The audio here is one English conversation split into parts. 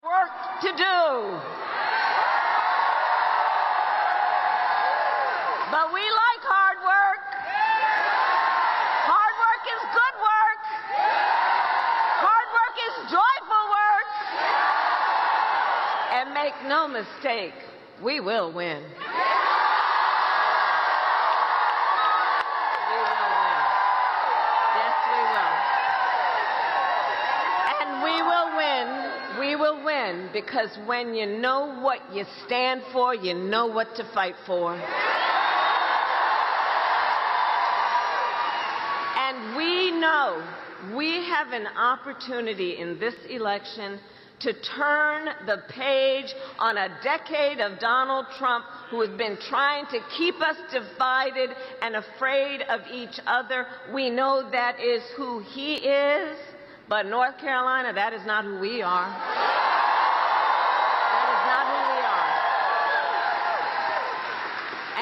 Work to do. But we like hard work. Hard work is good work. Hard work is joyful work. And make no mistake, we will win. We will win. Yes, we will. And we will win. We will win because when you know what you stand for, you know what to fight for. And we know we have an opportunity in this election to turn the page on a decade of Donald Trump, who has been trying to keep us divided and afraid of each other. We know that is who he is, but North Carolina, that is not who we are. That is not who we are.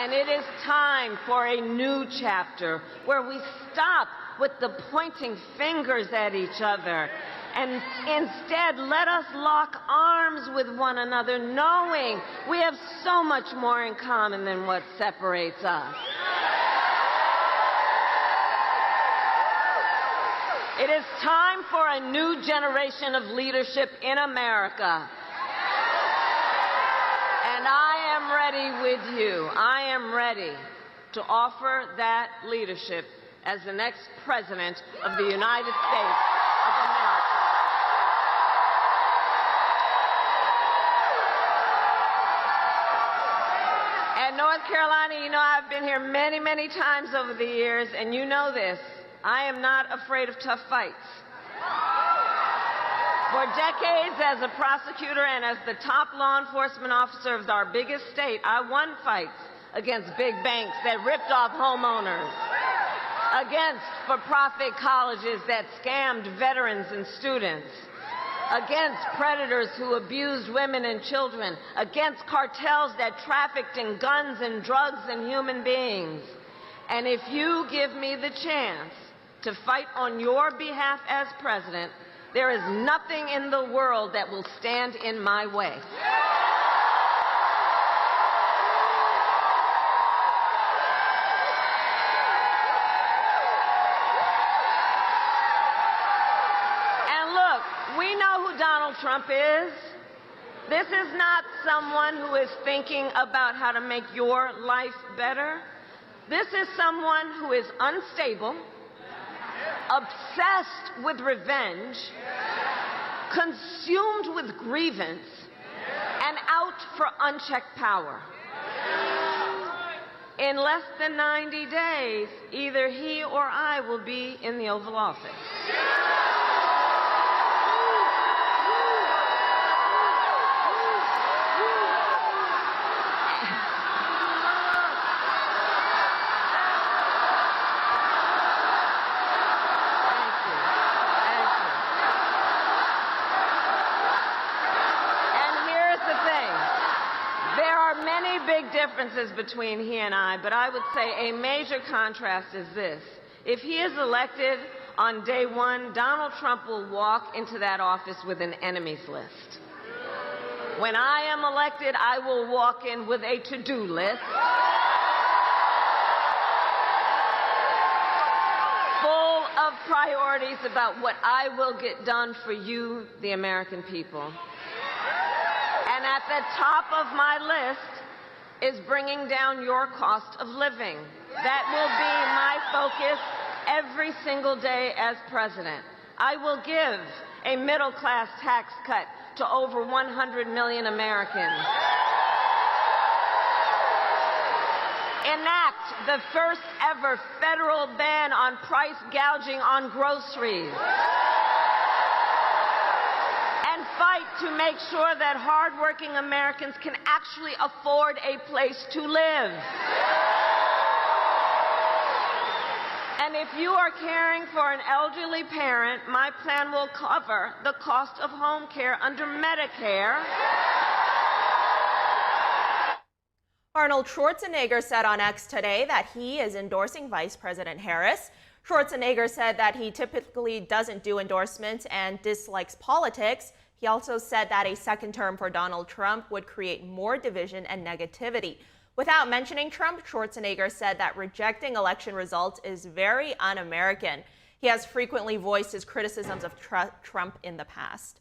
And it is time for a new chapter where we stop with the pointing fingers at each other and instead let us lock arms with one another, knowing we have so much more in common than what separates us. It is time for a new generation of leadership in America. And I am ready with you. I am ready to offer that leadership as the next President of the United States of America. And North Carolina, you know, I've been here many, many times over the years, and you know this. I am not afraid of tough fights. For decades as a prosecutor and as the top law enforcement officer of our biggest state, I won fights against big banks that ripped off homeowners, against for-profit colleges that scammed veterans and students, against predators who abused women and children, against cartels that trafficked in guns and drugs and human beings. And if you give me the chance to fight on your behalf as president, there is nothing in the world that will stand in my way. And look, we know who Donald Trump is. This is not someone who is thinking about how to make your life better. This is someone who is unstable, obsessed with revenge, consumed with grievance, and out for unchecked power. In less than 90 days, either he or I will be in the Oval Office. Big differences between he and I, but I would say a major contrast is this. If he is elected on day one, Donald Trump will walk into that office with an enemies list. When I am elected, I will walk in with a to-do list full of priorities about what I will get done for you, the American people. And at the top of my list is bringing down your cost of living. That will be my focus every single day as president. I will give a middle-class tax cut to over 100 million Americans. Enact the first ever federal ban on price gouging on groceries. Fight to make sure that hardworking Americans can actually afford a place to live. And if you are caring for an elderly parent, my plan will cover the cost of home care under Medicare. Arnold Schwarzenegger said on X today that he is endorsing Vice President Harris. Schwarzenegger said that he typically doesn't do endorsements and dislikes politics He also said that a second term for Donald Trump would create more division and negativity. Without mentioning Trump, Schwarzenegger said that rejecting election results is very un-American. He has frequently voiced his criticisms of Trump in the past.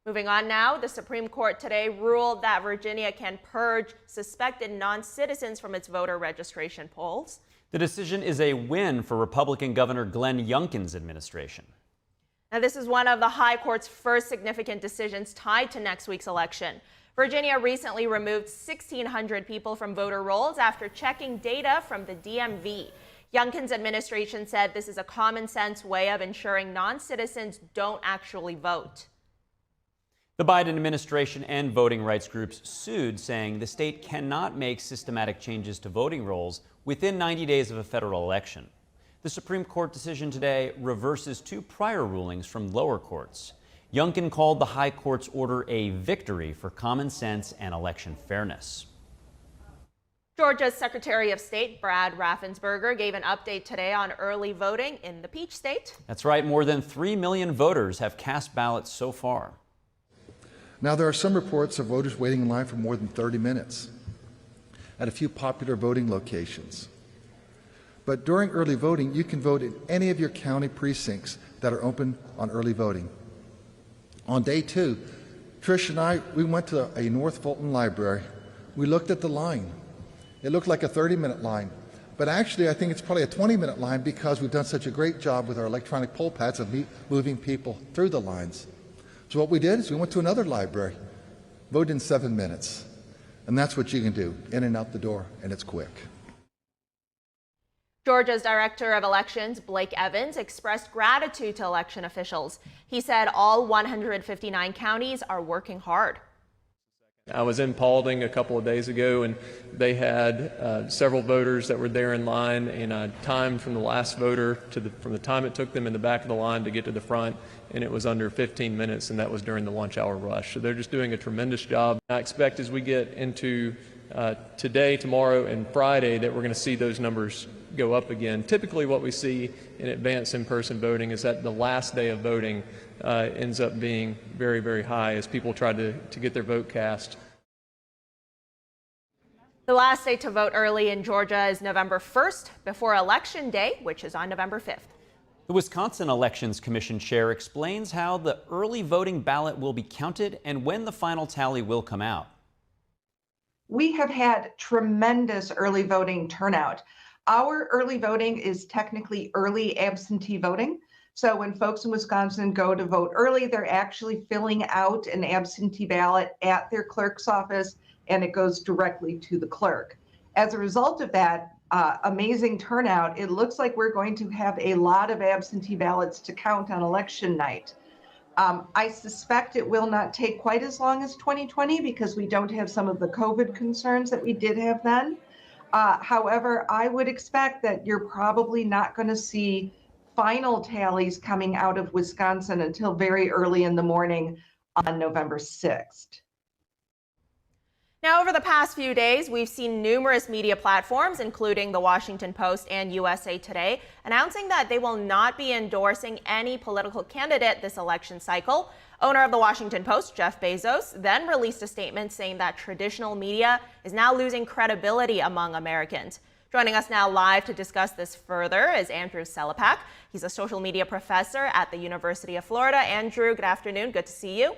Moving on now, the Supreme Court today ruled that Virginia can purge suspected non-citizens from its voter registration polls. The decision is a win for Republican Governor Glenn Youngkin's administration. Now, this is one of the High Court's first significant decisions tied to next week's election. Virginia recently removed 1,600 people from voter rolls after checking data from the DMV. Youngkin's administration said this is a common sense way of ensuring non-citizens don't actually vote. The Biden administration and voting rights groups sued, saying the state cannot make systematic changes to voting rolls within 90 days of a federal election. The Supreme Court decision today reverses two prior rulings from lower courts. Youngkin called the High Court's order a victory for common sense and election fairness. Georgia's Secretary of State, Brad Raffensperger, gave an update today on early voting in the Peach State. That's right, more than 3 million voters have cast ballots so far. Now, there are some reports of voters waiting in line for more than 30 minutes at a few popular voting locations. But during early voting, you can vote in any of your county precincts that are open on early voting. On day 2, Trish and I, we went to a North Fulton library. We looked at the line. It looked like a 30-minute line, but actually I think it's probably a 20-minute line because we've done such a great job with our electronic poll pads of moving people through the lines. So what we did is we went to another library, voted in 7 minutes, and that's what you can do, in and out the door, and it's quick. Georgia's Director of Elections, Blake Evans, expressed gratitude to election officials. He said all 159 counties are working hard. I was in Paulding a couple of days ago, and they had several voters that were there in line, and I timed from the last voter from the time it took them in the back of the line to get to the front, and it was under 15 minutes, and that was during the lunch hour rush. So they're just doing a tremendous job. I expect as we get into today, tomorrow, and Friday that we're going to see those numbers go up again. Typically what we see in advance in-person voting is that the last day of voting ends up being very, very high as people try to get their vote cast. The last day to vote early in Georgia is November 1st, before Election Day, which is on November 5th. The Wisconsin Elections Commission chair explains how the early voting ballot will be counted and when the final tally will come out. We have had tremendous early voting turnout. Our early voting is technically early absentee voting. So when folks in Wisconsin go to vote early, they're actually filling out an absentee ballot at their clerk's office, and it goes directly to the clerk. As a result of that amazing turnout, it looks like we're going to have a lot of absentee ballots to count on election night. I suspect it will not take quite as long as 2020 because we don't have some of the COVID concerns that we did have then. However, I would expect that you're probably not going to see final tallies coming out of Wisconsin until very early in the morning on November 6th. Now, over the past few days, we've seen numerous media platforms, including the Washington Post and USA Today, announcing that they will not be endorsing any political candidate this election cycle. Owner of the Washington Post, Jeff Bezos, then released a statement saying that traditional media is now losing credibility among Americans. Joining us now live to discuss this further is Andrew Selepak. He's a social media professor at the University of Florida. Andrew, good afternoon. Good to see you.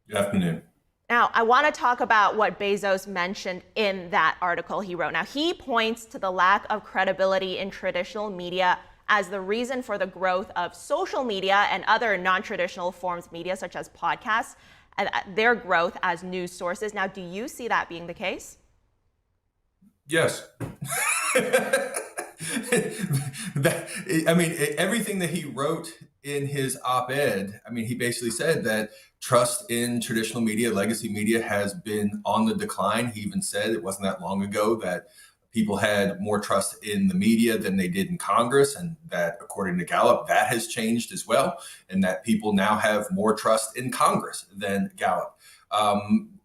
Good afternoon. Now, I want to talk about what Bezos mentioned in that article he wrote. Now, he points to the lack of credibility in traditional media as the reason for the growth of social media and other non-traditional forms of media, such as podcasts, and their growth as news sources. Now, do you see that being the case? Yes. Everything that he wrote in his op-ed, he basically said that trust in traditional media, legacy media, has been on the decline. He even said it wasn't that long ago that people had more trust in the media than they did in Congress, and that according to Gallup, that has changed as well, and that people now have more trust in Congress than Gallup.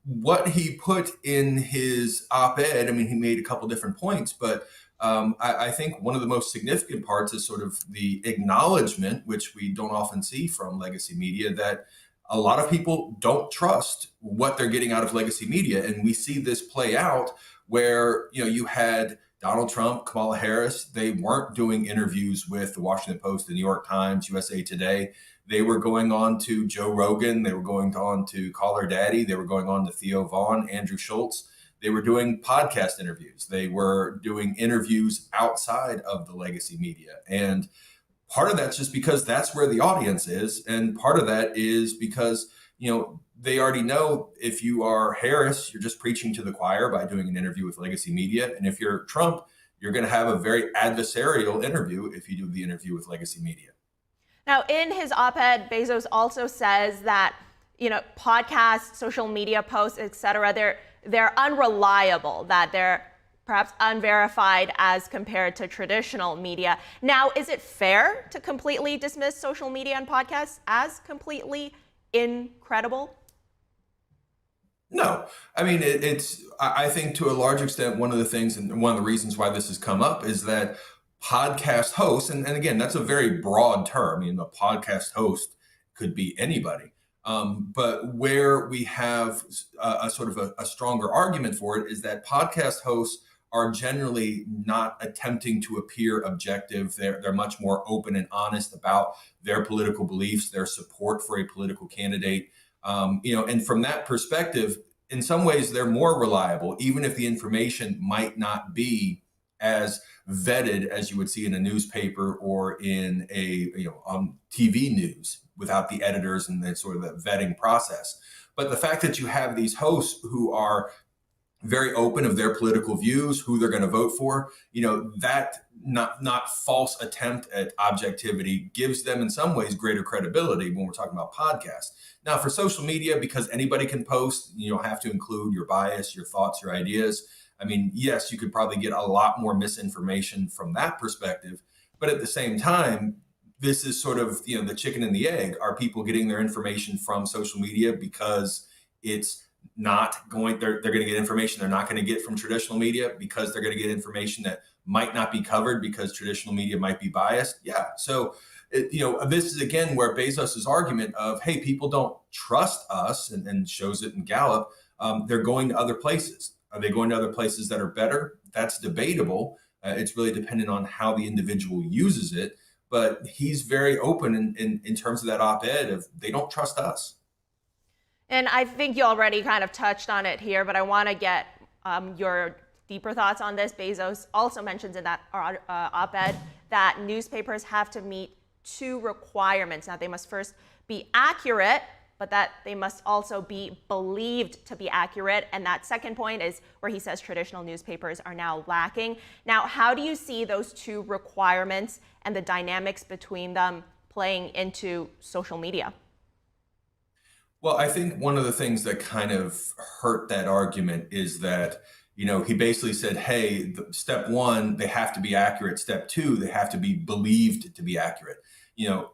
What he put in his op-ed, he made a couple different points, but I think one of the most significant parts is sort of the acknowledgement, which we don't often see from legacy media, that a lot of people don't trust what they're getting out of legacy media. And we see this play out where, you had Donald Trump, Kamala Harris, they weren't doing interviews with the Washington Post, the New York Times, USA Today. They were going on to Joe Rogan. They were going on to Call Her Daddy. They were going on to Theo Vaughn, Andrew Schultz. They were doing podcast interviews. They were doing interviews outside of the legacy media. And part of that's just because that's where the audience is. And part of that is because, they already know if you are Harris, you're just preaching to the choir by doing an interview with legacy media. And if you're Trump, you're going to have a very adversarial interview if you do the interview with legacy media. Now, in his op-ed, Bezos also says that, podcasts, social media posts, etc., they're unreliable, that they're perhaps unverified as compared to traditional media. Now, is it fair to completely dismiss social media and podcasts as completely incredible? No, I mean, I think to a large extent, one of the things and one of the reasons why this has come up is that podcast hosts, and again, that's a very broad term. A podcast host could be anybody. But where we have a sort of a stronger argument for it is that podcast hosts are generally not attempting to appear objective. They're much more open and honest about their political beliefs, their support for a political candidate. And from that perspective, in some ways, they're more reliable, even if the information might not be as vetted as you would see in a newspaper or in a TV news without the editors and the sort of the vetting process. But the fact that you have these hosts who are very open of their political views, who they're going to vote for, that not false attempt at objectivity gives them in some ways greater credibility when we're talking about podcasts. Now, for social media, because anybody can post, you don't have to include your bias, your thoughts, your ideas. I mean, yes, you could probably get a lot more misinformation from that perspective. But at the same time, this is sort of, the chicken and the egg. Are people getting their information from social media because it's not going, they're going to get information they're not going to get from traditional media because they're going to get information that might not be covered because traditional media might be biased? Yeah. So, this is again where Bezos's argument of, hey, people don't trust us and shows it in Gallup. They're going to other places. Are they going to other places that are better? That's debatable. It's really dependent on how the individual uses it. But he's very open in terms of that op-ed of they don't trust us. And I think you already kind of touched on it here, but I want to get your deeper thoughts on this. Bezos also mentions in that op-ed that newspapers have to meet two requirements. Now, they must first be accurate, but that they must also be believed to be accurate. And that second point is where he says traditional newspapers are now lacking. Now, how do you see those two requirements and the dynamics between them playing into social media? Well, I think one of the things that kind of hurt that argument is that, he basically said, hey, step one, they have to be accurate. Step two, they have to be believed to be accurate.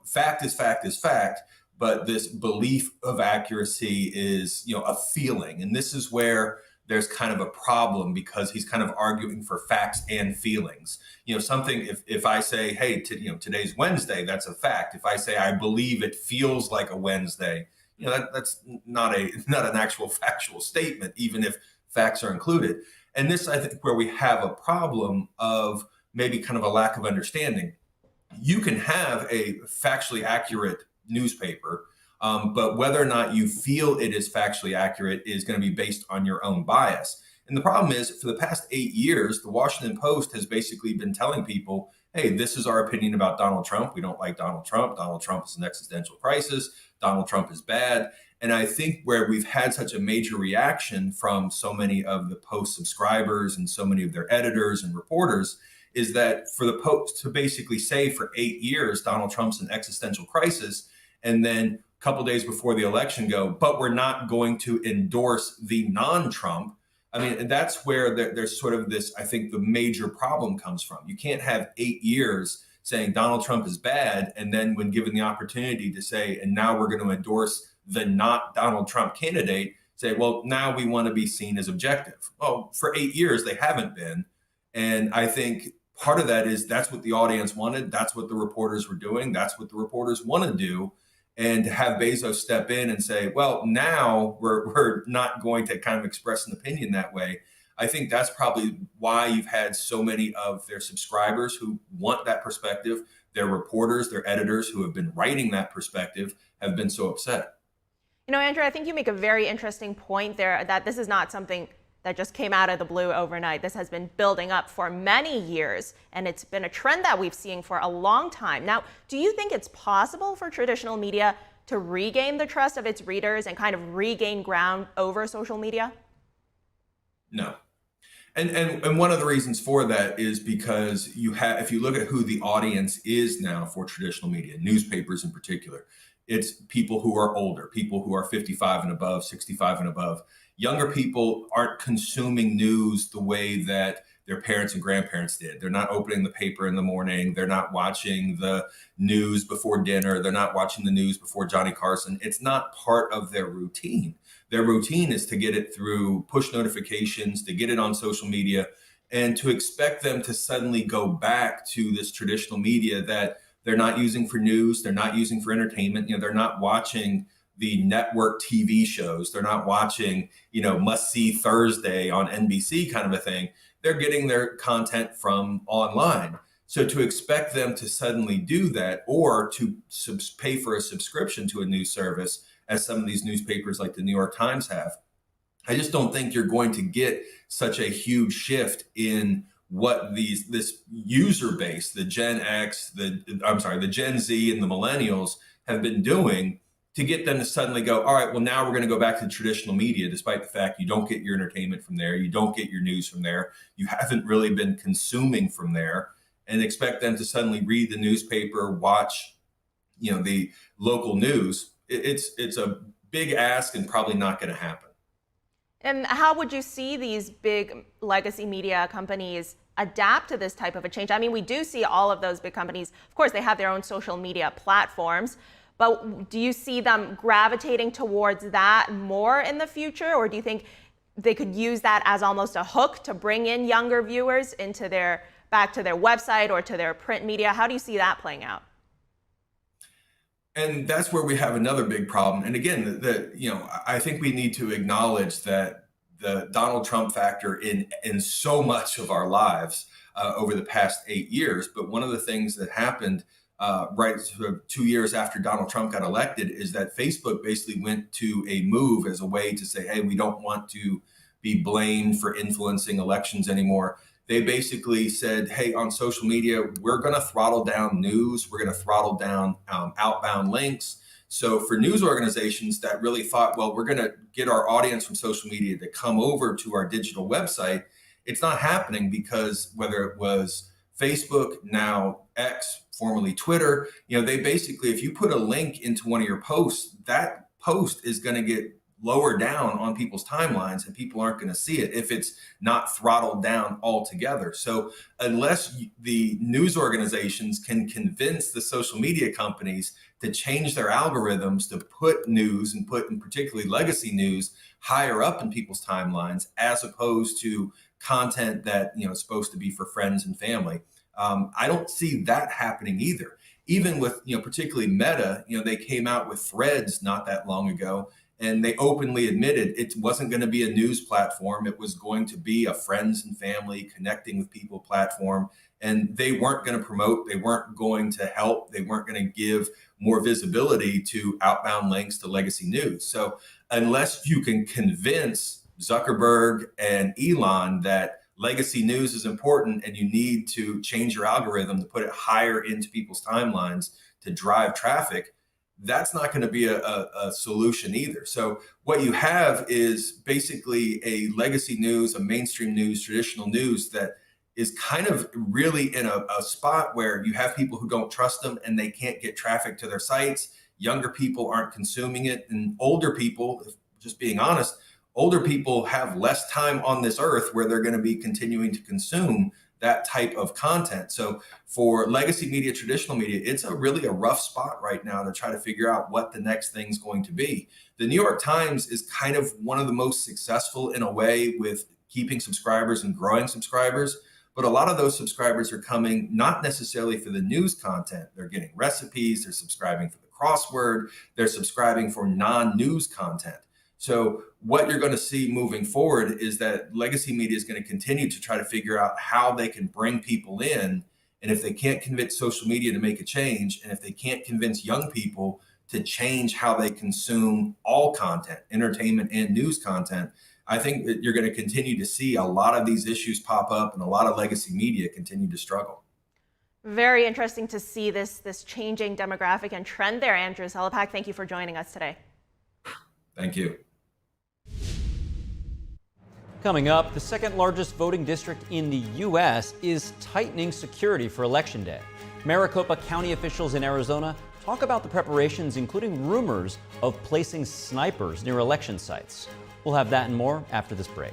Fact is fact is fact, but this belief of accuracy is, a feeling. And this is where there's kind of a problem because he's kind of arguing for facts and feelings. Something, if I say, hey, today's Wednesday, that's a fact. If I say, I believe it feels like a Wednesday, that's not an actual factual statement, even if facts are included. And this, I think, where we have a problem of maybe kind of a lack of understanding. You can have a factually accurate newspaper, but whether or not you feel it is factually accurate is going to be based on your own bias. And the problem is, for the past 8 years, the Washington Post has basically been telling people, hey, this is our opinion about Donald Trump. We don't like Donald Trump. Donald Trump is an existential crisis. Donald Trump is bad. And I think where we've had such a major reaction from so many of the Post subscribers and so many of their editors and reporters is that for the Post to basically say for 8 years, Donald Trump's an existential crisis, and then a couple days before the election go, but we're not going to endorse the non-Trump. I mean, and that's where there's sort of this, I think the major problem comes from. You can't have 8 years saying Donald Trump is bad, and then when given the opportunity to say, and now we're going to endorse the not Donald Trump candidate, say, well, now we want to be seen as objective. Well, for 8 years, they haven't been. And I think part of that is that's what the audience wanted. That's what the reporters were doing. That's what the reporters want to do. And to have Bezos step in and say, well, now we're not going to kind of express an opinion that way. I think that's probably why you've had so many of their subscribers who want that perspective. Their reporters, their editors who have been writing that perspective have been so upset. You know, Andrew, I think you make a very interesting point there, that this is not something that just came out of the blue overnight. This has been building up for many years, and it's been a trend that we've seen for a long time. Now, do you think it's possible for traditional media to regain the trust of its readers and kind of regain ground over social media? No. And one of the reasons for that is because if you look at who the audience is now for traditional media, newspapers in particular, it's people who are older, people who are 55 and above, 65 and above. Younger people aren't consuming news the way that their parents and grandparents did. They're not opening the paper in the morning. They're not watching the news before dinner. They're not watching the news before Johnny Carson. It's not part of their routine. Their routine is to get it through push notifications, to get it on social media, and to expect them to suddenly go back to this traditional media that they're not using for news, they're not using for entertainment. They're not watching the network TV shows. They're not watching, Must See Thursday on NBC kind of a thing. They're getting their content from online. So to expect them to suddenly do that, or to pay for a subscription to a news service, as some of these newspapers like the New York Times have, I just don't think you're going to get such a huge shift in what this user base, the Gen X, the Gen Z and the millennials have been doing to get them to suddenly go, all right, well, now we're going to go back to traditional media, despite the fact you don't get your entertainment from there, you don't get your news from there, you haven't really been consuming from there, and expect them to suddenly read the newspaper, watch, the local news. It's a big ask and probably not going to happen. And how would you see these big legacy media companies adapt to this type of a change? I mean, we do see all of those big companies, of course, they have their own social media platforms, but do you see them gravitating towards that more in the future? Or do you think they could use that as almost a hook to bring in younger viewers back to their website or to their print media? How do you see that playing out? And that's where we have another big problem. And again, I think we need to acknowledge that the Donald Trump factor in so much of our lives over the past 8 years. But one of the things that happened right sort of 2 years after Donald Trump got elected is that Facebook basically went to a move as a way to say, hey, we don't want to be blamed for influencing elections anymore. They basically said, hey, on social media, we're going to throttle down news. We're going to throttle down outbound links. So for news organizations that really thought, well, we're going to get our audience from social media to come over to our digital website, it's not happening because whether it was Facebook, now X, formerly Twitter, they basically, if you put a link into one of your posts, that post is going to get lower down on people's timelines and people aren't going to see it if it's not throttled down altogether. So unless the news organizations can convince the social media companies to change their algorithms to put news and put in particularly legacy news higher up in people's timelines, as opposed to content that is supposed to be for friends and family, I don't see that happening either. Even with particularly Meta, they came out with Threads not that long ago. And they openly admitted it wasn't going to be a news platform. It was going to be a friends and family connecting with people platform. And they weren't going to promote. They weren't going to help. They weren't going to give more visibility to outbound links to legacy news. So unless you can convince Zuckerberg and Elon that legacy news is important and you need to change your algorithm to put it higher into people's timelines to drive traffic, that's not going to be a solution either. So what you have is basically a legacy news, a mainstream news, traditional news that is kind of really in a spot where you have people who don't trust them and they can't get traffic to their sites. Younger people aren't consuming it, and older people, just being honest, older people have less time on this earth where they're going to be continuing to consume that type of content. So for legacy media, traditional media, it's really a rough spot right now to try to figure out what the next thing's going to be. The New York Times is kind of one of the most successful in a way with keeping subscribers and growing subscribers. But a lot of those subscribers are coming not necessarily for the news content. They're getting recipes, they're subscribing for the crossword. They're subscribing for non-news content. So what you're going to see moving forward is that legacy media is going to continue to try to figure out how they can bring people in. And if they can't convince social media to make a change, and if they can't convince young people to change how they consume all content, entertainment and news content, I think that you're going to continue to see a lot of these issues pop up and a lot of legacy media continue to struggle. Very interesting to see this changing demographic and trend there, Andrew Selepak. Thank you for joining us today. Thank you. Coming up, the second largest voting district in the U.S. is tightening security for Election Day. Maricopa County officials in Arizona talk about the preparations, including rumors of placing snipers near election sites. We'll have that and more after this break.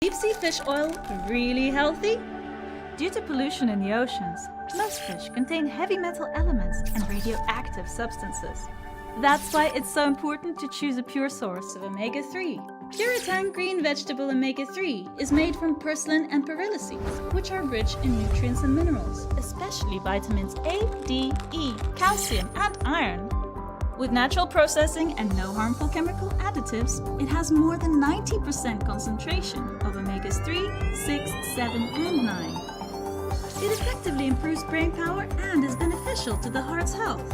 Deep sea fish oil really healthy? Due to pollution in the oceans, most fish contain heavy metal elements and radioactive substances. That's why it's so important to choose a pure source of omega-3. Puritang green vegetable omega-3 is made from purslane and perilla seeds, which are rich in nutrients and minerals, especially vitamins A, D, E, calcium, and iron. With natural processing and no harmful chemical additives, it has more than 90% concentration of omegas 3, 6, 7, and 9. It effectively improves brain power and is beneficial to the heart's health.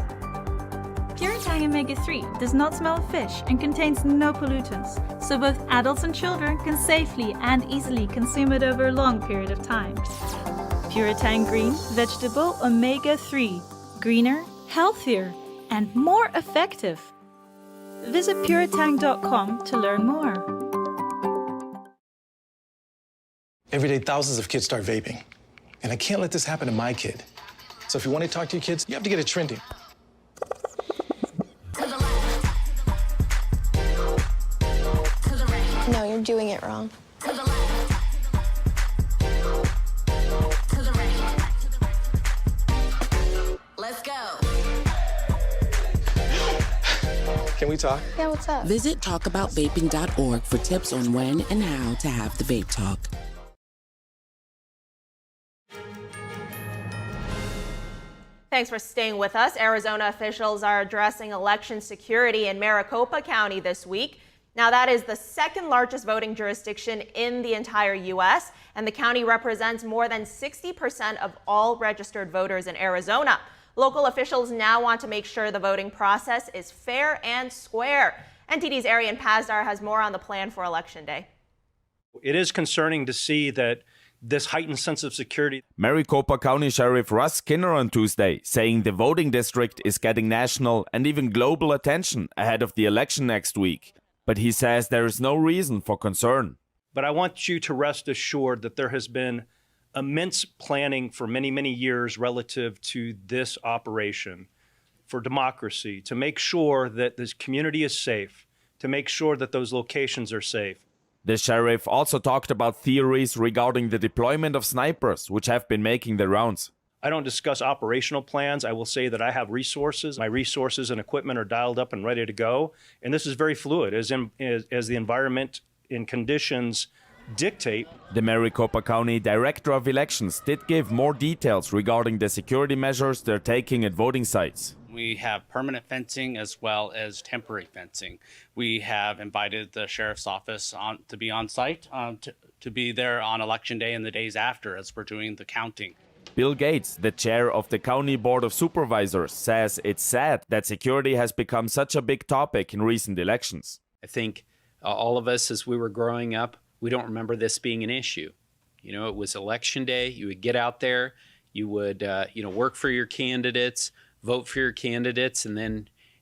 Puritang omega-3 does not smell of fish and contains no pollutants, so both adults and children can safely and easily consume it over a long period of time. Puritang green vegetable omega-3. Greener, healthier, and more effective. Visit puritang.com to learn more. Every day, thousands of kids start vaping. And I can't let this happen to my kid. So if you want to talk to your kids, you have to get it trending. No, you're doing it wrong. Let's go. Can we talk? Yeah, what's up? Visit talkaboutvaping.org for tips on when and how to have the vape talk. Thanks for staying with us. Arizona officials are addressing election security in Maricopa County this week. Now, that is the second largest voting jurisdiction in the entire U.S., and the county represents more than 60% of all registered voters in Arizona. Local officials now want to make sure the voting process is fair and square. NTD's Arian Pazdar has more on the plan for Election Day. It is concerning to see that this heightened sense of security. Maricopa County Sheriff Russ Skinner on Tuesday saying the voting district is getting national and even global attention ahead of the election next week. But he says there is no reason for concern. But I want you to rest assured that there has been immense planning for many, many years relative to this operation for democracy, to make sure that this community is safe, to make sure that those locations are safe. The sheriff also talked about theories regarding the deployment of snipers, which have been making the rounds. I don't discuss operational plans. I will say that I have resources. My resources and equipment are dialed up and ready to go. And this is very fluid as the environment and conditions dictate. The Maricopa County Director of Elections did give more details regarding the security measures they're taking at voting sites. We have permanent fencing as well as temporary fencing. We have invited the sheriff's office to be on site, to be there on Election Day and the days after as we're doing the counting. Bill Gates, the chair of the County Board of Supervisors, says it's sad that security has become such a big topic in recent elections. I think all of us, as we were growing up, we don't remember this being an issue. You know, it was Election Day. You would get out there, you would work for your candidates, vote for your candidates, and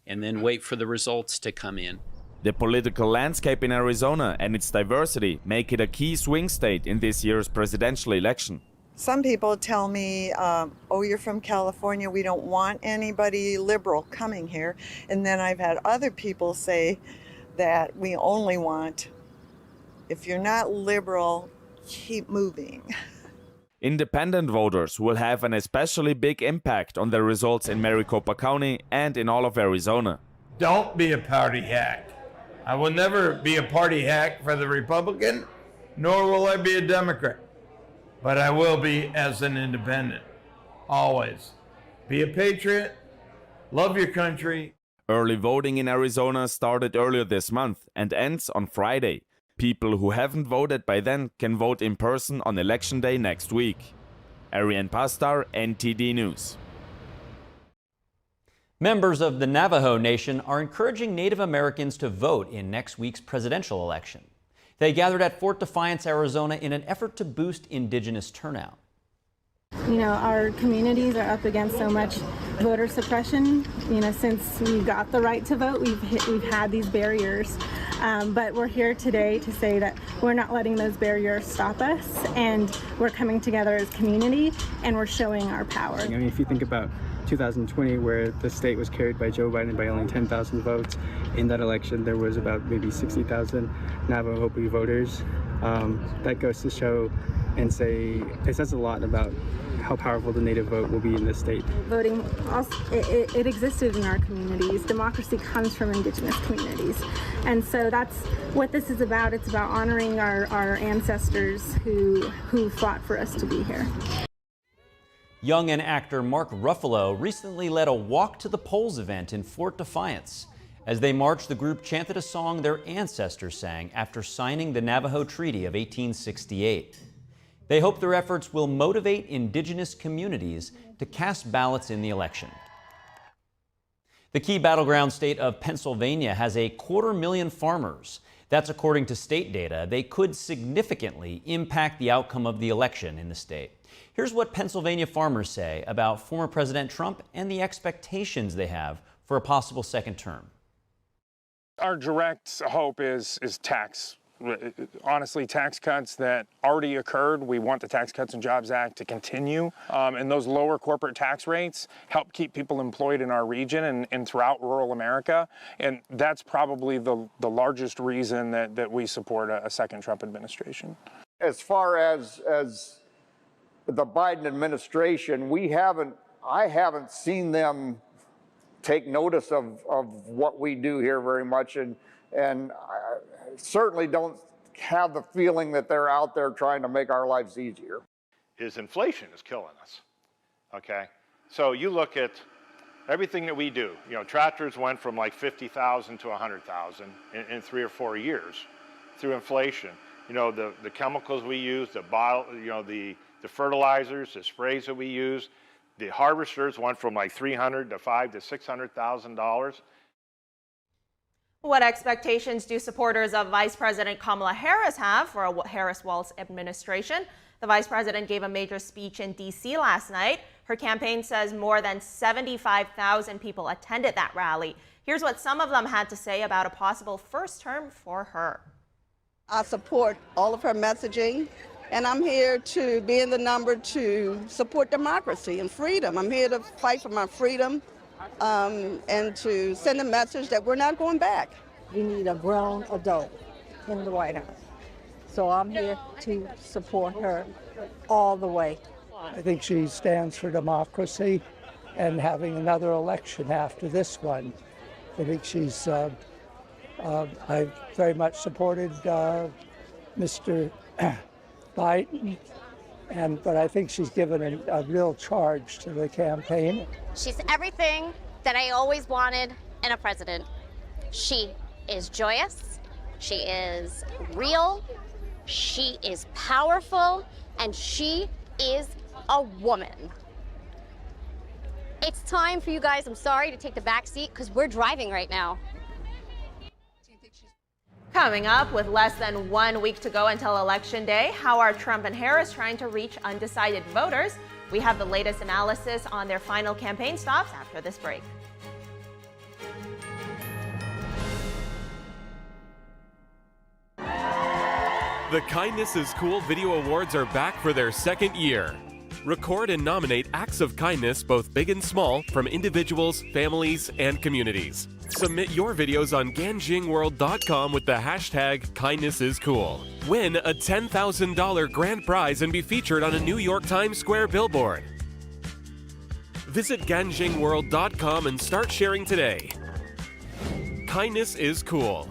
then wait for the results to come in. The political landscape in Arizona and its diversity make it a key swing state in this year's presidential election. Some people tell me, oh, you're from California, we don't want anybody liberal coming here. And then I've had other people say that we only want, if you're not liberal, keep moving. Independent voters will have an especially big impact on the results in Maricopa County and in all of Arizona. Don't be a party hack. I will never be a party hack for the Republican, nor will I be a Democrat. But I will be as an independent, always. Be a patriot, love your country. Early voting in Arizona started earlier this month and ends on Friday. People who haven't voted by then can vote in person on Election Day next week. Ariane Pastar, NTD News. Members of the Navajo Nation are encouraging Native Americans to vote in next week's presidential election. They gathered at Fort Defiance, Arizona in an effort to boost Indigenous turnout. You know, our communities are up against so much voter suppression. You know, since we got the right to vote, we've had these barriers. But we're here today to say that we're not letting those barriers stop us, and we're coming together as community, and we're showing our power. I mean, if you think about 2020, where the state was carried by Joe Biden by only 10,000 votes, in that election there was about maybe 60,000 Navajo Hopi voters. That goes to show and say, it says a lot about how powerful the Native vote will be in this state. Voting, it existed in our communities. Democracy comes from Indigenous communities. And so that's what this is about. It's about honoring our ancestors who fought for us to be here. Young and actor Mark Ruffalo recently led a Walk to the Polls event in Fort Defiance. As they marched, the group chanted a song their ancestors sang after signing the Navajo Treaty of 1868. They hope their efforts will motivate Indigenous communities to cast ballots in the election. The key battleground state of Pennsylvania has 250,000 farmers. That's according to state data. They could significantly impact the outcome of the election in the state. Here's what Pennsylvania farmers say about former President Trump and the expectations they have for a possible second term. Our direct hope is tax. Honestly, tax cuts that already occurred. We want the Tax Cuts and Jobs Act to continue. And those lower corporate tax rates help keep people employed in our region and throughout rural America. And that's probably the largest reason that we support a second Trump administration. As far as the Biden administration, I haven't seen them take notice of what we do here very much, and I certainly don't have the feeling that they're out there trying to make our lives easier. Inflation is killing us, okay? So you look at everything that we do. You know, tractors went from like 50,000 to 100,000 in 3 or 4 years through inflation. You know, the chemicals we use, the fertilizers, the sprays that we use, the harvesters went from like $300,000 to $500,000 to $600,000. What expectations do supporters of Vice President Kamala Harris have for a Harris-Walz administration? The vice president gave a major speech in D.C. last night. Her campaign says more than 75,000 people attended that rally. Here's what some of them had to say about a possible first term for her. I support all of her messaging, and I'm here to be in the number to support democracy and freedom. I'm here to fight for my freedom and to send a message that we're not going back. We need a grown adult in the White House. So I'm here to support her all the way. I think she stands for democracy and having another election after this one. I think she's, I very much supported Mr. Biden, but I think she's given a real charge to the campaign. She's everything that I always wanted in a president. She is joyous, she is real, she is powerful, and she is a woman. It's time for you guys, I'm sorry, to take the back seat because we're driving right now. Coming up, with less than 1 week to go until Election Day, how are Trump and Harris trying to reach undecided voters? We have the latest analysis on their final campaign stops after this break. The Kindness is Cool Video Awards are back for their second year. Record and nominate acts of kindness, both big and small, from individuals, families, and communities. Submit your videos on ganjingworld.com with the hashtag KindnessIsCool. Win a $10,000 grand prize and be featured on a New York Times Square billboard. Visit ganjingworld.com and start sharing today. Kindness is cool.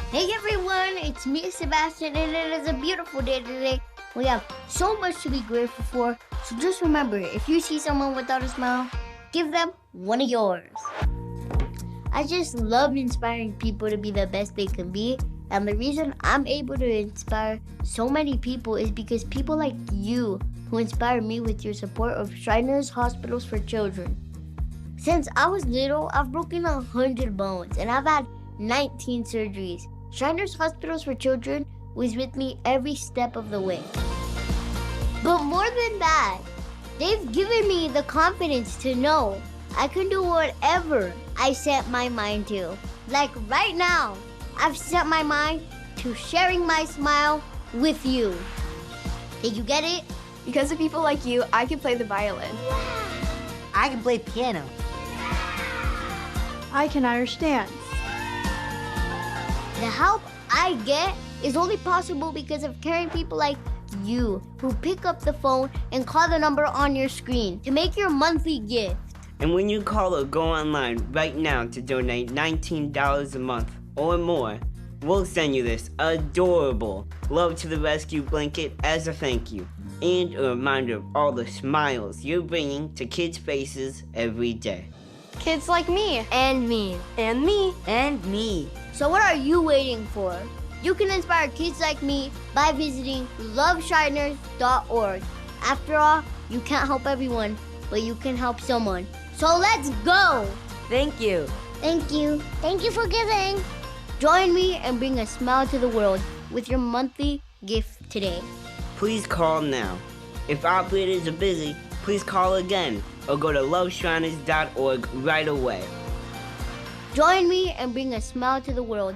Hey everyone, it's me, Sebastian, and it is a beautiful day today. We have so much to be grateful for, so just remember, if you see someone without a smile, give them one of yours. I just love inspiring people to be the best they can be, and the reason I'm able to inspire so many people is because people like you who inspire me with your support of Shriners Hospitals for Children. Since I was little, I've broken 100 bones, and I've had 19 surgeries. Shriners Hospitals for Children was with me every step of the way. But more than that, they've given me the confidence to know I can do whatever I set my mind to. Like right now, I've set my mind to sharing my smile with you. Did you get it? Because of people like you, I can play the violin. I can play piano. I can Irish dance. The help I get is only possible because of caring people like you who pick up the phone and call the number on your screen to make your monthly gift. And when you call or go online right now to donate $19 a month or more, we'll send you this adorable Love to the Rescue blanket as a thank you and a reminder of all the smiles you're bringing to kids' faces every day. Kids like me. And me. And me. And me. So what are you waiting for? You can inspire kids like me by visiting loveshriners.org. After all, you can't help everyone, but you can help someone. So let's go! Thank you. Thank you. Thank you for giving. Join me and bring a smile to the world with your monthly gift today. Please call now. If operators are busy, please call again or go to loveshriners.org right away. Join me and bring a smile to the world.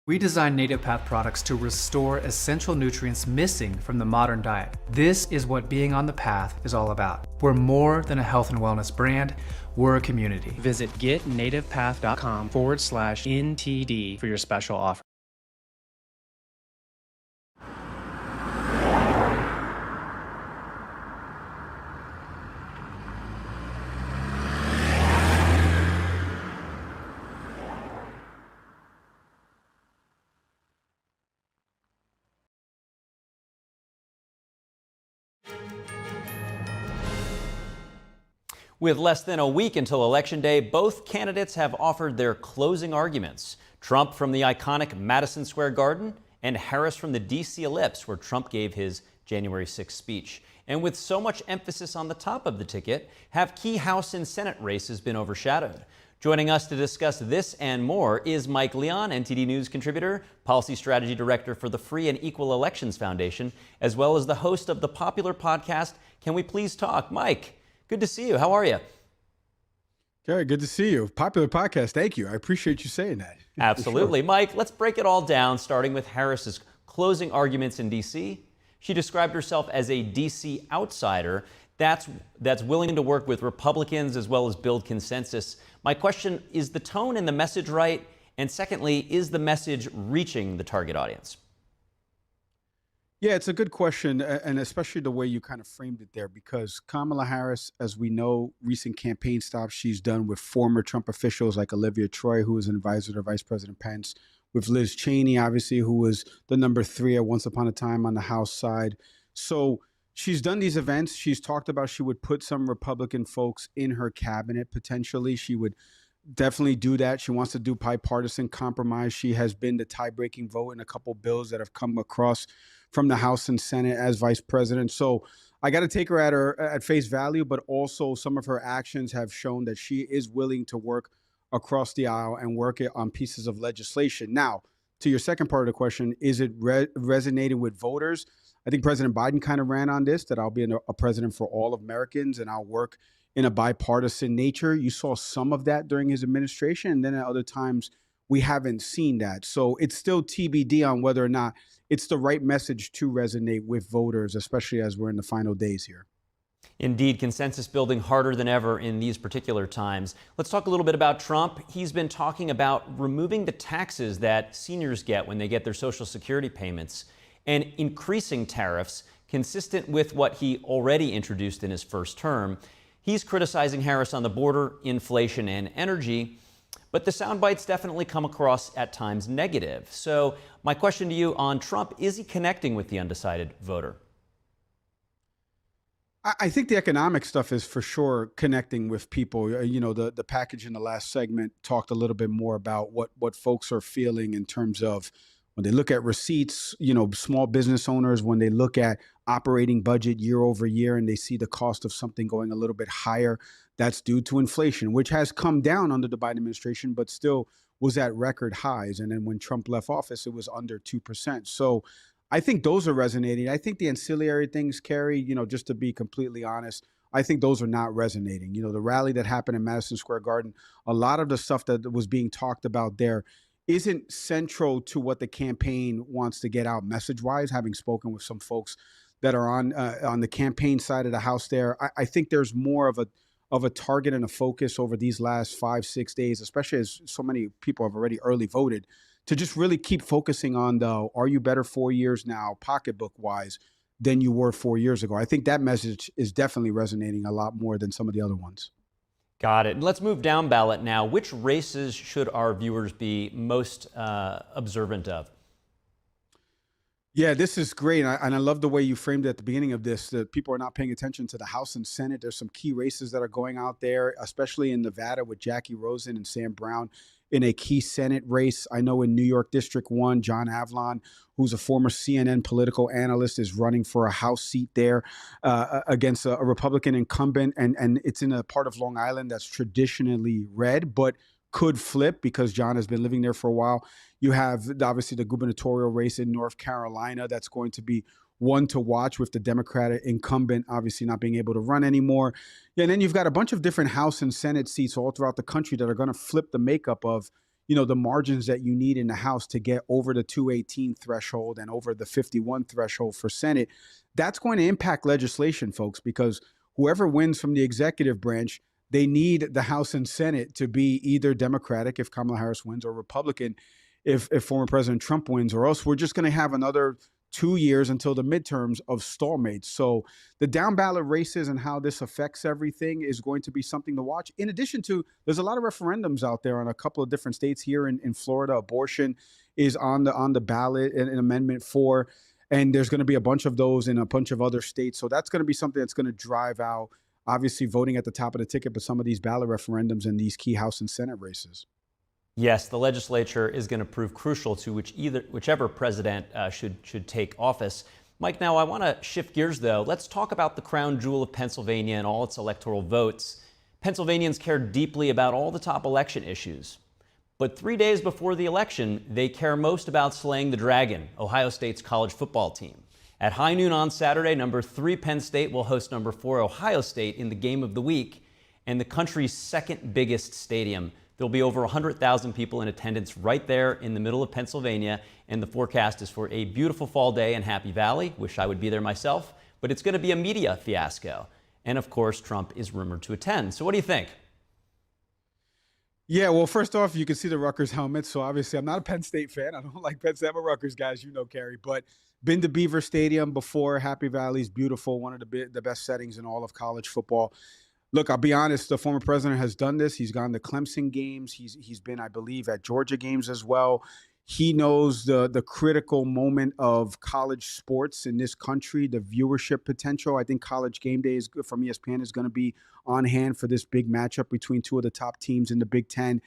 We designed Native Path products to restore essential nutrients missing from the modern diet. This is what being on the path is all about. We're more than a health and wellness brand, we're a community. Visit getnativepath.com/NTD for your special offer. With less than a week until Election Day, both candidates have offered their closing arguments. Trump from the iconic Madison Square Garden and Harris from the D.C. Ellipse, where Trump gave his January 6th speech. And with so much emphasis on the top of the ticket, have key House and Senate races been overshadowed? Joining us to discuss this and more is Mike Leon, NTD News contributor, Policy Strategy Director for the Free and Equal Elections Foundation, as well as the host of the popular podcast, Can We Please Talk? Mike, good to see you. How are you? Gary, good to see you. Popular podcast. Thank you. I appreciate you saying that. Absolutely. Sure. Mike, let's break it all down, starting with Harris's closing arguments in D.C. She described herself as a D.C. outsider that's willing to work with Republicans as well as build consensus. My question, is the tone and the message right? And secondly, is the message reaching the target audience? Yeah, it's a good question, and especially the way you kind of framed it there, because Kamala Harris, as we know, recent campaign stops she's done with former Trump officials like Olivia Troy, who was an advisor to Vice President Pence, with Liz Cheney, obviously, who was the number 3 at once upon a time on the House side. So she's done these events. She's talked about she would put some Republican folks in her cabinet potentially. She would definitely do that. She wants to do bipartisan compromise. She has been the tie-breaking vote in a couple bills that have come across from the House and Senate as vice president. So I got to take her at face value, but also some of her actions have shown that she is willing to work across the aisle and work it on pieces of legislation. Now, to your second part of the question, is it resonating with voters? I think President Biden kind of ran on this, that I'll be a president for all Americans and I'll work in a bipartisan nature. You saw some of that during his administration, and then at other times we haven't seen that. So it's still TBD on whether or not it's the right message to resonate with voters, especially as we're in the final days here. Indeed, consensus building harder than ever in these particular times. Let's talk a little bit about Trump. He's been talking about removing the taxes that seniors get when they get their Social Security payments and increasing tariffs consistent with what he already introduced in his first term. He's criticizing Harris on the border, inflation, and energy. But the sound bites definitely come across at times negative. So my question to you on Trump, is he connecting with the undecided voter? I think the economic stuff is for sure connecting with people. You know, the package in the last segment talked a little bit more about what folks are feeling in terms of when they look at receipts, you know, small business owners, when they look at operating budget year over year and they see the cost of something going a little bit higher, that's due to inflation, which has come down under the Biden administration, but still was at record highs. And then when Trump left office, it was under 2%. So I think those are resonating. I think the ancillary things, Carrie, you know, just to be completely honest, I think those are not resonating. You know, the rally that happened in Madison Square Garden, a lot of the stuff that was being talked about there isn't central to what the campaign wants to get out message-wise. Having spoken with some folks that are on the campaign side of the house there, I think there's more of a target and a focus over these last 5-6 days, especially as so many people have already early voted, to just really keep focusing on the are you better 4 years now, pocketbook-wise, than you were 4 years ago. I think that message is definitely resonating a lot more than some of the other ones. Got it. Let's move down ballot now. Which races should our viewers be most observant of? Yeah, this is great. And I love the way you framed it at the beginning of this, that people are not paying attention to the House and Senate. There's some key races that are going out there, especially in Nevada with Jackie Rosen and Sam Brown in a key Senate race. I know in New York District 1, John Avlon, who's a former CNN political analyst, is running for a House seat there against a Republican incumbent. And it's in a part of Long Island that's traditionally red, but could flip because John has been living there for a while. You have obviously the gubernatorial race in North Carolina that's going to be one to watch with the Democratic incumbent obviously not being able to run anymore. Yeah, and then you've got a bunch of different House and Senate seats all throughout the country that are going to flip the makeup of, you know, the margins that you need in the House to get over the 218 threshold and over the 51 threshold for Senate. That's going to impact legislation, folks, because whoever wins from the executive branch, they need the House and Senate to be either Democratic if Kamala Harris wins or Republican if former President Trump wins, or else we're just going to have another 2 years until the midterms of stalemates. So the down ballot races and how this affects everything is going to be something to watch. In addition to, there's a lot of referendums out there on a couple of different states. Here in Florida, abortion is on the ballot in Amendment 4. And there's going to be a bunch of those in a bunch of other states. So that's going to be something that's going to drive out, obviously, voting at the top of the ticket, but some of these ballot referendums and these key House and Senate races. Yes, the legislature is going to prove crucial to whichever president should take office. Mike, now I want to shift gears, though. Let's talk about the crown jewel of Pennsylvania and all its electoral votes. Pennsylvanians care deeply about all the top election issues. But 3 days before the election, they care most about slaying the dragon, Ohio State's college football team. At high noon on Saturday, number 3 Penn State will host number 4 Ohio State in the game of the week and the country's second biggest stadium. There'll be over 100,000 people in attendance right there in the middle of Pennsylvania, and the forecast is for a beautiful fall day in Happy Valley. Wish I would be there myself, but it's going to be a media fiasco. And of course, Trump is rumored to attend. So what do you think? Yeah, well, first off, you can see the Rutgers helmet. So obviously, I'm not a Penn State fan. I don't like Penn State. I'm a Rutgers guy, as you know, Carrie. But been to Beaver Stadium before. Happy Valley's beautiful, one of the best settings in all of college football. Look, I'll be honest. The former president has done this. He's gone to Clemson games. He's been, I believe, at Georgia games as well. He knows the critical moment of college sports in this country, the viewership potential. I think College Game Day from ESPN is going to be on hand for this big matchup between two of the top teams in the Big Ten.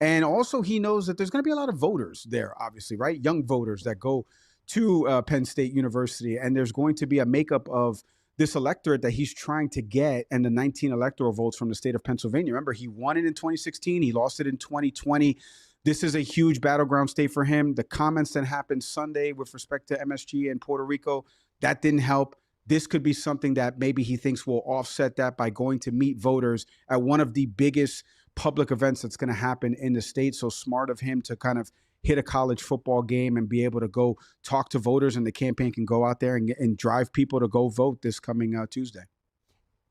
And also he knows that there's going to be a lot of voters there, obviously, right? Young voters that go to Penn State University. And there's going to be a makeup of this electorate that he's trying to get, and the 19 electoral votes from the state of Pennsylvania. Remember, he won it in 2016. He lost it in 2020. This is a huge battleground state for him. The comments that happened Sunday with respect to MSG and Puerto Rico, that didn't help. This could be something that maybe he thinks will offset that by going to meet voters at one of the biggest public events that's going to happen in the state. So smart of him to kind of hit a college football game and be able to go talk to voters, and the campaign can go out there and drive people to go vote this coming Tuesday.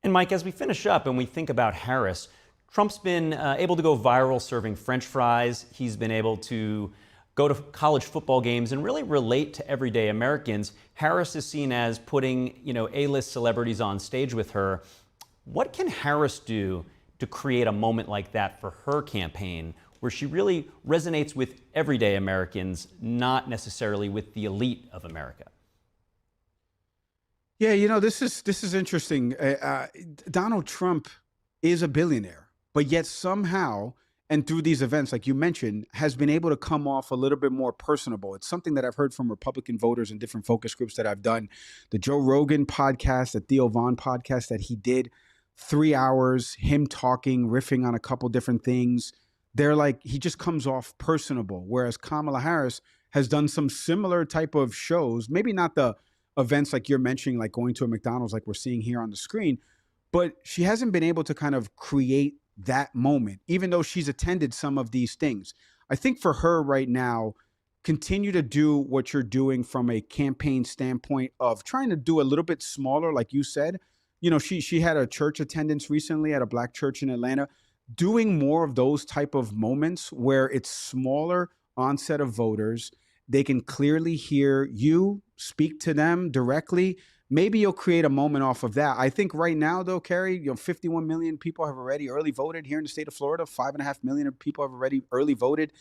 And Mike, as we finish up and we think about Harris, Trump's been able to go viral serving French fries. He's been able to go to college football games and really relate to everyday Americans. Harris is seen as putting, A-list celebrities on stage with her. What can Harris do to create a moment like that for her campaign, where she really resonates with everyday Americans, not necessarily with the elite of America? Yeah, this is interesting. Donald Trump is a billionaire, but yet somehow, and through these events, like you mentioned, has been able to come off a little bit more personable. It's something that I've heard from Republican voters in different focus groups that I've done. The Joe Rogan podcast, the Theo Vaughn podcast that he did, 3 hours, him talking, riffing on a couple different things. They're like, he just comes off personable. Whereas Kamala Harris has done some similar type of shows, maybe not the events like you're mentioning, like going to a McDonald's like we're seeing here on the screen, but she hasn't been able to kind of create that moment, even though she's attended some of these things. I think for her right now, continue to do what you're doing from a campaign standpoint of trying to do a little bit smaller, like you said. She had a church attendance recently at a black church in Atlanta. Doing more of those type of moments where it's smaller onset of voters, they can clearly hear you, speak to them directly. Maybe you'll create a moment off of that. I think right now, though, Carrie, 51 million people have already early voted here in the state of Florida. 5.5 million people have already early voted.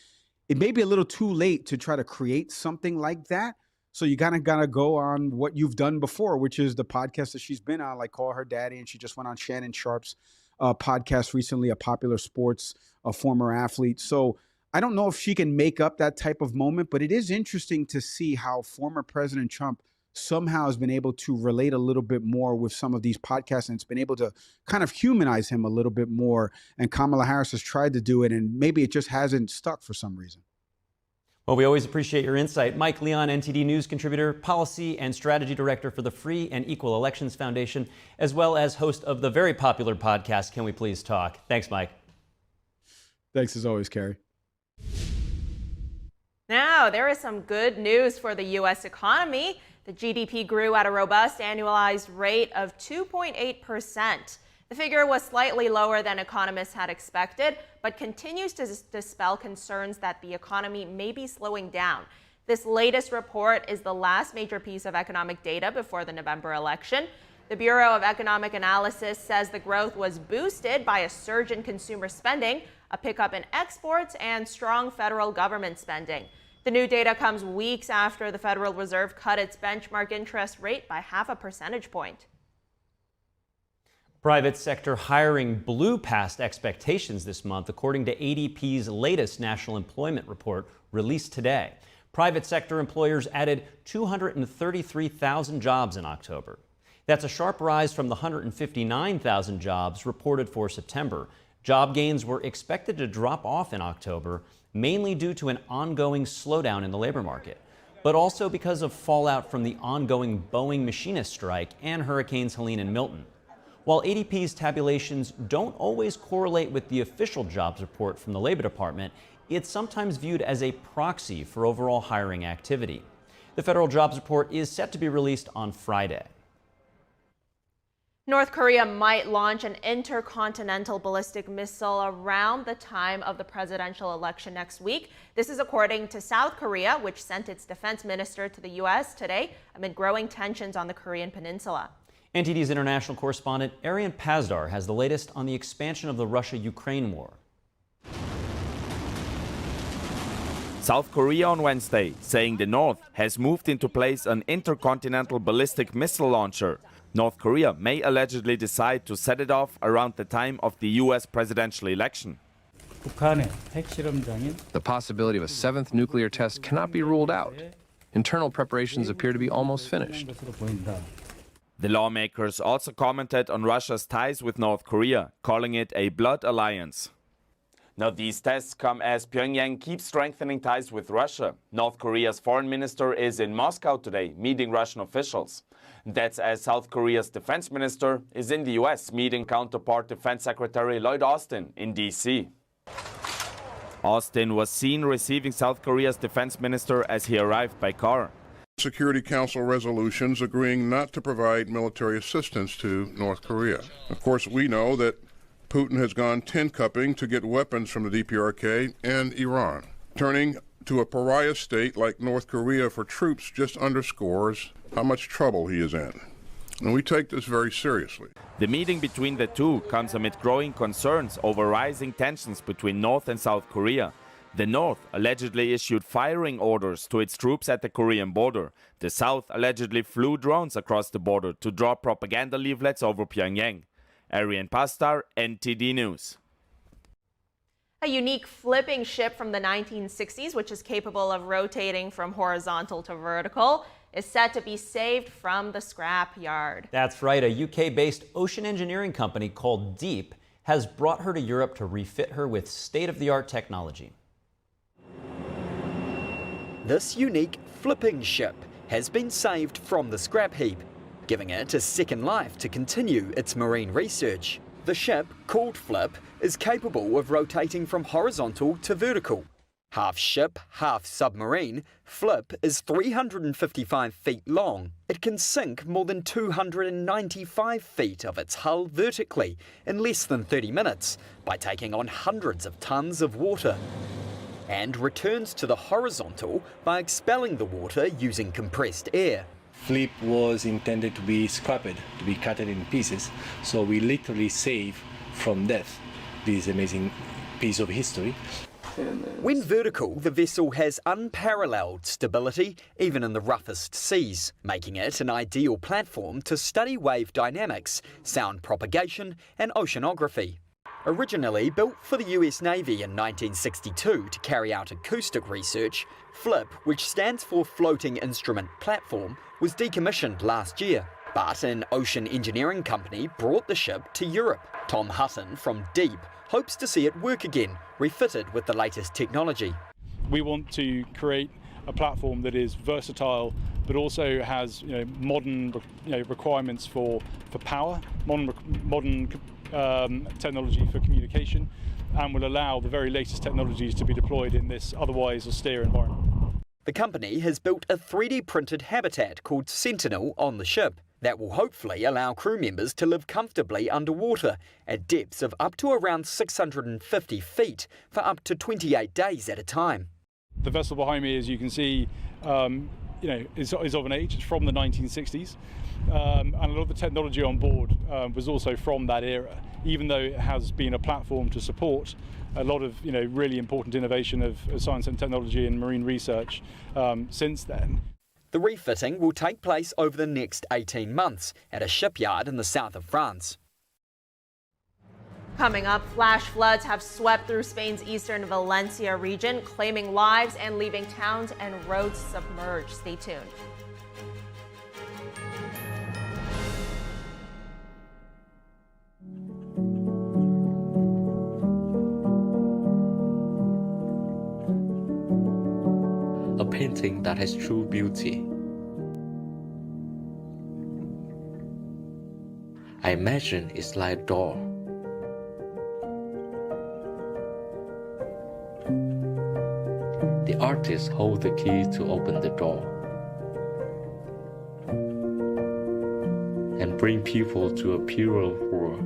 It may be a little too late to try to create something like that. So you gotta go on what you've done before, which is the podcast that she's been on, like Call Her Daddy, and she just went on Shannon Sharp's podcast recently, a popular sports, a former athlete. So I don't know if she can make up that type of moment, but it is interesting to see how former President Trump somehow has been able to relate a little bit more with some of these podcasts, and it's been able to kind of humanize him a little bit more. And Kamala Harris has tried to do it, and maybe it just hasn't stuck for some reason. Well, we always appreciate your insight. Mike Leon, NTD News contributor, policy and strategy director for the Free and Equal Elections Foundation, as well as host of the very popular podcast, Can We Please Talk? Thanks, Mike. Thanks as always, Carrie. Now, there is some good news for the U.S. economy. The GDP grew at a robust annualized rate of 2.8%. The figure was slightly lower than economists had expected, but continues to dispel concerns that the economy may be slowing down. This latest report is the last major piece of economic data before the November election. The Bureau of Economic Analysis says the growth was boosted by a surge in consumer spending, a pickup in exports, and strong federal government spending. The new data comes weeks after the Federal Reserve cut its benchmark interest rate by 0.5 percentage point. Private sector hiring blew past expectations this month, according to ADP's latest national employment report released today. Private sector employers added 233,000 jobs in October. That's a sharp rise from the 159,000 jobs reported for September. Job gains were expected to drop off in October, mainly due to an ongoing slowdown in the labor market, but also because of fallout from the ongoing Boeing machinist strike and Hurricanes Helene and Milton. While ADP's tabulations don't always correlate with the official jobs report from the Labor Department, it's sometimes viewed as a proxy for overall hiring activity. The federal jobs report is set to be released on Friday. North Korea might launch an intercontinental ballistic missile around the time of the presidential election next week. This is according to South Korea, which sent its defense minister to the U.S. today amid growing tensions on the Korean peninsula. NTD's international correspondent Arian Pazdar has the latest on the expansion of the Russia-Ukraine war. South Korea on Wednesday saying the North has moved into place an intercontinental ballistic missile launcher. North Korea may allegedly decide to set it off around the time of the U.S. presidential election. The possibility of a seventh nuclear test cannot be ruled out. Internal preparations appear to be almost finished. The lawmakers also commented on Russia's ties with North Korea, calling it a blood alliance. Now, these tests come as Pyongyang keeps strengthening ties with Russia. North Korea's foreign minister is in Moscow today, meeting Russian officials. That's as South Korea's defense minister is in the U.S., meeting counterpart Defense Secretary Lloyd Austin in D.C. Austin was seen receiving South Korea's defense minister as he arrived by car. Security Council resolutions agreeing not to provide military assistance to North Korea. Of course, we know that Putin has gone tin-cupping to get weapons from the DPRK and Iran. Turning to a pariah state like North Korea for troops just underscores how much trouble he is in. And we take this very seriously. The meeting between the two comes amid growing concerns over rising tensions between North and South Korea. The North allegedly issued firing orders to its troops at the Korean border. The South allegedly flew drones across the border to draw propaganda leaflets over Pyongyang. Arian Pazdar, NTD News. A unique flipping ship from the 1960s, which is capable of rotating from horizontal to vertical, is set to be saved from the scrap yard. That's right. A UK-based ocean engineering company called Deep has brought her to Europe to refit her with state-of-the-art technology. This unique flipping ship has been saved from the scrap heap, giving it a second life to continue its marine research. The ship, called Flip, is capable of rotating from horizontal to vertical. Half ship, half submarine, Flip is 355 feet long. It can sink more than 295 feet of its hull vertically in less than 30 minutes by taking on hundreds of tons of water, and returns to the horizontal by expelling the water using compressed air. Flip was intended to be scrapped, to be cut in pieces, so we literally save from death this amazing piece of history. When vertical, the vessel has unparalleled stability even in the roughest seas, making it an ideal platform to study wave dynamics, sound propagation and oceanography. Originally built for the US Navy in 1962 to carry out acoustic research, FLIP, which stands for Floating Instrument Platform, was decommissioned last year. But an ocean engineering company brought the ship to Europe. Tom Hutton from Deep hopes to see it work again, refitted with the latest technology. We want to create a platform that is versatile, but also has modern requirements for power, modern technology for communication, and will allow the very latest technologies to be deployed in this otherwise austere environment. The company has built a 3D printed habitat called Sentinel on the ship that will hopefully allow crew members to live comfortably underwater at depths of up to around 650 feet for up to 28 days at a time. The vessel behind me, as you can see, is of an age. It's from the 1960s. And a lot of the technology on board was also from that era, even though it has been a platform to support a lot of really important innovation of science and technology and marine research since then. The refitting will take place over the next 18 months at a shipyard in the south of France. Coming up, flash floods have swept through Spain's eastern Valencia region, claiming lives and leaving towns and roads submerged. Stay tuned. A painting that has true beauty. I imagine it's like a door. The artist holds the key to open the door. and bring people to a purer world.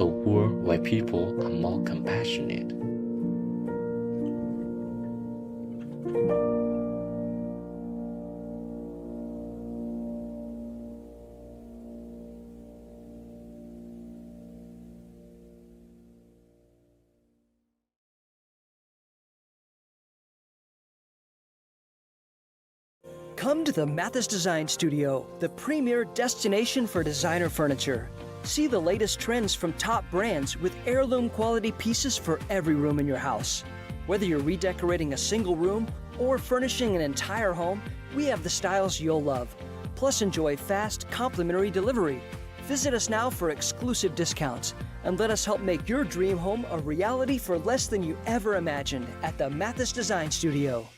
A world where people are more compassionate. Come to the Mathis Design Studio, the premier destination for designer furniture. See the latest trends from top brands with heirloom quality pieces for every room in your house. Whether you're redecorating a single room or furnishing an entire home, we have the styles you'll love. Plus, enjoy fast, complimentary delivery. Visit us now for exclusive discounts and let us help make your dream home a reality for less than you ever imagined at the Mathis Design Studio.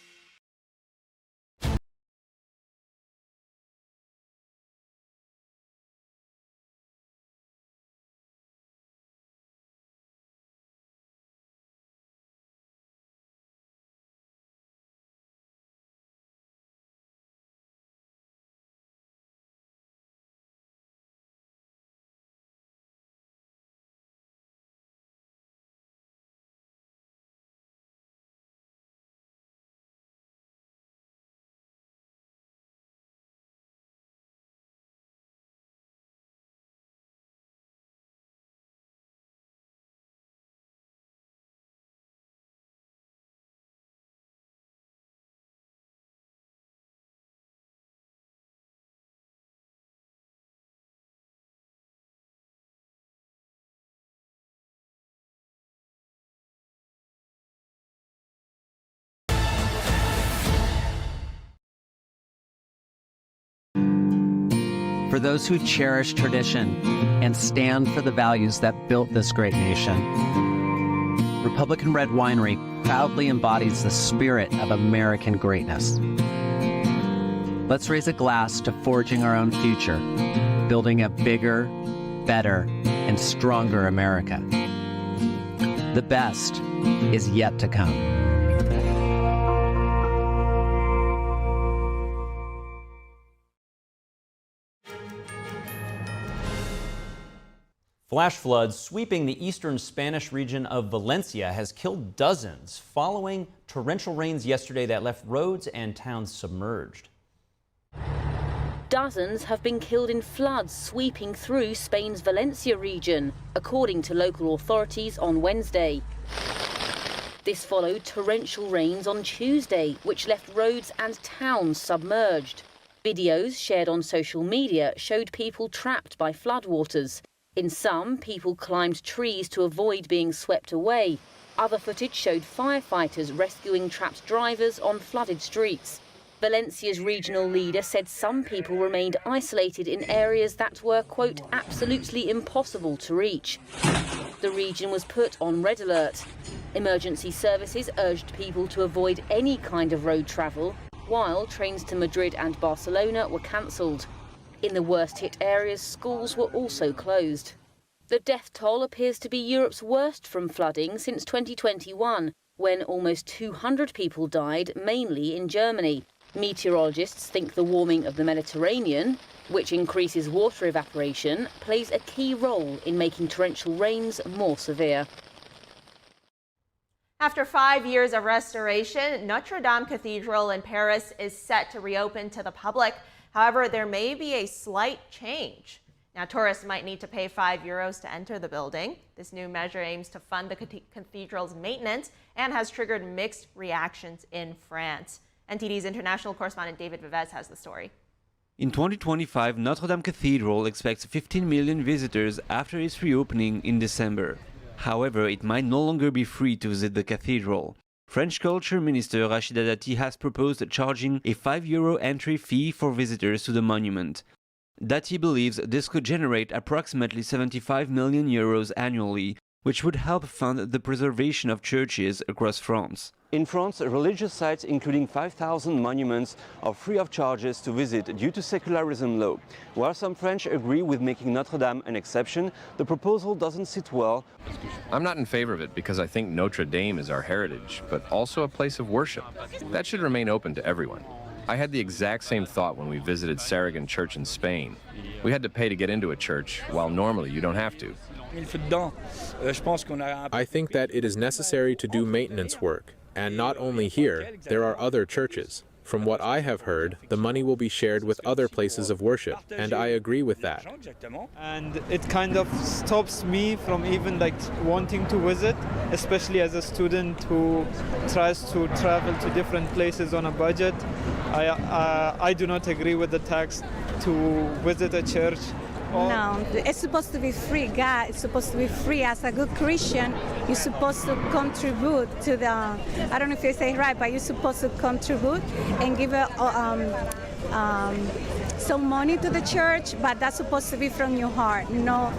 For those who cherish tradition and stand for the values that built this great nation, Republican Red Winery proudly embodies the spirit of American greatness. Let's raise a glass to forging our own future, building a bigger, better, and stronger America. The best is yet to come. Flash floods sweeping the eastern Spanish region of Valencia has killed dozens following torrential rains yesterday that left roads and towns submerged. Dozens have been killed in floods sweeping through Spain's Valencia region, according to local authorities on Wednesday. This followed torrential rains on Tuesday, which left roads and towns submerged. Videos shared on social media showed people trapped by floodwaters. In some, people climbed trees to avoid being swept away. Other footage showed firefighters rescuing trapped drivers on flooded streets. Valencia's regional leader said some people remained isolated in areas that were, quote, absolutely impossible to reach. The region was put on red alert. Emergency services urged people to avoid any kind of road travel, while trains to Madrid and Barcelona were cancelled. In the worst-hit areas, schools were also closed. The death toll appears to be Europe's worst from flooding since 2021, when almost 200 people died, mainly in Germany. Meteorologists think the warming of the Mediterranean, which increases water evaporation, plays a key role in making torrential rains more severe. After 5 years of restoration, Notre-Dame Cathedral in Paris is set to reopen to the public. However, there may be a slight change. Now, tourists might need to pay €5 to enter the building. This new measure aims to fund the cathedral's maintenance and has triggered mixed reactions in France. NTD's international correspondent David Vivez has the story. In 2025, Notre-Dame Cathedral expects 15 million visitors after its reopening in December. However, it might no longer be free to visit the cathedral. French Culture Minister Rachida Dati has proposed charging a €5 entry fee for visitors to the monument. Dati believes this could generate approximately €75 million annually, which would help fund the preservation of churches across France. In France, religious sites, including 5,000 monuments, are free of charges to visit due to secularism law. While some French agree with making Notre-Dame an exception, the proposal doesn't sit well. I'm not in favor of it because I think Notre-Dame is our heritage, but also a place of worship. That should remain open to everyone. I had the exact same thought when we visited Saragon Church in Spain. We had to pay to get into a church, while normally you don't have to. I think that it is necessary to do maintenance work. And not only here, there are other churches. From what I have heard, the money will be shared with other places of worship, and I agree with that. And it kind of stops me from even wanting to visit, especially as a student who tries to travel to different places on a budget. I do not agree with the tax to visit a church. No, it's supposed to be free. God is supposed to be free. As a good Christian, you're supposed to contribute to the, I don't know if you say it right, but you're supposed to contribute and give some money to the church, but that's supposed to be from your heart, no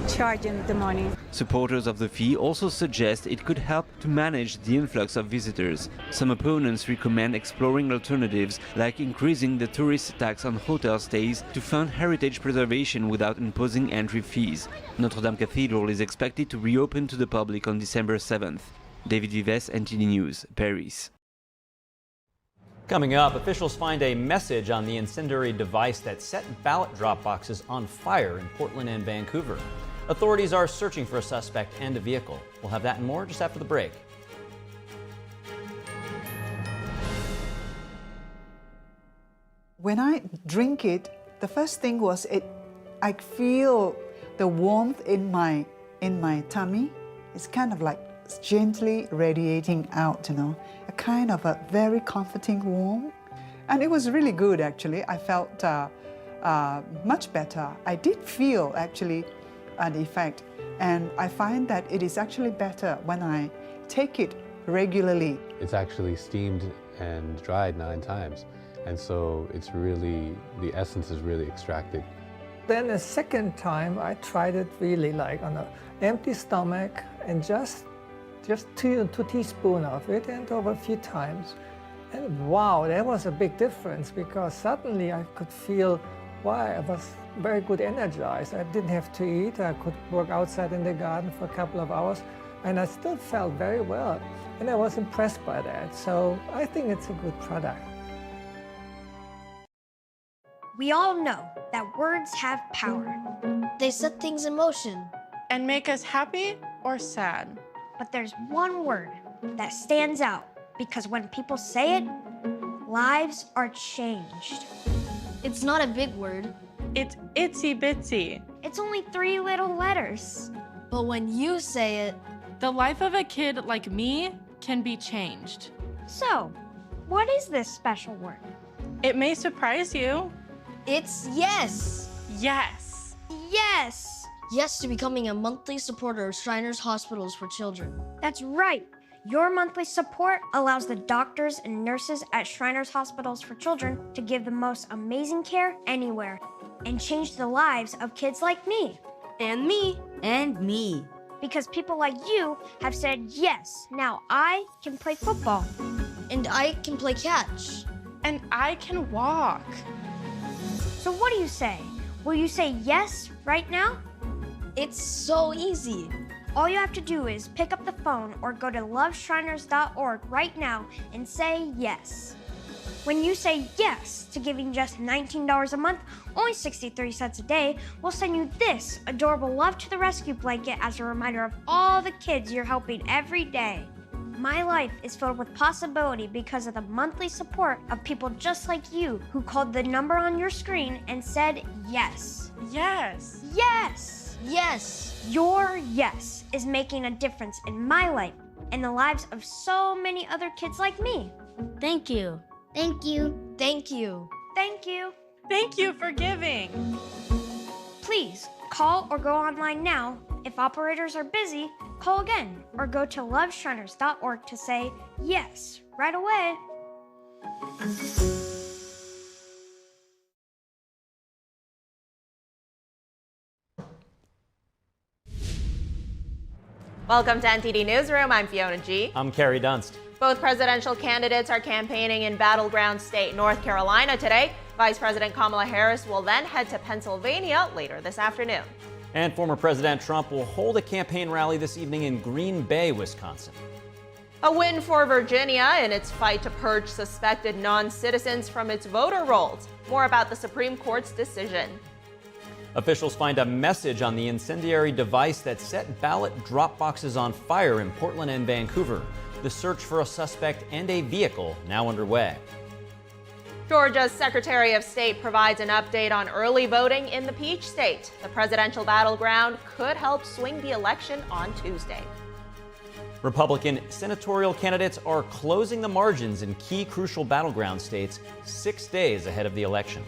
charging the money. Supporters of the fee also suggest it could help to manage the influx of visitors. Some opponents recommend exploring alternatives like increasing the tourist tax on hotel stays to fund heritage preservation without imposing entry fees. Notre-Dame Cathedral is expected to reopen to the public on December 7th. David Vives, NTD News, Paris. Coming up, officials find a message on the incendiary device that set ballot drop boxes on fire in Portland and Vancouver. Authorities are searching for a suspect and a vehicle. We'll have that and more just after the break. When I drink it, the first thing was I feel the warmth in my tummy. It's kind of like gently radiating out, a kind of a very comforting warmth. And it was really good, actually. I felt much better. I did feel, actually, an effect. And I find that it is actually better when I take it regularly. It's actually steamed and dried 9 times. And so it's really, the essence is really extracted. Then the second time, I tried it really like on an empty stomach and just 2 teaspoons of it, and over a few times. And wow, that was a big difference, because suddenly I could feel, wow, I was very good energized. I didn't have to eat. I could work outside in the garden for a couple of hours, and I still felt very well. And I was impressed by that. So I think it's a good product. We all know that words have power. They set things in motion and make us happy or sad. But there's one word that stands out, because when people say it, lives are changed. It's not a big word. It's itsy bitsy. It's only 3 little letters. But when you say it, the life of a kid like me can be changed. So, what is this special word? It may surprise you. It's yes. Yes. Yes. Yes to becoming a monthly supporter of Shriners Hospitals for Children. That's right. Your monthly support allows the doctors and nurses at Shriners Hospitals for Children to give the most amazing care anywhere and change the lives of kids like me. And me. And me. Because people like you have said yes. Now I can play football. And I can play catch. And I can walk. So what do you say? Will you say yes right now? It's so easy. All you have to do is pick up the phone or go to loveshriners.org right now and say yes. When you say yes to giving just $19 a month, only 63 cents a day, we'll send you this adorable Love to the Rescue blanket as a reminder of all the kids you're helping every day. My life is filled with possibility because of the monthly support of people just like you who called the number on your screen and said yes. Yes. Yes. Yes. Your yes is making a difference in my life and the lives of so many other kids like me. Thank you. Thank you. Thank you. Thank you. Thank you for giving. Please call or go online now. If operators are busy, call again or go to loveshriners.org to say yes right away. Welcome to NTD Newsroom. I'm Fiona G. I'm Carrie Dunst. Both presidential candidates are campaigning in battleground state North Carolina today. Vice President Kamala Harris will then head to Pennsylvania later this afternoon. And former President Trump will hold a campaign rally this evening in Green Bay, Wisconsin. A win for Virginia in its fight to purge suspected non-citizens from its voter rolls. More about the Supreme Court's decision. Officials find a message on the incendiary device that set ballot drop boxes on fire in Portland and Vancouver. The search for a suspect and a vehicle now underway. Georgia's Secretary of State provides an update on early voting in the Peach State. The presidential battleground could help swing the election on Tuesday. Republican senatorial candidates are closing the margins in key crucial battleground states 6 days ahead of the election.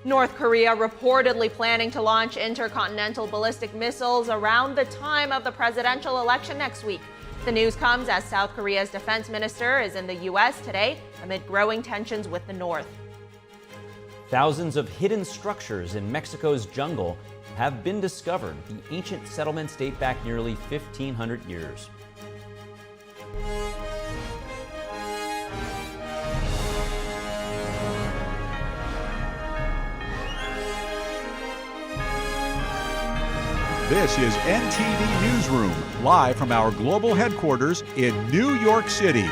North Korea reportedly planning to launch intercontinental ballistic missiles around the time of the presidential election next week. The news comes as South Korea's defense minister is in the U.S. today amid growing tensions with the North. Thousands of hidden structures in Mexico's jungle have been discovered. The ancient settlements date back nearly 1,500 years. This is NTD Newsroom, live from our global headquarters in New York City.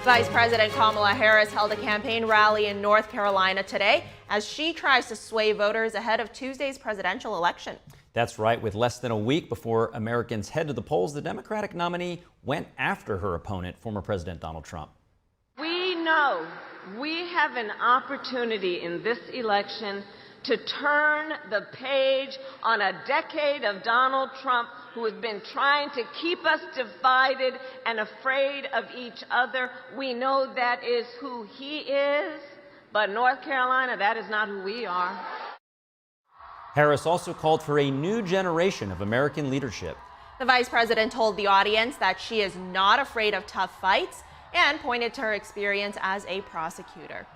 Vice President Kamala Harris held a campaign rally in North Carolina today as she tries to sway voters ahead of Tuesday's presidential election. That's right. With less than a week before Americans head to the polls, the Democratic nominee went after her opponent, former President Donald Trump. We know we have an opportunity in this election to turn the page on a decade of Donald Trump, who has been trying to keep us divided and afraid of each other. We know that is who he is, but North Carolina, that is not who we are. Harris also called for a new generation of American leadership. The vice president told the audience that she is not afraid of tough fights and pointed to her experience as a prosecutor.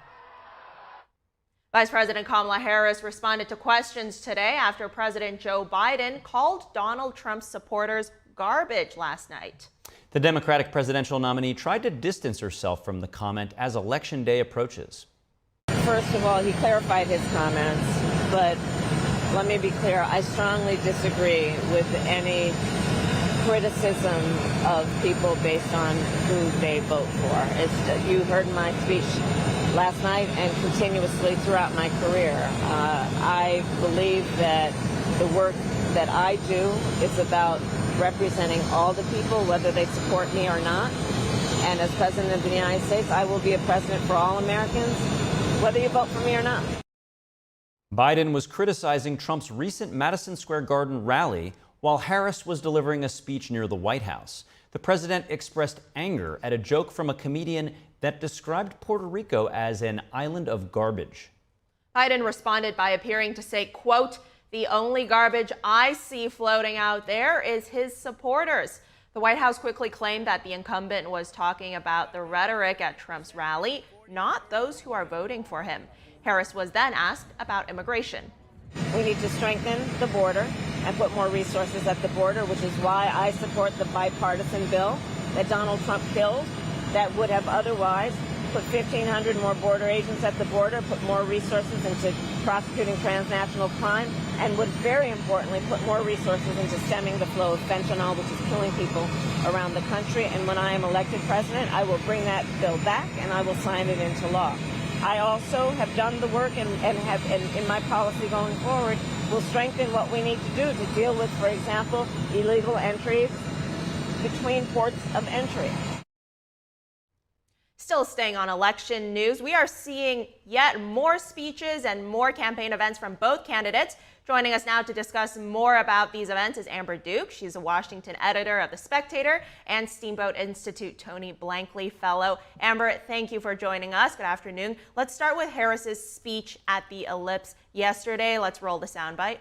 Vice President Kamala Harris responded to questions today after President Joe Biden called Donald Trump's supporters garbage last night. The Democratic presidential nominee tried to distance herself from the comment as Election Day approaches. First of all, he clarified his comments, but let me be clear, I strongly disagree with any criticism of people based on who they vote for. You heard my speech last night and continuously throughout my career. I believe that the work that I do is about representing all the people, whether they support me or not. And as President of the United States, I will be a president for all Americans, whether you vote for me or not. Biden was criticizing Trump's recent Madison Square Garden rally while Harris was delivering a speech near the White House. The president expressed anger at a joke from a comedian that described Puerto Rico as an island of garbage. Biden responded by appearing to say, quote, "The only garbage I see floating out there is his supporters." The White House quickly claimed that the incumbent was talking about the rhetoric at Trump's rally, not those who are voting for him. Harris was then asked about immigration. We need to strengthen the border and put more resources at the border, which is why I support the bipartisan bill that Donald Trump killed that would have otherwise put 1,500 more border agents at the border, put more resources into prosecuting transnational crime, and would very importantly put more resources into stemming the flow of fentanyl, which is killing people around the country. And when I am elected president, I will bring that bill back and I will sign it into law. I also have done the work and in my policy going forward will strengthen what we need to do to deal with, for example, illegal entries between ports of entry. Still staying on election news, we are seeing yet more speeches and more campaign events from both candidates. Joining us now to discuss more about these events is Amber Duke. She's a Washington editor of The Spectator and Steamboat Institute Tony Blankley Fellow. Amber, thank you for joining us. Good afternoon. Let's start with Harris's speech at the Ellipse yesterday. Let's roll the soundbite.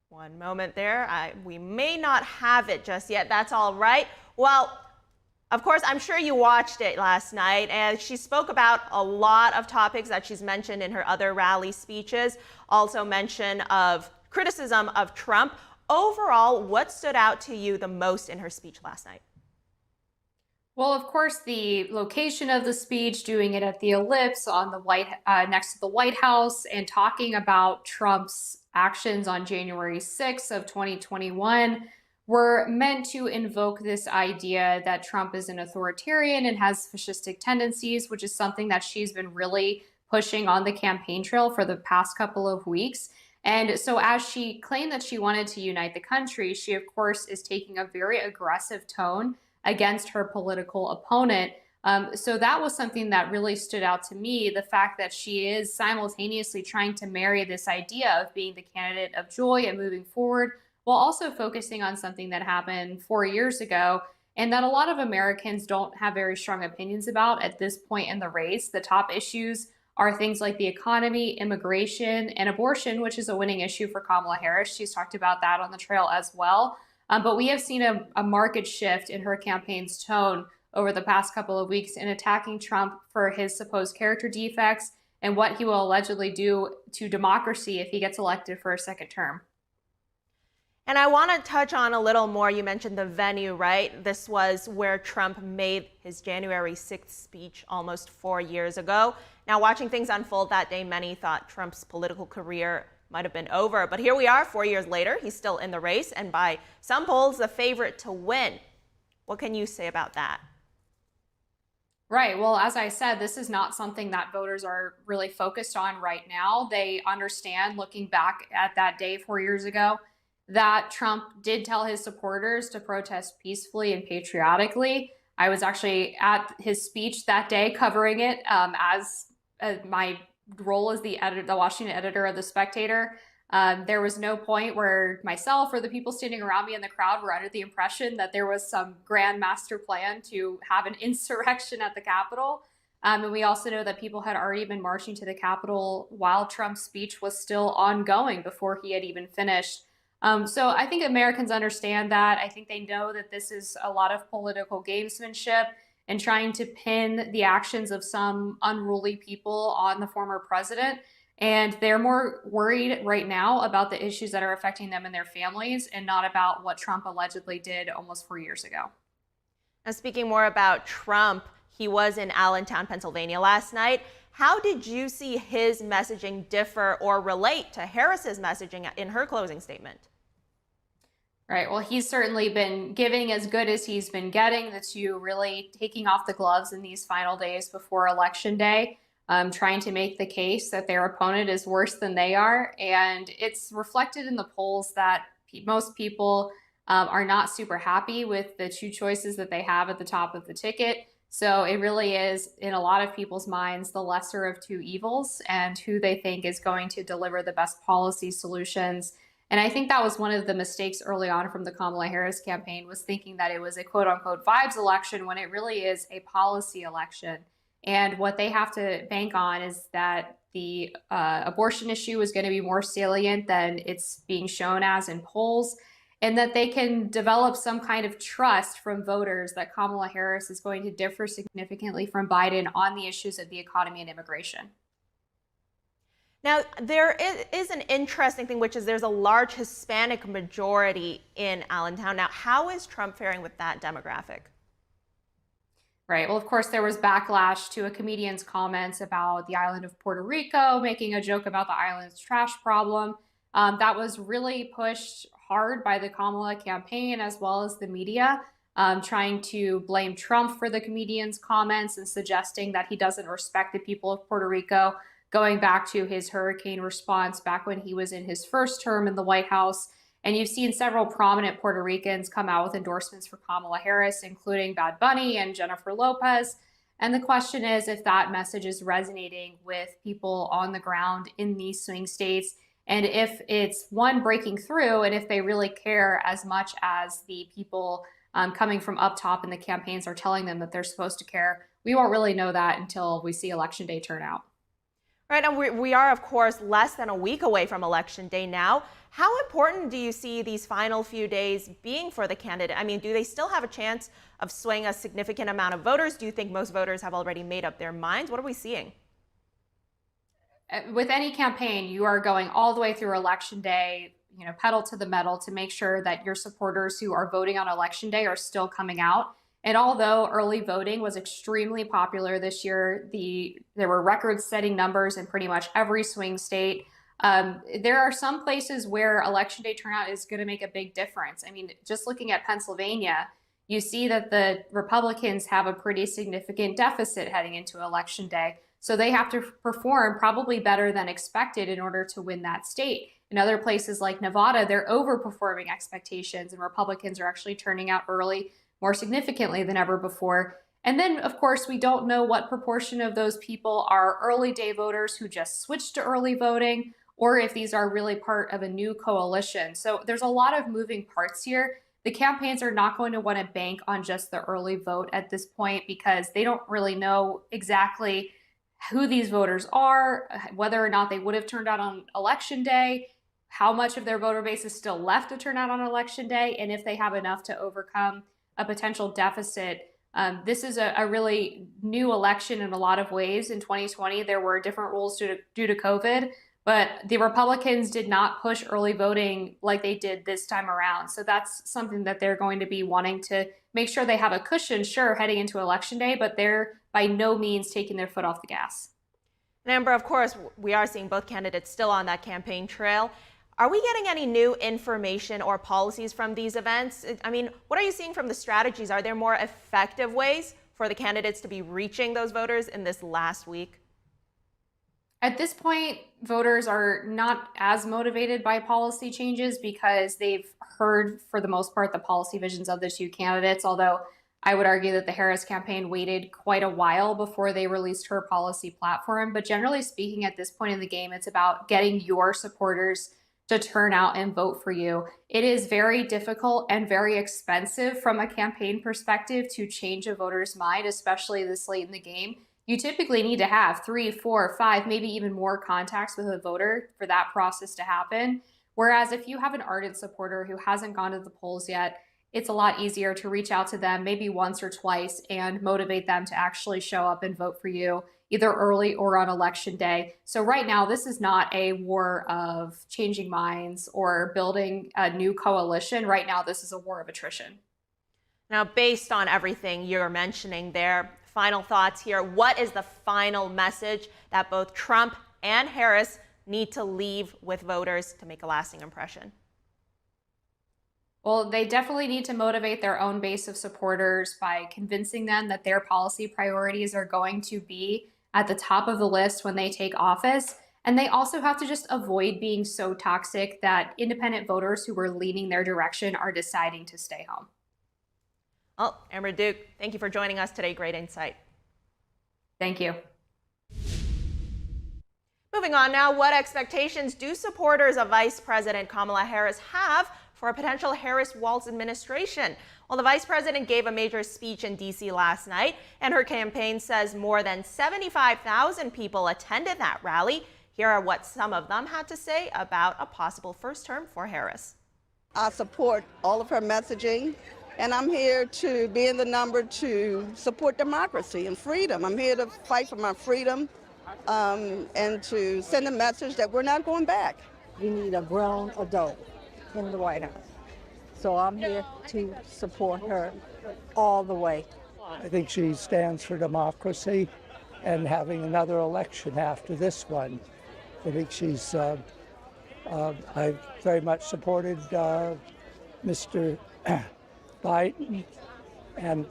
One moment there. We may not have it just yet. That's all right. Well, Of course, I'm sure you watched it last night, and she spoke about a lot of topics that she's mentioned in her other rally speeches, also mention of criticism of Trump. Overall, what stood out to you the most in her speech last night? Well, of course, the location of the speech, doing it at the Ellipse on the next to the White House, and talking about Trump's actions on January 6th of 2021 were meant to invoke this idea that Trump is an authoritarian and has fascistic tendencies, which is something that she's been really pushing on the campaign trail for the past couple of weeks. And so as she claimed that she wanted to unite the country, she, of course, is taking a very aggressive tone against her political opponent. So that was something that really stood out to me, the fact that she is simultaneously trying to marry this idea of being the candidate of joy and moving forward, while also focusing on something that happened 4 years ago and that a lot of Americans don't have very strong opinions about at this point in the race. The top issues are things like the economy, immigration, and abortion, which is a winning issue for Kamala Harris. She's talked about that on the trail as well. But we have seen a marked shift in her campaign's tone over the past couple of weeks in attacking Trump for his supposed character defects and what he will allegedly do to democracy if he gets elected for a second term. And I want to touch on a little more. You mentioned the venue, right? This was where Trump made his January 6th speech almost 4 years ago. Now, watching things unfold that day, many thought Trump's political career might have been over. But here we are 4 years later. He's still in the race and by some polls, the favorite to win. What can you say about that? Right. Well, as I said, this is not something that voters are really focused on right now. They understand, looking back at that day 4 years ago, that Trump did tell his supporters to protest peacefully and patriotically. I was actually at his speech that day covering it as my role as the Washington editor of The Spectator. There was no point where myself or the people standing around me in the crowd were under the impression that there was some grand master plan to have an insurrection at the Capitol. And we also know that people had already been marching to the Capitol while Trump's speech was still ongoing before he had even finished. So I think Americans understand that. I think they know that this is a lot of political gamesmanship and trying to pin the actions of some unruly people on the former president. And they're more worried right now about the issues that are affecting them and their families and not about what Trump allegedly did almost 4 years ago. Now, speaking more about Trump, he was in Allentown, Pennsylvania last night. How did you see his messaging differ or relate to Harris's messaging in her closing statement? Right. Well, he's certainly been giving as good as he's been getting. The two really taking off the gloves in these final days before Election Day, trying to make the case that their opponent is worse than they are. And it's reflected in the polls that most people are not super happy with the two choices that they have at the top of the ticket. So it really is, in a lot of people's minds, the lesser of two evils and who they think is going to deliver the best policy solutions. And I think that was one of the mistakes early on from the Kamala Harris campaign, was thinking that it was a quote unquote vibes election when it really is a policy election. And what they have to bank on is that the abortion issue is going to be more salient than it's being shown as in polls, and that they can develop some kind of trust from voters that Kamala Harris is going to differ significantly from Biden on the issues of the economy and immigration. Now, there is an interesting thing, which is there's a large Hispanic majority in Allentown. Now, how is Trump faring with that demographic? Right. Well, of course, there was backlash to a comedian's comments about the island of Puerto Rico, making a joke about the island's trash problem. That was really pushed hard by the Kamala campaign as well as the media, trying to blame Trump for the comedian's comments and suggesting that he doesn't respect the people of Puerto Rico, going back to his hurricane response back when he was in his first term in the White House. And you've seen several prominent Puerto Ricans come out with endorsements for Kamala Harris, including Bad Bunny and Jennifer Lopez. And the question is if that message is resonating with people on the ground in these swing states, and if it's one breaking through, and if they really care as much as the people coming from up top in the campaigns are telling them that they're supposed to care. We won't really know that until we see Election Day turn out. Right, and we are, of course, less than a week away from Election Day now. How important do you see these final few days being for the candidate? I mean, do they still have a chance of swaying a significant amount of voters? Do you think most voters have already made up their minds? What are we seeing? With any campaign, you are going all the way through Election Day, pedal to the metal to make sure that your supporters who are voting on Election Day are still coming out. And although early voting was extremely popular this year, there were record-setting numbers in pretty much every swing state. There are some places where Election Day turnout is going to make a big difference. I mean, just looking at Pennsylvania, you see that the Republicans have a pretty significant deficit heading into Election Day. So they have to perform probably better than expected in order to win that state. In other places like Nevada, they're overperforming expectations, and Republicans are actually turning out early more significantly than ever before. And then, of course, we don't know what proportion of those people are early day voters who just switched to early voting, or if these are really part of a new coalition. So there's a lot of moving parts here. The campaigns are not going to want to bank on just the early vote at this point because they don't really know exactly who these voters are, whether or not they would have turned out on Election Day, how much of their voter base is still left to turn out on Election Day, and if they have enough to overcome a potential deficit. This is a really new election in a lot of ways. In 2020, there were different rules due to COVID, but the Republicans did not push early voting like they did this time around. So that's something that they're going to be wanting to make sure they have a cushion, sure, heading into Election Day, but they're by no means taking their foot off the gas. And Amber, of course, we are seeing both candidates still on that campaign trail. Are we getting any new information or policies from these events? I mean, what are you seeing from the strategies? Are there more effective ways for the candidates to be reaching those voters in this last week? At this point, voters are not as motivated by policy changes because they've heard, for the most part, the policy visions of the two candidates, although I would argue that the Harris campaign waited quite a while before they released her policy platform. But generally speaking, at this point in the game, it's about getting your supporters to turn out and vote for you. It is very difficult and very expensive from a campaign perspective to change a voter's mind, especially this late in the game. You typically need to have 3, 4, 5, maybe even more contacts with a voter for that process to happen. Whereas if you have an ardent supporter who hasn't gone to the polls yet, it's a lot easier to reach out to them maybe once or twice and motivate them to actually show up and vote for you, either early or on Election Day. So right now, this is not a war of changing minds or building a new coalition. Right now, this is a war of attrition. Now, based on everything you're mentioning there, final thoughts here. What is the final message that both Trump and Harris need to leave with voters to make a lasting impression? Well, they definitely need to motivate their own base of supporters by convincing them that their policy priorities are going to be at the top of the list when they take office. And they also have to just avoid being so toxic that independent voters who are leaning their direction are deciding to stay home. Well, Amber Duke, thank you for joining us today. Great insight. Thank you. Moving on now, what expectations do supporters of Vice President Kamala Harris have for a potential Harris-Walz administration? Well, the vice president gave a major speech in D.C. last night, and her campaign says more than 75,000 people attended that rally. Here are what some of them had to say about a possible first term for Harris. I support all of her messaging, and I'm here to be in the number to support democracy and freedom. I'm here to fight for my freedom and to send a message that we're not going back. We need a grown adult in the White House. So I'm here to support her all the way. I think she stands for democracy and having another election after this one. I think she's, I very much supported Mr. Biden,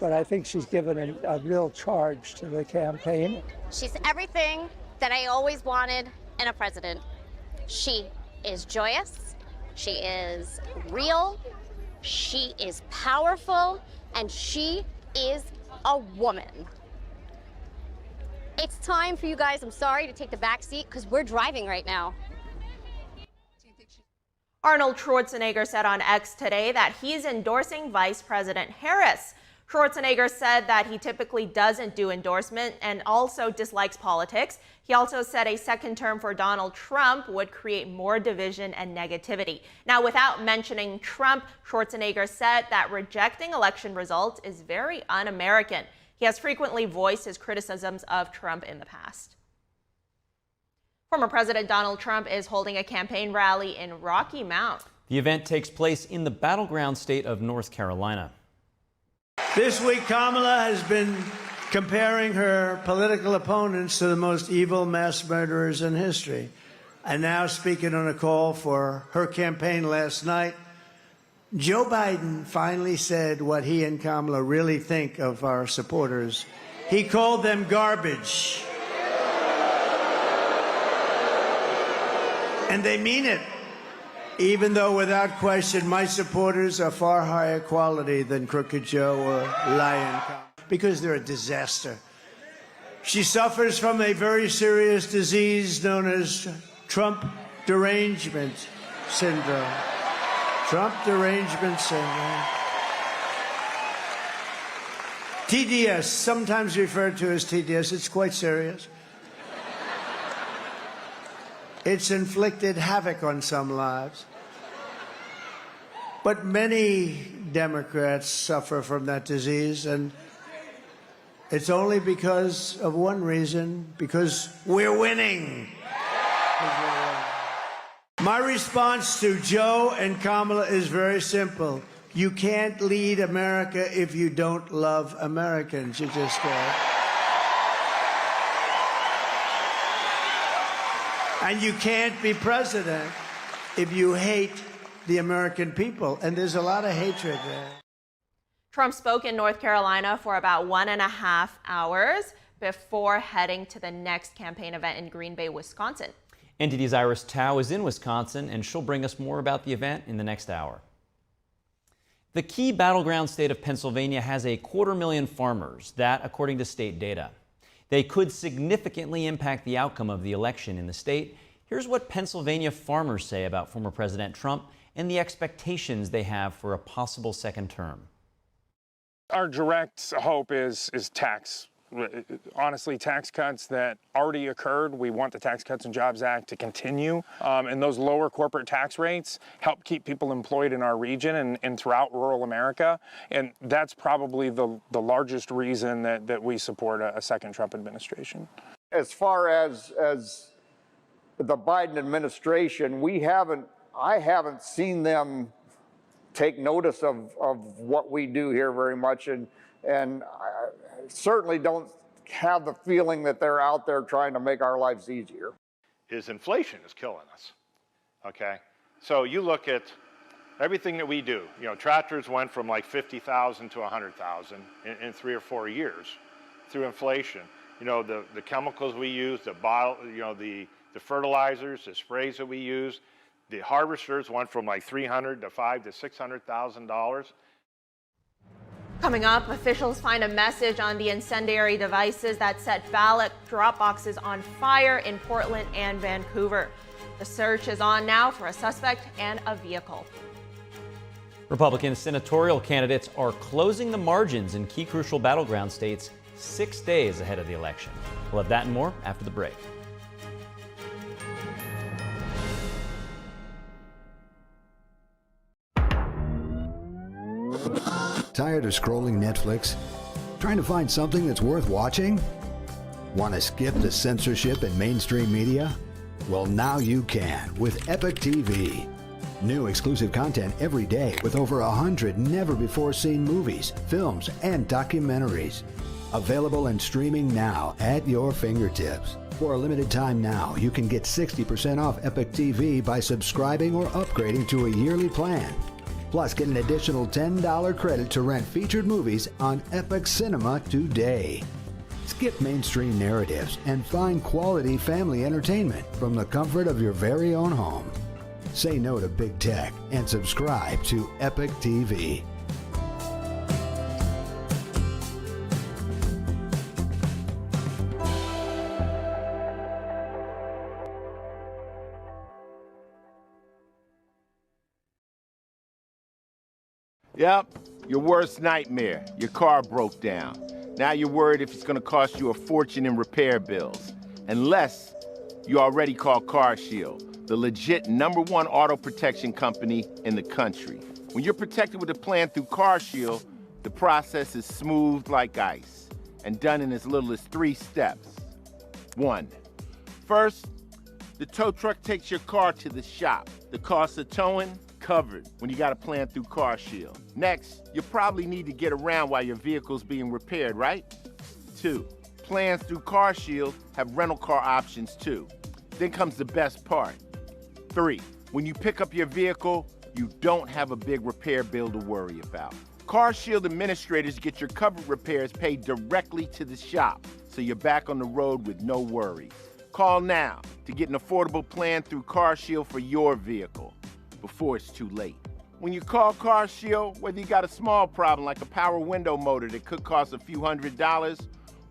but I think she's given a real charge to the campaign. She's everything that I always wanted in a president. She is joyous, she is real, she is powerful, and she is a woman. It's time for you guys, I'm sorry, to take the back seat because we're driving right now. Arnold Schwarzenegger said on X today that he's endorsing Vice President Harris. Schwarzenegger said that he typically doesn't do endorsement and also dislikes politics. He also said a second term for Donald Trump would create more division and negativity. Now, without mentioning Trump, Schwarzenegger said that rejecting election results is very un-American. He has frequently voiced his criticisms of Trump in the past. Former President Donald Trump is holding a campaign rally in Rocky Mount. The event takes place in the battleground state of North Carolina. This week, Kamala has been comparing her political opponents to the most evil mass murderers in history. And now, speaking on a call for her campaign last night, Joe Biden finally said what he and Kamala really think of our supporters. He called them garbage. And they mean it, even though without question my supporters are far higher quality than Crooked Joe or Lion Kamala, because they're a disaster. She suffers from a very serious disease known as Trump derangement syndrome. Trump derangement syndrome. TDS, sometimes referred to as TDS, it's quite serious. It's inflicted havoc on some lives. But many Democrats suffer from that disease, and it's only because of one reason, because we're winning. My response to Joe and Kamala is very simple. You can't lead America if you don't love Americans. You just can't. And you can't be president if you hate the American people. And there's a lot of hatred there. Trump spoke in North Carolina for about 1.5 hours before heading to the next campaign event in Green Bay, Wisconsin. NTD's Iris Tao is in Wisconsin, and she'll bring us more about the event in the next hour. The key battleground state of Pennsylvania has 250,000 farmers, that according to state data. They could significantly impact the outcome of the election in the state. Here's what Pennsylvania farmers say about former President Trump and the expectations they have for a possible second term. Our direct hope is tax. Honestly, tax cuts that already occurred. We want the Tax Cuts and Jobs Act to continue. And those lower corporate tax rates help keep people employed in our region and throughout rural America. And that's probably the largest reason that we support a second Trump administration. As far as the Biden administration, I haven't seen them take notice of what we do here very much. And I certainly don't have the feeling that they're out there trying to make our lives easier. Is inflation is killing us, okay? So you look at everything that we do. You know, tractors went from like 50,000 to 100,000 in 3 or 4 years through inflation. You know, the chemicals we use, the fertilizers, the sprays that we use, the harvesters went from like $300,000 to $500,000 to $600,000. Coming up, officials find a message on the incendiary devices that set ballot drop boxes on fire in Portland and Vancouver. The search is on now for a suspect and a vehicle. Republican senatorial candidates are closing the margins in key crucial battleground states 6 days ahead of the election. We'll have that and more after the break. Tired of scrolling Netflix? Trying to find something that's worth watching? Want to skip the censorship in mainstream media? Well, now you can with Epic TV. New exclusive content every day with over 100 never-before-seen movies, films, and documentaries. Available and streaming now at your fingertips. For a limited time now, you can get 60% off Epic TV by subscribing or upgrading to a yearly plan. Plus, get an additional $10 credit to rent featured movies on Epic Cinema today. Skip mainstream narratives and find quality family entertainment from the comfort of your very own home. Say no to big tech and subscribe to Epic TV. Yep, Your worst nightmare, your car broke down. Now you're worried if it's gonna cost you a fortune in repair bills. Unless you already called CarShield, the legit #1 auto protection company in the country. When you're protected with a plan through CarShield, the process is smooth like ice and done in as little as 3 steps. 1. First, the tow truck takes your car to the shop. The cost of towing, covered when you got a plan through CarShield. Next, you probably need to get around while your vehicle's being repaired, right? 2. Plans through CarShield have rental car options too. Then comes the best part. 3. When you pick up your vehicle, you don't have a big repair bill to worry about. CarShield administrators get your covered repairs paid directly to the shop, so you're back on the road with no worries. Call now to get an affordable plan through CarShield for your vehicle before it's too late. When you call CarShield, whether you got a small problem like a power window motor that could cost a few $100s,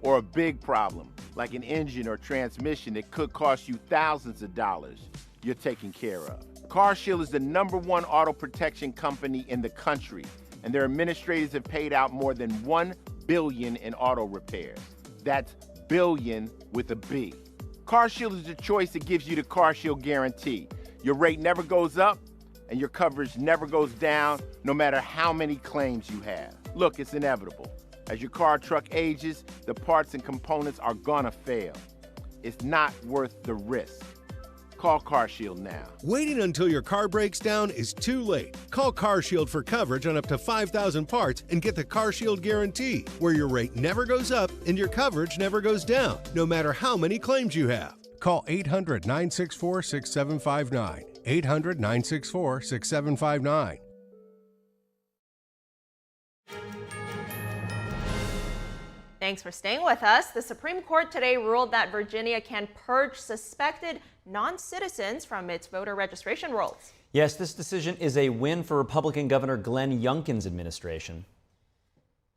or a big problem like an engine or transmission that could cost you thousands of dollars, you're taken care of. CarShield is the #1 auto protection company in the country, and their administrators have paid out more than $1 billion in auto repairs. That's billion with a B. CarShield is the choice that gives you the CarShield guarantee. Your rate never goes up, and your coverage never goes down, no matter how many claims you have. Look, it's inevitable. As your car or truck ages, the parts and components are gonna fail. It's not worth the risk. Call CarShield now. Waiting until your car breaks down is too late. Call CarShield for coverage on up to 5,000 parts and get the CarShield guarantee, where your rate never goes up and your coverage never goes down, no matter how many claims you have. Call 800-964-6759. 800-964-6759. Thanks for staying with us. The Supreme Court today ruled that Virginia can purge suspected non-citizens from its voter registration rolls. Yes, this decision is a win for Republican Governor Glenn Youngkin's administration.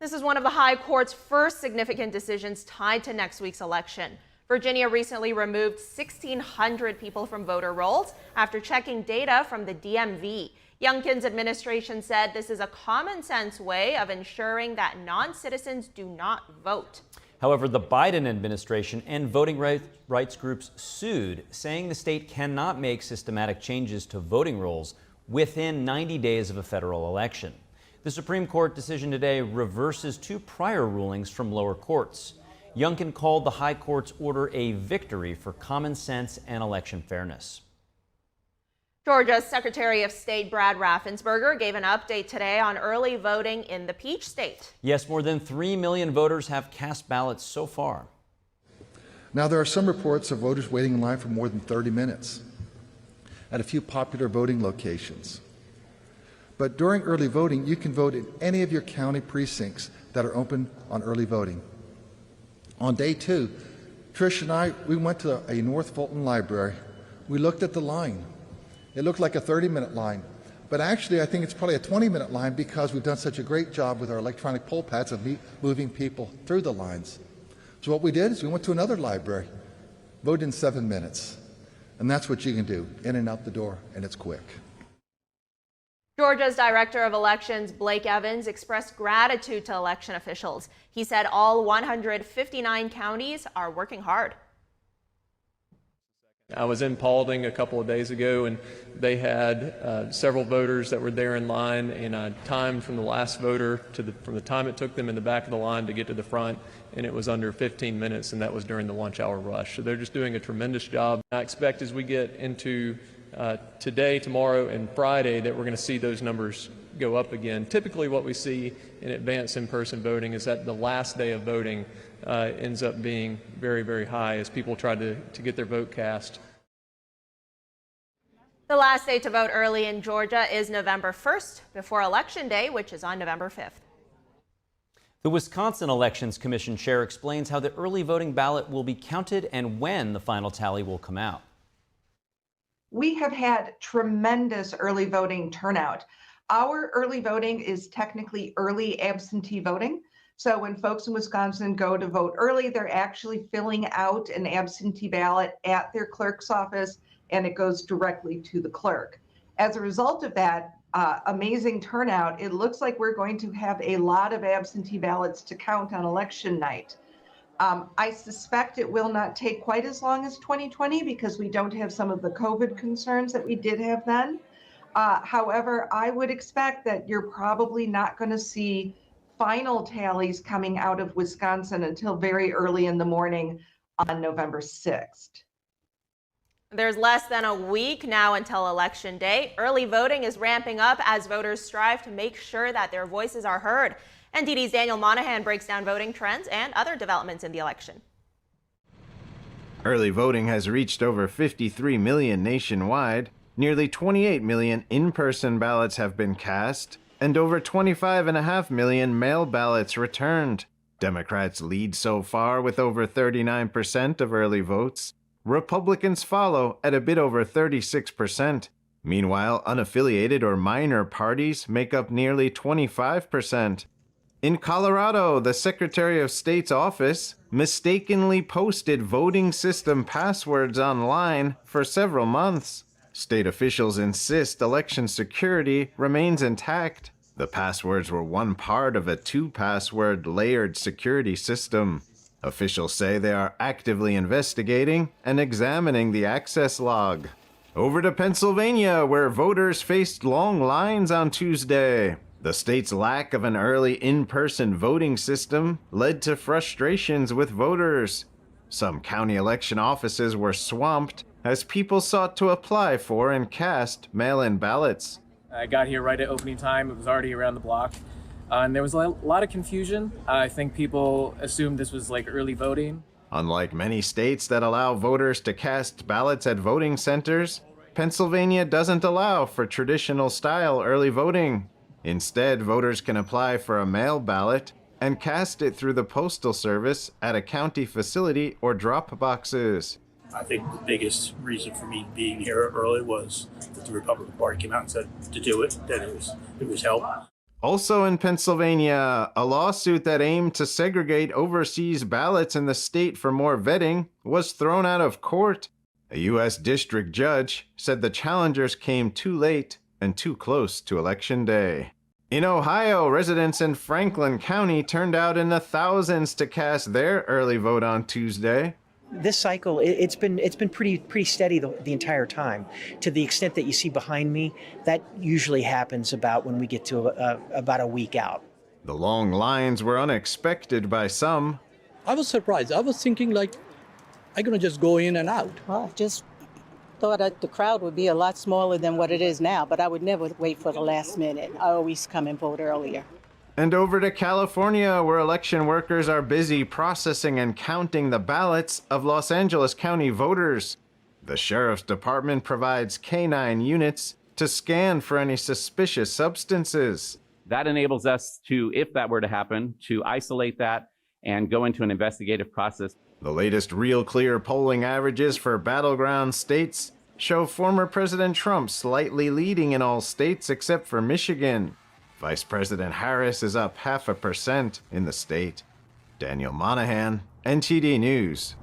This is one of the High Court's first significant decisions tied to next week's election. Virginia recently removed 1,600 people from voter rolls after checking data from the DMV. Youngkin's administration said this is a common sense way of ensuring that non-citizens do not vote. However, the Biden administration and voting rights groups sued, saying the state cannot make systematic changes to voting rolls within 90 days of a federal election. The Supreme Court decision today reverses 2 prior rulings from lower courts. Youngkin called the High Court's order a victory for common sense and election fairness. Georgia's Secretary of State Brad Raffensperger gave an update today on early voting in the Peach State. Yes, more than 3 million voters have cast ballots so far. Now, there are some reports of voters waiting in line for more than 30 minutes at a few popular voting locations. But during early voting, you can vote in any of your county precincts that are open on early voting. On day 2, Trish and I, we went to a North Fulton library. We looked at the line. It looked like a 30-minute line, but actually I think it's probably a 20-minute line because we've done such a great job with our electronic poll pads of moving people through the lines. So what we did is we went to another library, voted in 7 minutes, and that's what you can do, in and out the door, and it's quick. Georgia's Director of Elections, Blake Evans, expressed gratitude to election officials. He said all 159 counties are working hard. I was in Paulding a couple of days ago, and they had several voters that were there in line, and I timed from the last voter from the time it took them in the back of the line to get to the front, and it was under 15 minutes, and that was during the lunch hour rush. So they're just doing a tremendous job. I expect as we get into today, tomorrow, and Friday that we're going to see those numbers go up again. Typically what we see in advance in-person voting is that the last day of voting ends up being very, very high as people try to get their vote cast. The last day to vote early in Georgia is November 1st, before Election Day, which is on November 5th. The Wisconsin Elections Commission chair explains how the early voting ballot will be counted and when the final tally will come out. We have had tremendous early voting turnout. Our early voting is technically early absentee voting. So when folks in Wisconsin go to vote early, they're actually filling out an absentee ballot at their clerk's office, and it goes directly to the clerk. As a result of that, amazing turnout, it looks like we're going to have a lot of absentee ballots to count on election night. I suspect it will not take quite as long as 2020 because we don't have some of the COVID concerns that we did have then. However, I would expect that you're probably not going to see final tallies coming out of Wisconsin until very early in the morning on November 6th. There's less than a week now until Election Day. Early voting is ramping up as voters strive to make sure that their voices are heard. NTD's Daniel Monahan breaks down voting trends and other developments in the election. Early voting has reached over 53 million nationwide. Nearly 28 million in-person ballots have been cast, and over 25.5 million mail ballots returned. Democrats lead so far with over 39% of early votes. Republicans follow at a bit over 36%. Meanwhile, unaffiliated or minor parties make up nearly 25%. In Colorado, the Secretary of State's office mistakenly posted voting system passwords online for several months. State officials insist election security remains intact. The passwords were one part of a two-password layered security system. Officials say they are actively investigating and examining the access log. Over to Pennsylvania, where voters faced long lines on Tuesday. The state's lack of an early in-person voting system led to frustrations with voters. Some county election offices were swamped as people sought to apply for and cast mail-in ballots. I got here right at opening time. It was already around the block. And there was a lot of confusion. I think people assumed this was like early voting. Unlike many states that allow voters to cast ballots at voting centers, Pennsylvania doesn't allow for traditional-style early voting. Instead, voters can apply for a mail ballot and cast it through the Postal Service at a county facility or drop boxes. I think the biggest reason for me being here early was that the Republican Party came out and said to do it, that it was help. Also in Pennsylvania, a lawsuit that aimed to segregate overseas ballots in the state for more vetting was thrown out of court. A U.S. district judge said the challengers came too late and too close to Election Day. In Ohio, residents in Franklin County turned out in the thousands to cast their early vote on Tuesday. This cycle, it's been pretty steady the entire time. To the extent that you see behind me, that usually happens about when we get to about a week out. The long lines were unexpected by some. I was surprised. I was thinking like, I'm gonna just go in and out. Well, I just thought that the crowd would be a lot smaller than what it is now, but I would never wait for the last minute. I always come and vote earlier. And over to California, where election workers are busy processing and counting the ballots of Los Angeles County voters. The Sheriff's Department provides K-9 units to scan for any suspicious substances. That enables us to, if that were to happen, to isolate that and go into an investigative process. The latest Real Clear polling averages for battleground states show former President Trump slightly leading in all states except for Michigan. Vice President Harris is up 0.5% in the state. Daniel Monahan, NTD News.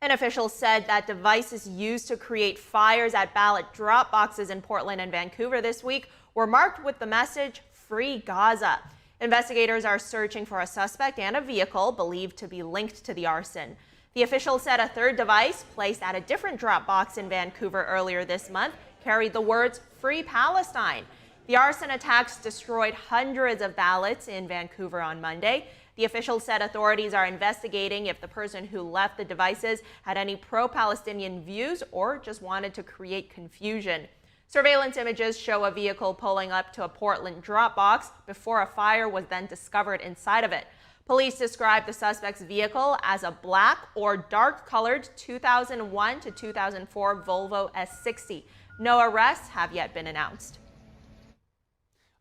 An official said that devices used to create fires at ballot drop boxes in Portland and Vancouver this week were marked with the message, "Free Gaza." Investigators are searching for a suspect and a vehicle believed to be linked to the arson. The official said a third device placed at a different drop box in Vancouver earlier this month carried the words, "Free Palestine." The arson attacks destroyed hundreds of ballots in Vancouver on Monday. The official said authorities are investigating if the person who left the devices had any pro-Palestinian views or just wanted to create confusion. Surveillance images show a vehicle pulling up to a Portland drop box before a fire was then discovered inside of it. Police described the suspect's vehicle as a black or dark-colored 2001 to 2004 Volvo S60. No arrests have yet been announced.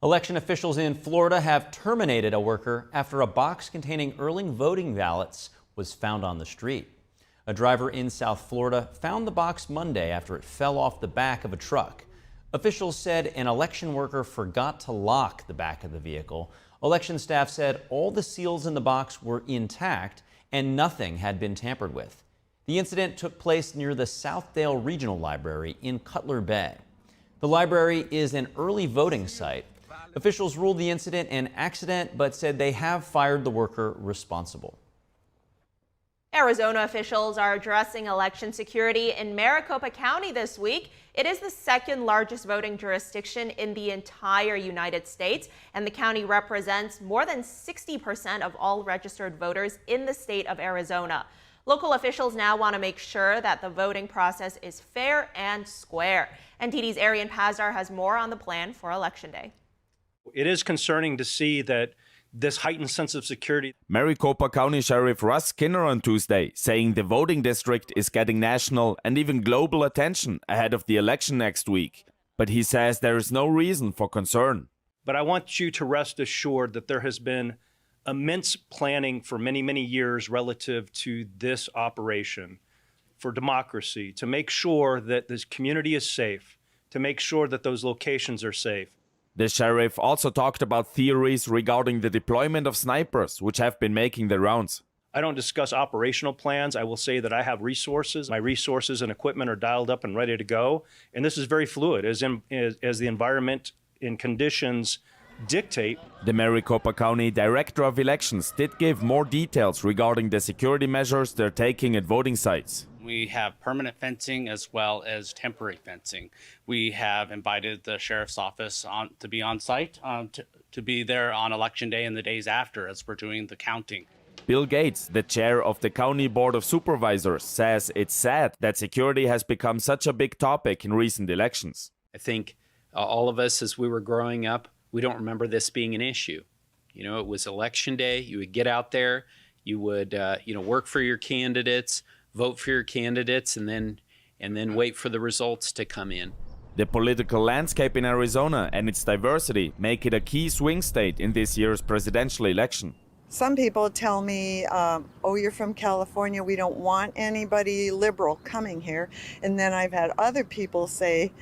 Election officials in Florida have terminated a worker after a box containing early voting ballots was found on the street. A driver in South Florida found the box Monday after it fell off the back of a truck. Officials said an election worker forgot to lock the back of the vehicle. Election staff said all the seals in the box were intact and nothing had been tampered with. The incident took place near the Southdale Regional Library in Cutler Bay. The library is an early voting site. Officials ruled the incident an accident, but said they have fired the worker responsible. Arizona officials are addressing election security in Maricopa County this week. It is the second largest voting jurisdiction in the entire United States, and the county represents more than 60% of all registered voters in the state of Arizona. Local officials now want to make sure that the voting process is fair and square. NTD's Arian Pazar has more on the plan for Election Day. It is concerning to see that this heightened sense of security. Maricopa County Sheriff Russ Skinner on Tuesday saying the voting district is getting national and even global attention ahead of the election next week. But he says there is no reason for concern. But I want you to rest assured that there has been immense planning for many, many years relative to this operation for democracy, to make sure that this community is safe, to make sure that those locations are safe. The sheriff also talked about theories regarding the deployment of snipers, which have been making the rounds. I don't discuss operational plans. I will say that I have resources. My resources and equipment are dialed up and ready to go. And this is very fluid as the environment and conditions dictate. The Maricopa County Director of Elections did give more details regarding the security measures they're taking at voting sites. We have permanent fencing as well as temporary fencing. We have invited the sheriff's office to be on site, to be there on Election Day and the days after as we're doing the counting. Bill Gates, the chair of the County Board of Supervisors, says it's sad that security has become such a big topic in recent elections. I think all of us, as we were growing up, we don't remember this being an issue. You know, it was Election Day. You would get out there, you would work for your candidates, vote for your candidates, and then wait for the results to come in. The political landscape in Arizona and its diversity make it a key swing state in this year's presidential election. Some people tell me, oh, you're from California, we don't want anybody liberal coming here. And then I've had other people say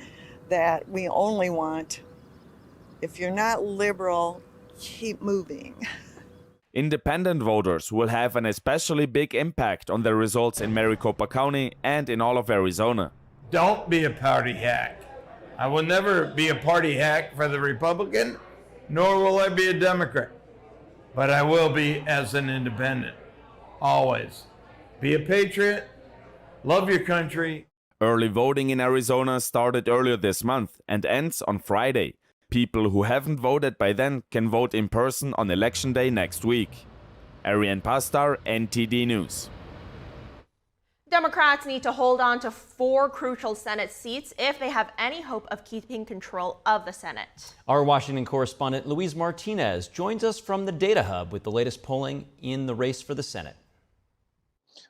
that we only want, if you're not liberal, keep moving. Independent voters will have an especially big impact on the results in Maricopa County and in all of Arizona. Don't be a party hack. I will never be a party hack for the Republican, nor will I be a Democrat. But I will be as an independent. Always. Be a patriot. Love your country. Early voting in Arizona started earlier this month and ends on Friday. People who haven't voted by then can vote in person on Election Day next week. Arian Pastar, NTD News. Democrats need to hold on to 4 crucial Senate seats if they have any hope of keeping control of the Senate. Our Washington correspondent Luis Martinez joins us from the Data Hub with the latest polling in the race for the Senate.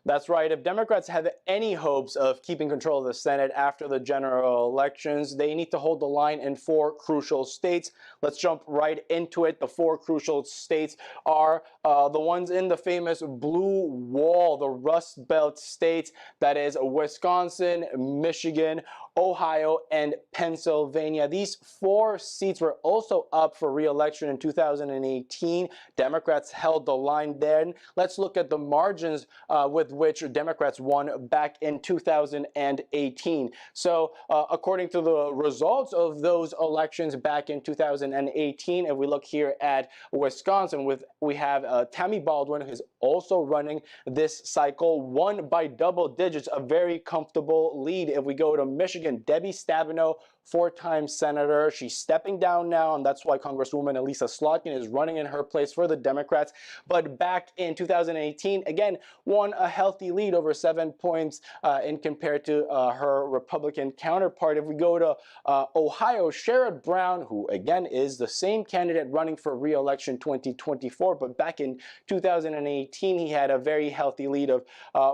That's right. If Democrats have any hopes of keeping control of the Senate after the general elections, they need to hold the line in 4 crucial states. Let's jump right into it. The 4 crucial states are the ones in the famous blue wall, the Rust Belt states. That is Wisconsin, Michigan, Ohio, and Pennsylvania. These 4 seats were also up for re-election in 2018. Democrats held the line then. Let's look at the margins with which Democrats won back in 2018. So according to the results of those elections back in 2018, if we look here at Wisconsin, we have Tammy Baldwin, who's also running this cycle, won by double digits, a very comfortable lead. If we go to Michigan, Debbie Stabenow, 4-time senator. She's stepping down now, and that's why Congresswoman Elisa Slotkin is running in her place for the Democrats. But back in 2018, again, won a healthy lead over 7 points in compared to her Republican counterpart. If we go to Ohio, Sherrod Brown, who again is the same candidate running for re-election 2024, but back in 2018, he had a very healthy lead of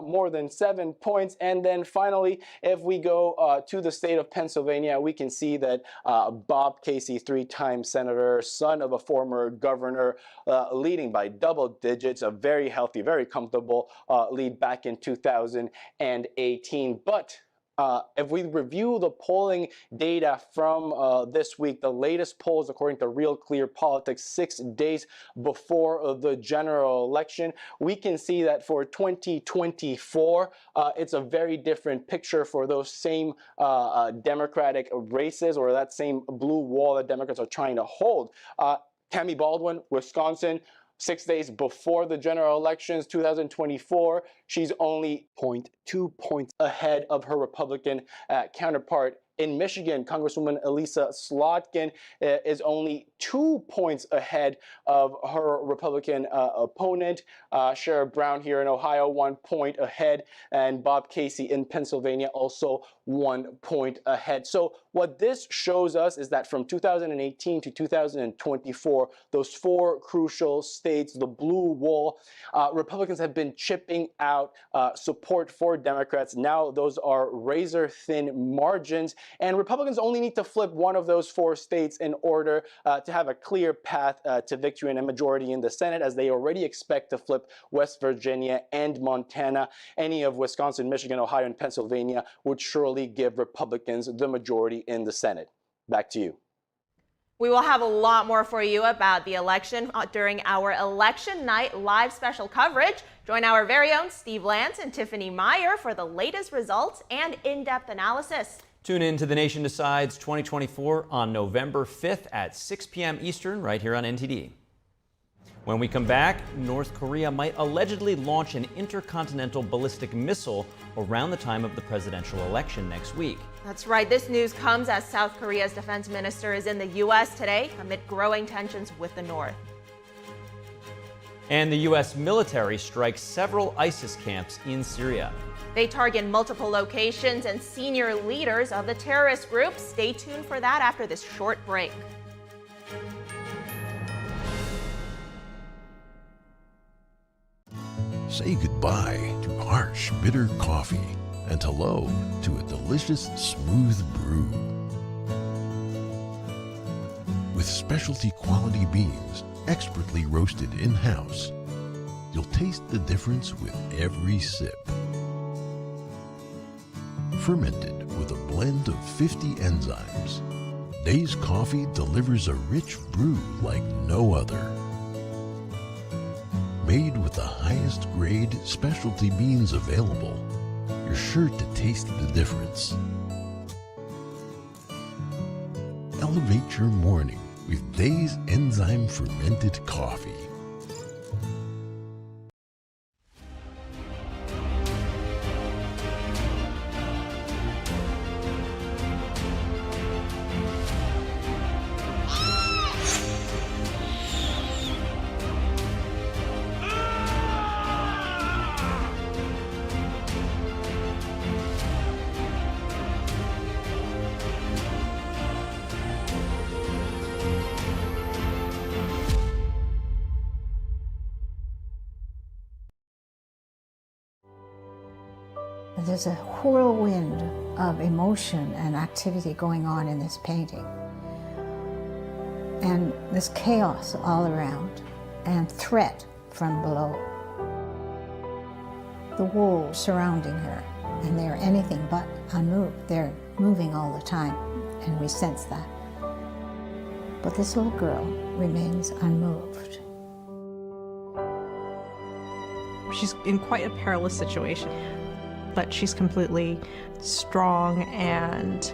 more than 7 points. And then finally, if we go to the state of Pennsylvania, we can see that Bob Casey, 3-time senator, son of a former governor, leading by double digits, a very healthy, very comfortable lead back in 2018. But If we review the polling data from this week, the latest polls according to Real Clear Politics 6 days before the general election, we can see that for 2024, it's a very different picture for those same Democratic races, or that same blue wall that Democrats are trying to hold. Tammy Baldwin, Wisconsin, 6 days before the general elections, 2024, she's only 0.2 points ahead of her Republican counterpart. In Michigan, Congresswoman Elisa Slotkin is only 2 points ahead of her Republican opponent. Sherrod Brown here in Ohio, 1 point ahead, and Bob Casey in Pennsylvania also 1 point ahead. So what this shows us is that from 2018 to 2024, those 4 crucial states, the blue wall, Republicans have been chipping out support for Democrats. Now those are razor-thin margins, and Republicans only need to flip one of those 4 states in order to have a clear path to victory and a majority in the Senate, as they already expect to flip West Virginia and Montana. Any of Wisconsin, Michigan, Ohio, and Pennsylvania would surely give Republicans the majority in the Senate. Back to you. We will have a lot more for you about the election during our Election Night live special coverage. Join our very own Steve Lance and Tiffany Meyer for the latest results and in-depth analysis. Tune in to The Nation Decides 2024 on November 5th at 6 p.m. Eastern, right here on NTD. When we come back, North Korea might allegedly launch an intercontinental ballistic missile around the time of the presidential election next week. That's right. This news comes as South Korea's defense minister is in the U.S. today amid growing tensions with the North. And the U.S. military strikes several ISIS camps in Syria. They target multiple locations and senior leaders of the terrorist group. Stay tuned for that after this short break. Say goodbye to harsh, bitter coffee and hello to a delicious, smooth brew. With specialty quality beans, expertly roasted in-house, you'll taste the difference with every sip. Fermented with a blend of 50 enzymes, Dave's Coffee delivers a rich brew like no other. Made with the highest grade specialty beans available, you're sure to taste the difference. Elevate your morning with Dave's enzyme fermented coffee. There's a whirlwind of emotion and activity going on in this painting. And there's chaos all around and threat from below. The wolves surrounding her, and they're anything but unmoved. They're moving all the time, and we sense that. But this little girl remains unmoved. She's in quite a perilous situation, but she's completely strong and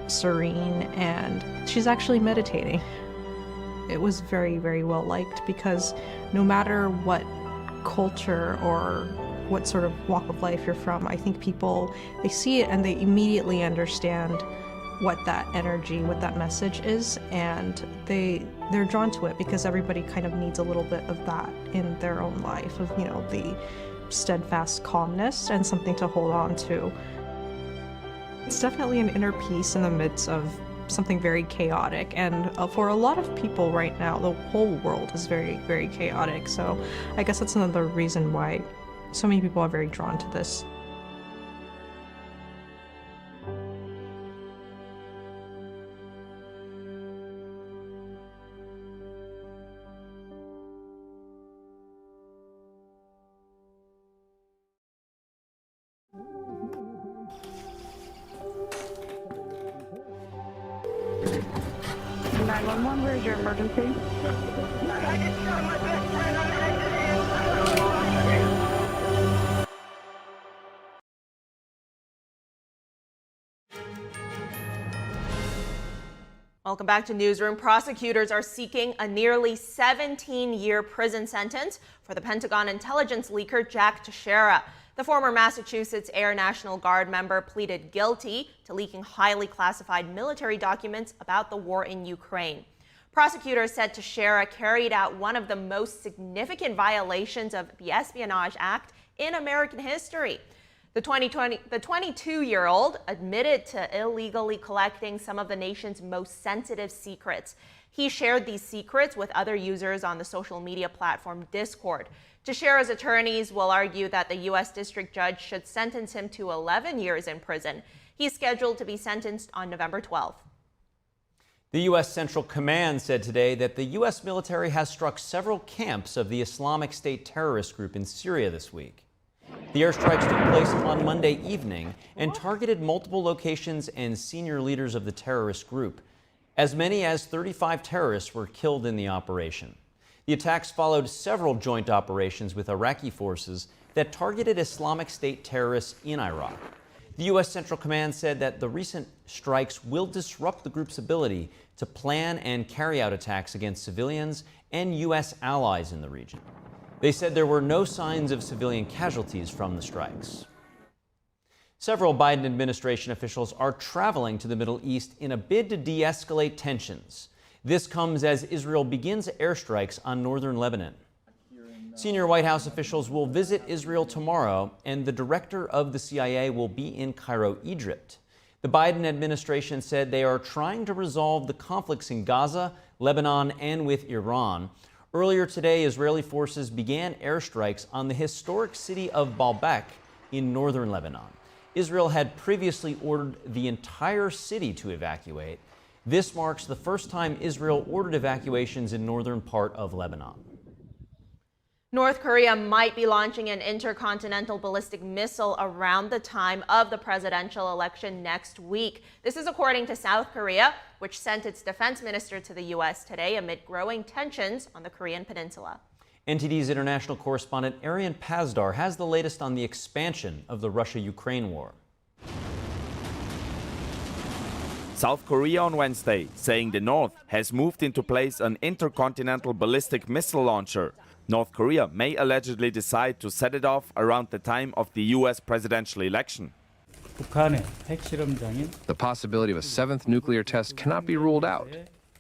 serene, and she's actually meditating. It was very, very well liked because no matter what culture or what sort of walk of life you're from, I think people, they see it and they immediately understand what that energy, what that message is, and they're drawn to it because everybody kind of needs a little bit of that in their own life, of, you know, the steadfast calmness and something to hold on to. It's definitely an inner peace in the midst of something very chaotic, and for a lot of people right now, the whole world is very, very chaotic. So I guess that's another reason why so many people are very drawn to this. 911, where's your emergency? Welcome back to Newsroom. Prosecutors are seeking a nearly 17-year prison sentence for the Pentagon intelligence leaker Jack Teixeira. The former Massachusetts Air National Guard member pleaded guilty to leaking highly classified military documents about the war in Ukraine. Prosecutors said Teixeira carried out one of the most significant violations of the Espionage Act in American history. The 22-year-old admitted to illegally collecting some of the nation's most sensitive secrets. He shared these secrets with other users on the social media platform Discord. Teixeira's attorneys will argue that the U.S. District Judge should sentence him to 11 years in prison. He's scheduled to be sentenced on November 12th. The U.S. Central Command said today that the U.S. military has struck several camps of the Islamic State terrorist group in Syria this week. The airstrikes took place on Monday evening and targeted multiple locations and senior leaders of the terrorist group. As many as 35 terrorists were killed in the operation. The attacks followed several joint operations with Iraqi forces that targeted Islamic State terrorists in Iraq. The U.S. Central Command said that the recent strikes will disrupt the group's ability to plan and carry out attacks against civilians and U.S. allies in the region. They said there were no signs of civilian casualties from the strikes. Several Biden administration officials are traveling to the Middle East in a bid to de-escalate tensions. This comes as Israel begins airstrikes on northern Lebanon. Senior White House officials will visit Israel tomorrow, and the director of the CIA will be in Cairo, Egypt. The Biden administration said they are trying to resolve the conflicts in Gaza, Lebanon, and with Iran. Earlier today, Israeli forces began airstrikes on the historic city of Baalbek in northern Lebanon. Israel had previously ordered the entire city to evacuate. This marks the first time Israel ordered evacuations in northern part of Lebanon. North Korea might be launching an intercontinental ballistic missile around the time of the presidential election next week. This is according to South Korea, which sent its defense minister to the U.S. today amid growing tensions on the Korean peninsula. NTD's international correspondent Arian Pazdar has the latest on the expansion of the Russia-Ukraine war. South Korea on Wednesday saying the North has moved into place an intercontinental ballistic missile launcher. North Korea may allegedly decide to set it off around the time of the U.S. presidential election. The possibility of a seventh nuclear test cannot be ruled out.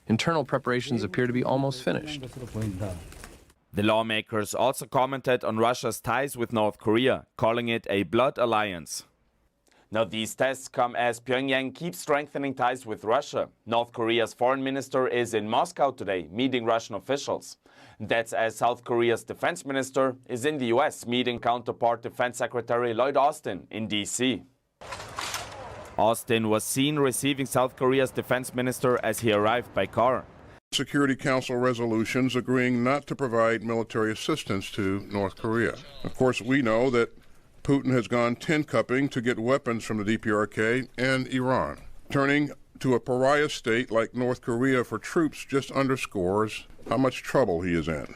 Internal preparations appear to be almost finished. The lawmakers also commented on Russia's ties with North Korea, calling it a blood alliance. Now, these tests come as Pyongyang keeps strengthening ties with Russia. North Korea's foreign minister is in Moscow today, meeting Russian officials. That's as South Korea's defense minister is in the U.S., meeting counterpart Defense Secretary Lloyd Austin in D.C. Austin was seen receiving South Korea's defense minister as he arrived by car. Security Council resolutions agreeing not to provide military assistance to North Korea. Of course, we know that Putin has gone tin-cupping to get weapons from the DPRK and Iran. Turning to a pariah state like North Korea for troops just underscores how much trouble he is in.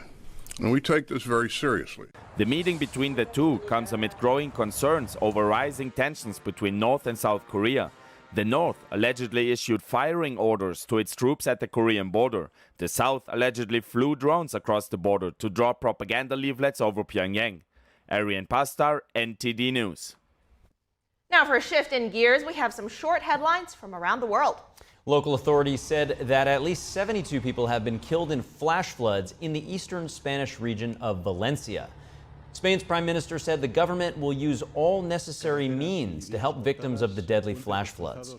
And we take this very seriously. The meeting between the two comes amid growing concerns over rising tensions between North and South Korea. The North allegedly issued firing orders to its troops at the Korean border. The South allegedly flew drones across the border to drop propaganda leaflets over Pyongyang. Arian Pastar, NTD News. Now for a shift in gears, we have some short headlines from around the world. Local authorities said that at least 72 people have been killed in flash floods in the eastern Spanish region of Valencia. Spain's prime minister said the government will use all necessary means to help victims of the deadly flash floods.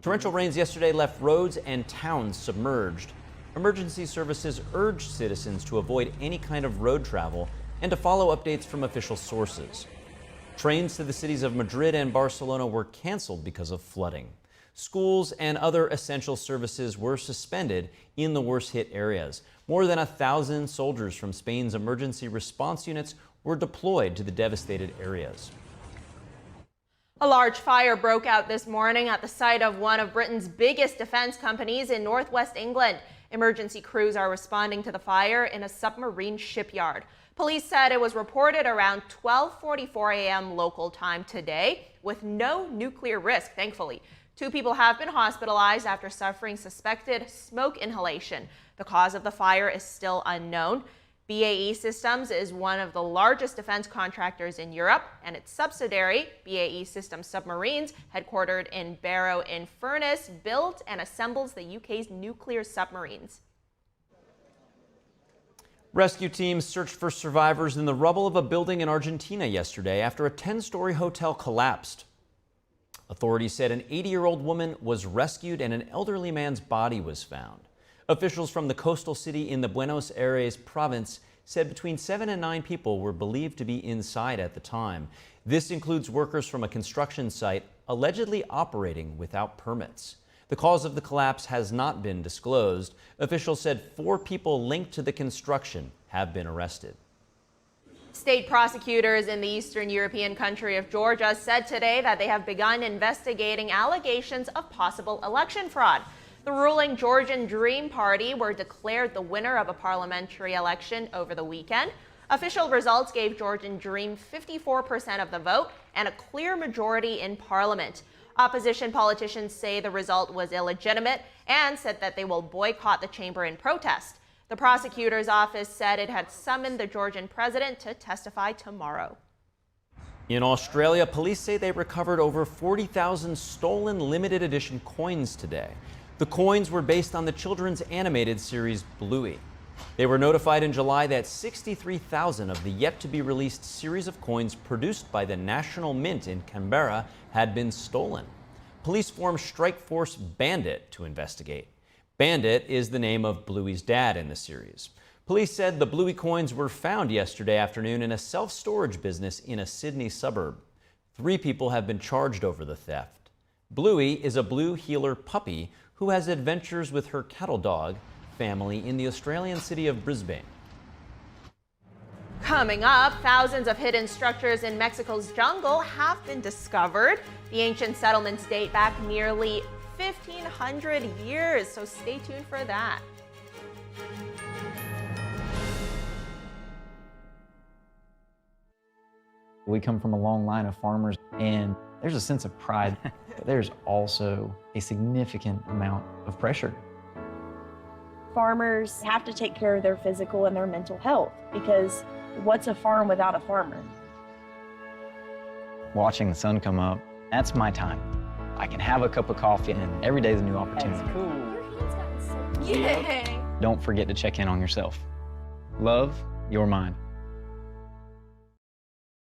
Torrential rains yesterday left roads and towns submerged. Emergency services urged citizens to avoid any kind of road travel and to follow updates from official sources. Trains to the cities of Madrid and Barcelona were canceled because of flooding. Schools and other essential services were suspended in the worst-hit areas. More than 1,000 soldiers from Spain's emergency response units were deployed to the devastated areas. A large fire broke out this morning at the site of one of Britain's biggest defense companies in northwest England. Emergency crews are responding to the fire in a submarine shipyard. Police said it was reported around 12:44 a.m. local time today, with no nuclear risk, thankfully. 2 people have been hospitalized after suffering suspected smoke inhalation. The cause of the fire is still unknown. BAE Systems is one of the largest defense contractors in Europe, and its subsidiary, BAE Systems Submarines, headquartered in Barrow-in-Furness, builds and assembles the UK's nuclear submarines. Rescue teams searched for survivors in the rubble of a building in Argentina yesterday after a 10-story hotel collapsed. Authorities said an 80-year-old woman was rescued and an elderly man's body was found. Officials from the coastal city in the Buenos Aires province said between 7 and 9 people were believed to be inside at the time. This includes workers from a construction site allegedly operating without permits. The cause of the collapse has not been disclosed. Officials said 4 people linked to the construction have been arrested. State prosecutors in the Eastern European country of Georgia said today that they have begun investigating allegations of possible election fraud. The ruling Georgian Dream Party were declared the winner of a parliamentary election over the weekend. Official results gave Georgian Dream 54% of the vote and a clear majority in parliament. Opposition politicians say the result was illegitimate and said that they will boycott the chamber in protest. The prosecutor's office said it had summoned the Georgian president to testify tomorrow. In Australia, police say they recovered over 40,000 stolen limited edition coins today. The coins were based on the children's animated series Bluey. They were notified in July that 63,000 of the yet-to-be-released series of coins produced by the National Mint in Canberra had been stolen. Police formed Strike Force Bandit to investigate. Bandit is the name of Bluey's dad in the series. Police said the Bluey coins were found yesterday afternoon in a self-storage business in a Sydney suburb. 3 people have been charged over the theft. Bluey is a blue heeler puppy who has adventures with her cattle dog family in the Australian city of Brisbane. Coming up, thousands of hidden structures in Mexico's jungle have been discovered. The ancient settlements date back nearly 1,500 years, so stay tuned for that. We come from a long line of farmers, and there's a sense of pride, but there's also a significant amount of pressure. Farmers have to take care of their physical and their mental health, because what's a farm without a farmer? Watching the sun come up, that's my time. I can have a cup of coffee, and every day is a new opportunity. That's cool. Your hand's gotten so cute. Yay! Don't forget to check in on yourself. Love your mind.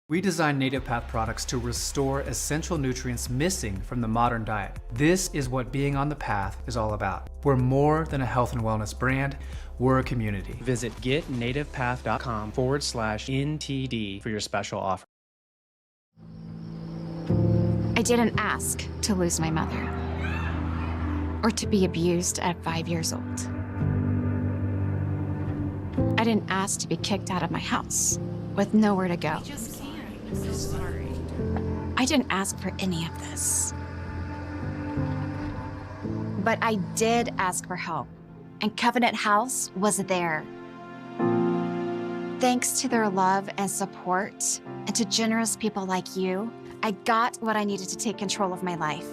We design Native Path products to restore essential nutrients missing from the modern diet. This is what being on the path is all about. We're more than a health and wellness brand, we're a community. Visit getnativepath.com/NTD for your special offer. I didn't ask to lose my mother or to be abused at 5 years old. I didn't ask to be kicked out of my house with nowhere to go. I'm so sorry. I didn't ask for any of this. But I did ask for help, and Covenant House was there. Thanks to their love and support, and to generous people like you, I got what I needed to take control of my life.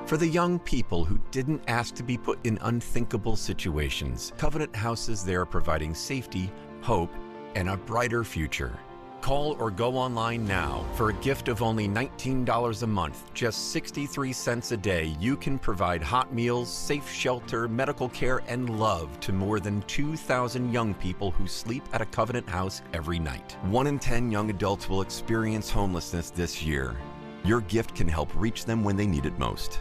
For the young people who didn't ask to be put in unthinkable situations, Covenant House is there providing safety, hope, and a brighter future. Call or go online now. For a gift of only $19 a month, just 63 cents a day, you can provide hot meals, safe shelter, medical care, and love to more than 2,000 young people who sleep at a Covenant House every night. 1 in 10 young adults will experience homelessness this year. Your gift can help reach them when they need it most.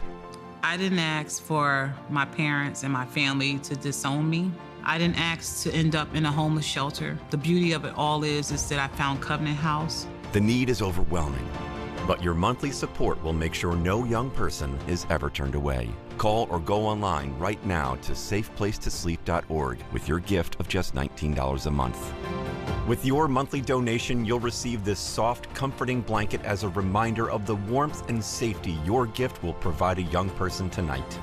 I didn't ask for my parents and my family to disown me. I didn't ask to end up in a homeless shelter. The beauty of it all is that I found Covenant House. The need is overwhelming, but your monthly support will make sure no young person is ever turned away. Call or go online right now to safeplacetosleep.org with your gift of just $19 a month. With your monthly donation, you'll receive this soft, comforting blanket as a reminder of the warmth and safety your gift will provide a young person tonight.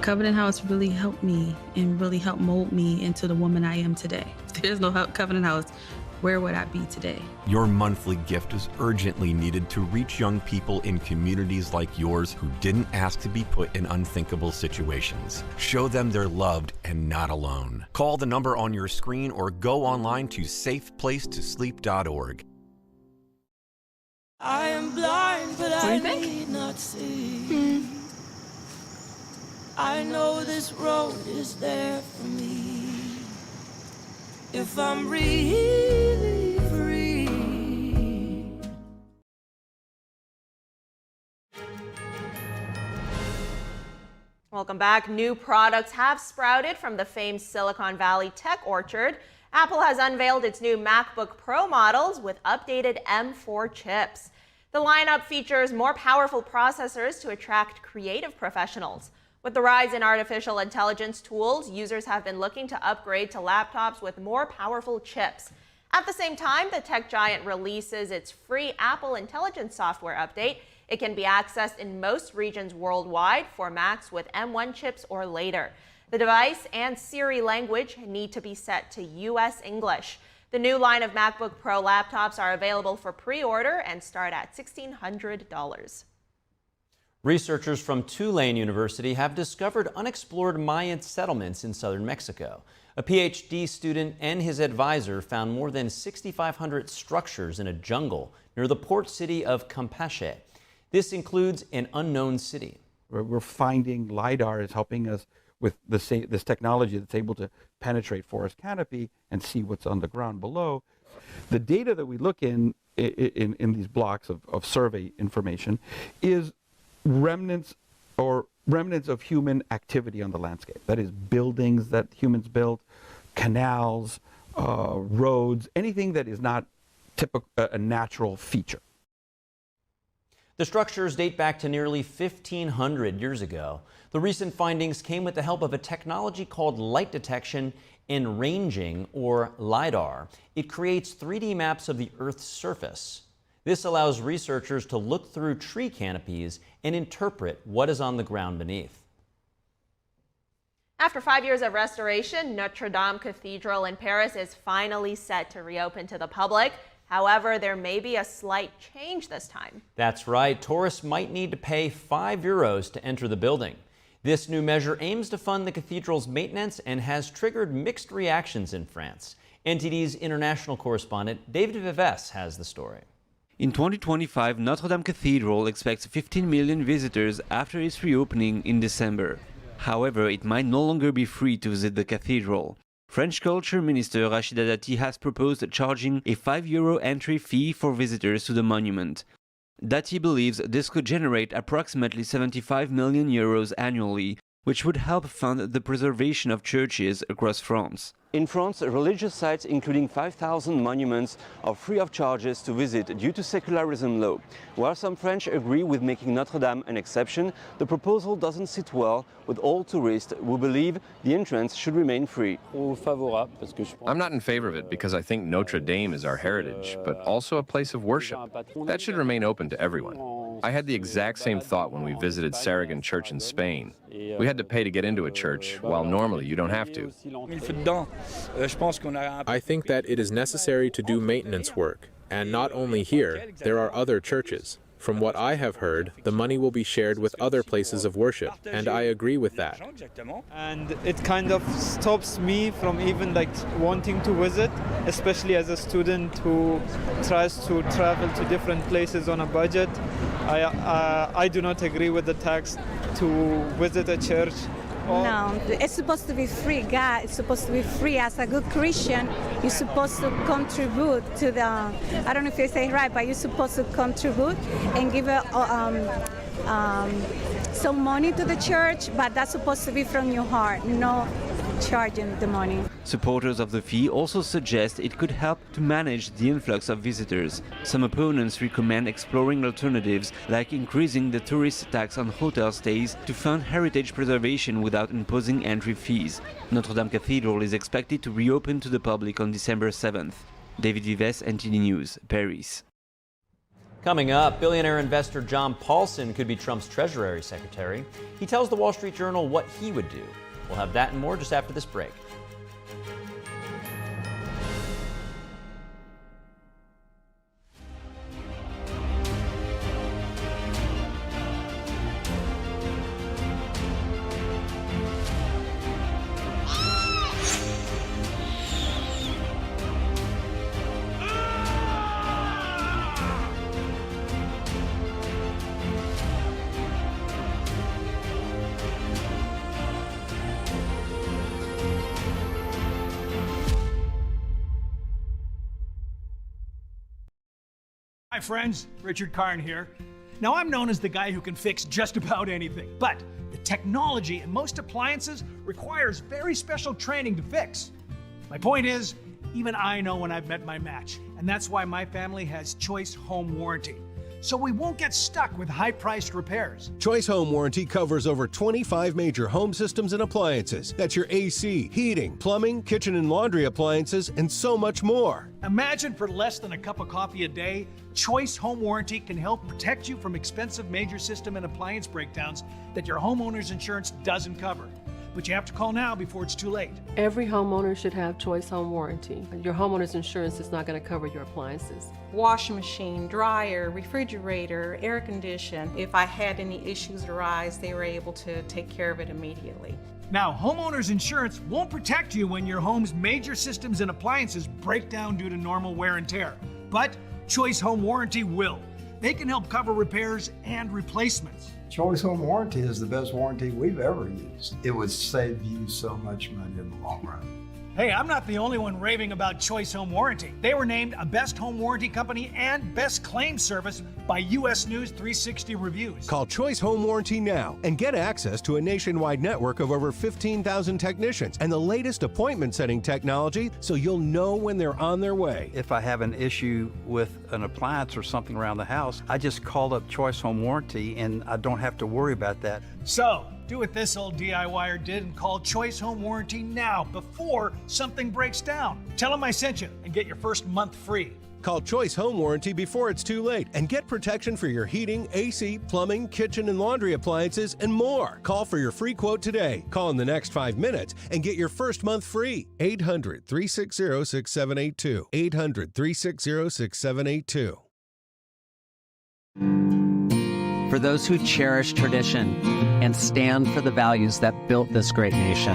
Covenant House really helped me and really helped mold me into the woman I am today. If there's no Covenant House, where would I be today? Your monthly gift is urgently needed to reach young people in communities like yours who didn't ask to be put in unthinkable situations. Show them they're loved and not alone. Call the number on your screen or go online to safeplacetosleep.org. I am blind, but I need not see. I know this road is there for me. If I'm really free. Welcome back. New products have sprouted from the famed Silicon Valley tech orchard. Apple has unveiled its new MacBook Pro models with updated M4 chips. The lineup features more powerful processors to attract creative professionals. With the rise in artificial intelligence tools, users have been looking to upgrade to laptops with more powerful chips. At the same time, the tech giant releases its free Apple Intelligence software update. It can be accessed in most regions worldwide for Macs with M1 chips or later. The device and Siri language need to be set to US English. The new line of MacBook Pro laptops are available for pre-order and start at $1,600. Researchers from Tulane University have discovered unexplored Mayan settlements in southern Mexico. A PhD student and his advisor found more than 6,500 structures in a jungle near the port city of Campeche. This includes an unknown city. We're finding LiDAR is helping us with this technology that's able to penetrate forest canopy and see what's on the ground below. The data that we look in these blocks of survey information is remnants of human activity on the landscape. That is, buildings that humans built, canals, roads, anything that is not a natural feature. The structures date back to nearly 1,500 years ago. The recent findings came with the help of a technology called light detection and ranging, or LiDAR. It creates 3D maps of the Earth's surface. This allows researchers to look through tree canopies and interpret what is on the ground beneath. After 5 years of restoration, Notre-Dame Cathedral in Paris is finally set to reopen to the public. However, there may be a slight change this time. That's right. Tourists might need to pay €5 to enter the building. This new measure aims to fund the cathedral's maintenance and has triggered mixed reactions in France. NTD's international correspondent David Vives has the story. In 2025, Notre-Dame Cathedral expects 15 million visitors after its reopening in December. However, it might no longer be free to visit the cathedral. French Culture Minister Rachida Dati has proposed charging a €5 entry fee for visitors to the monument. Dati believes this could generate approximately €75 million annually, which would help fund the preservation of churches across France. In France, religious sites including 5,000 monuments are free of charges to visit due to secularism law. While some French agree with making Notre-Dame an exception, the proposal doesn't sit well with all tourists who believe the entrance should remain free. I'm not in favor of it because I think Notre-Dame is our heritage, but also a place of worship. That should remain open to everyone. I had the exact same thought when we visited Saragon Church in Spain. We had to pay to get into a church, while normally you don't have to. I think that it is necessary to do maintenance work, and not only here, there are other churches. From what I have heard, the money will be shared with other places of worship, and I agree with that. And it kind of stops me from even wanting to visit, especially as a student who tries to travel to different places on a budget. I do not agree with the tax to visit a church. No, it's supposed to be free. God, it's supposed to be free. As a good Christian, you're supposed to contribute to the, I don't know if I say it right, but you're supposed to contribute and give some money to the church, but that's supposed to be from your heart, no charging the money. Supporters of the fee also suggest it could help to manage the influx of visitors. Some opponents recommend exploring alternatives like increasing the tourist tax on hotel stays to fund heritage preservation without imposing entry fees. Notre-Dame Cathedral is expected to reopen to the public on December 7th. David Vives, NTD News, Paris. Coming up, billionaire investor John Paulson could be Trump's Treasury Secretary. He tells the Wall Street Journal what he would do. We'll have that and more just after this break. Hi friends, Richard Karn here. Now I'm known as the guy who can fix just about anything, but the technology in most appliances requires very special training to fix. My point is, even I know when I've met my match, and that's why my family has Choice Home Warranty. So we won't get stuck with high-priced repairs. Choice Home Warranty covers over 25 major home systems and appliances. That's your AC, heating, plumbing, kitchen and laundry appliances, and so much more. Imagine for less than a cup of coffee a day, Choice Home Warranty can help protect you from expensive major system and appliance breakdowns that your homeowner's insurance doesn't cover. But you have to call now before it's too late. Every homeowner should have Choice Home Warranty. Your homeowner's insurance is not going to cover your appliances. Washing machine, dryer, refrigerator, air condition. If I had any issues arise, they were able to take care of it immediately. Now, homeowner's insurance won't protect you when your home's major systems and appliances break down due to normal wear and tear. But Choice Home Warranty will. They can help cover repairs and replacements. Choice Home Warranty is the best warranty we've ever used. It would save you so much money in the long run. Hey, I'm not the only one raving about Choice Home Warranty. They were named a Best Home Warranty Company and Best Claim Service by U.S. News 360 Reviews. Call Choice Home Warranty now and get access to a nationwide network of over 15,000 technicians and the latest appointment setting technology so you'll know when they're on their way. If I have an issue with an appliance or something around the house, I just call up Choice Home Warranty and I don't have to worry about that. So, do what this old DIYer did and call Choice Home Warranty now before something breaks down. Tell them I sent you and get your first month free. Call Choice Home Warranty before it's too late and get protection for your heating, AC, plumbing, kitchen and laundry appliances, and more. Call for your free quote today. Call in the next 5 minutes and get your first month free. 800-360-6782. 800-360-6782. For those who cherish tradition and stand for the values that built this great nation,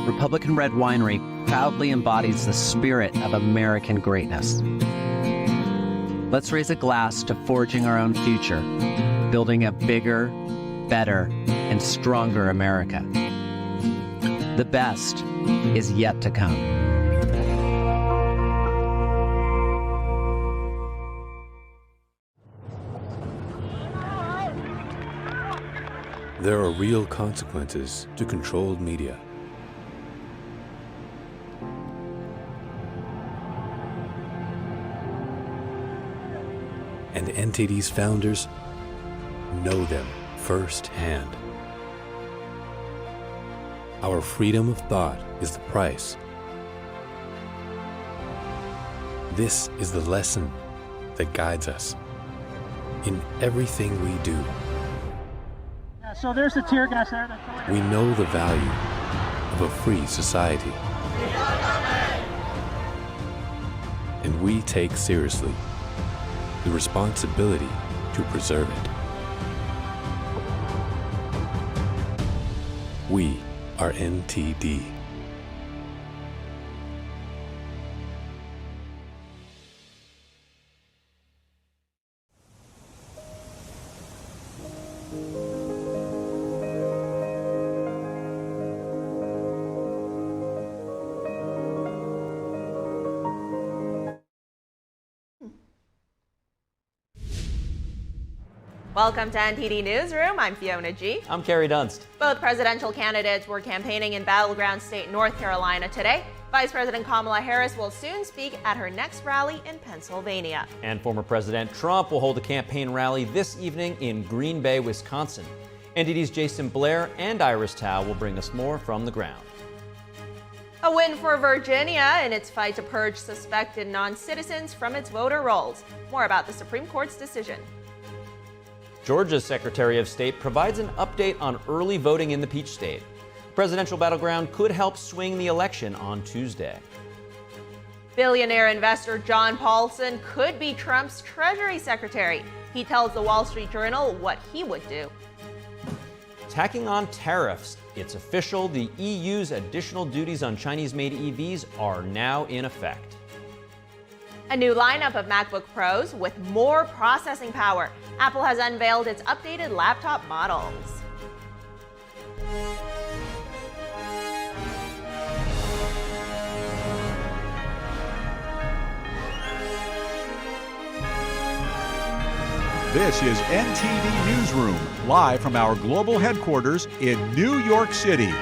Republican Red Winery proudly embodies the spirit of American greatness. Let's raise a glass to forging our own future, building a bigger, better, and stronger America. The best is yet to come. There are real consequences to controlled media. And NTD's founders know them firsthand. Our freedom of thought is the price. This is the lesson that guides us in everything we do. So there's the tear gas there. We know the value of a free society. And we take seriously the responsibility to preserve it. We are NTD. Welcome to NTD Newsroom. I'm Fiona G. I'm Carrie Dunst. Both presidential candidates were campaigning in battleground state North Carolina today. Vice President Kamala Harris will soon speak at her next rally in Pennsylvania. And former President Trump will hold a campaign rally this evening in Green Bay, Wisconsin. NTD's Jason Blair and Iris Tao will bring us more from the ground. A win for Virginia in its fight to purge suspected non-citizens from its voter rolls. More about the Supreme Court's decision. Georgia's Secretary of State provides an update on early voting in the Peach State. Presidential battleground could help swing the election on Tuesday. Billionaire investor John Paulson could be Trump's Treasury Secretary. He tells the Wall Street Journal what he would do. Tacking on tariffs. It's official, the EU's additional duties on Chinese-made EVs are now in effect. A new lineup of MacBook Pros with more processing power. Apple has unveiled its updated laptop models. This is NTD Newsroom, live from our global headquarters in New York City.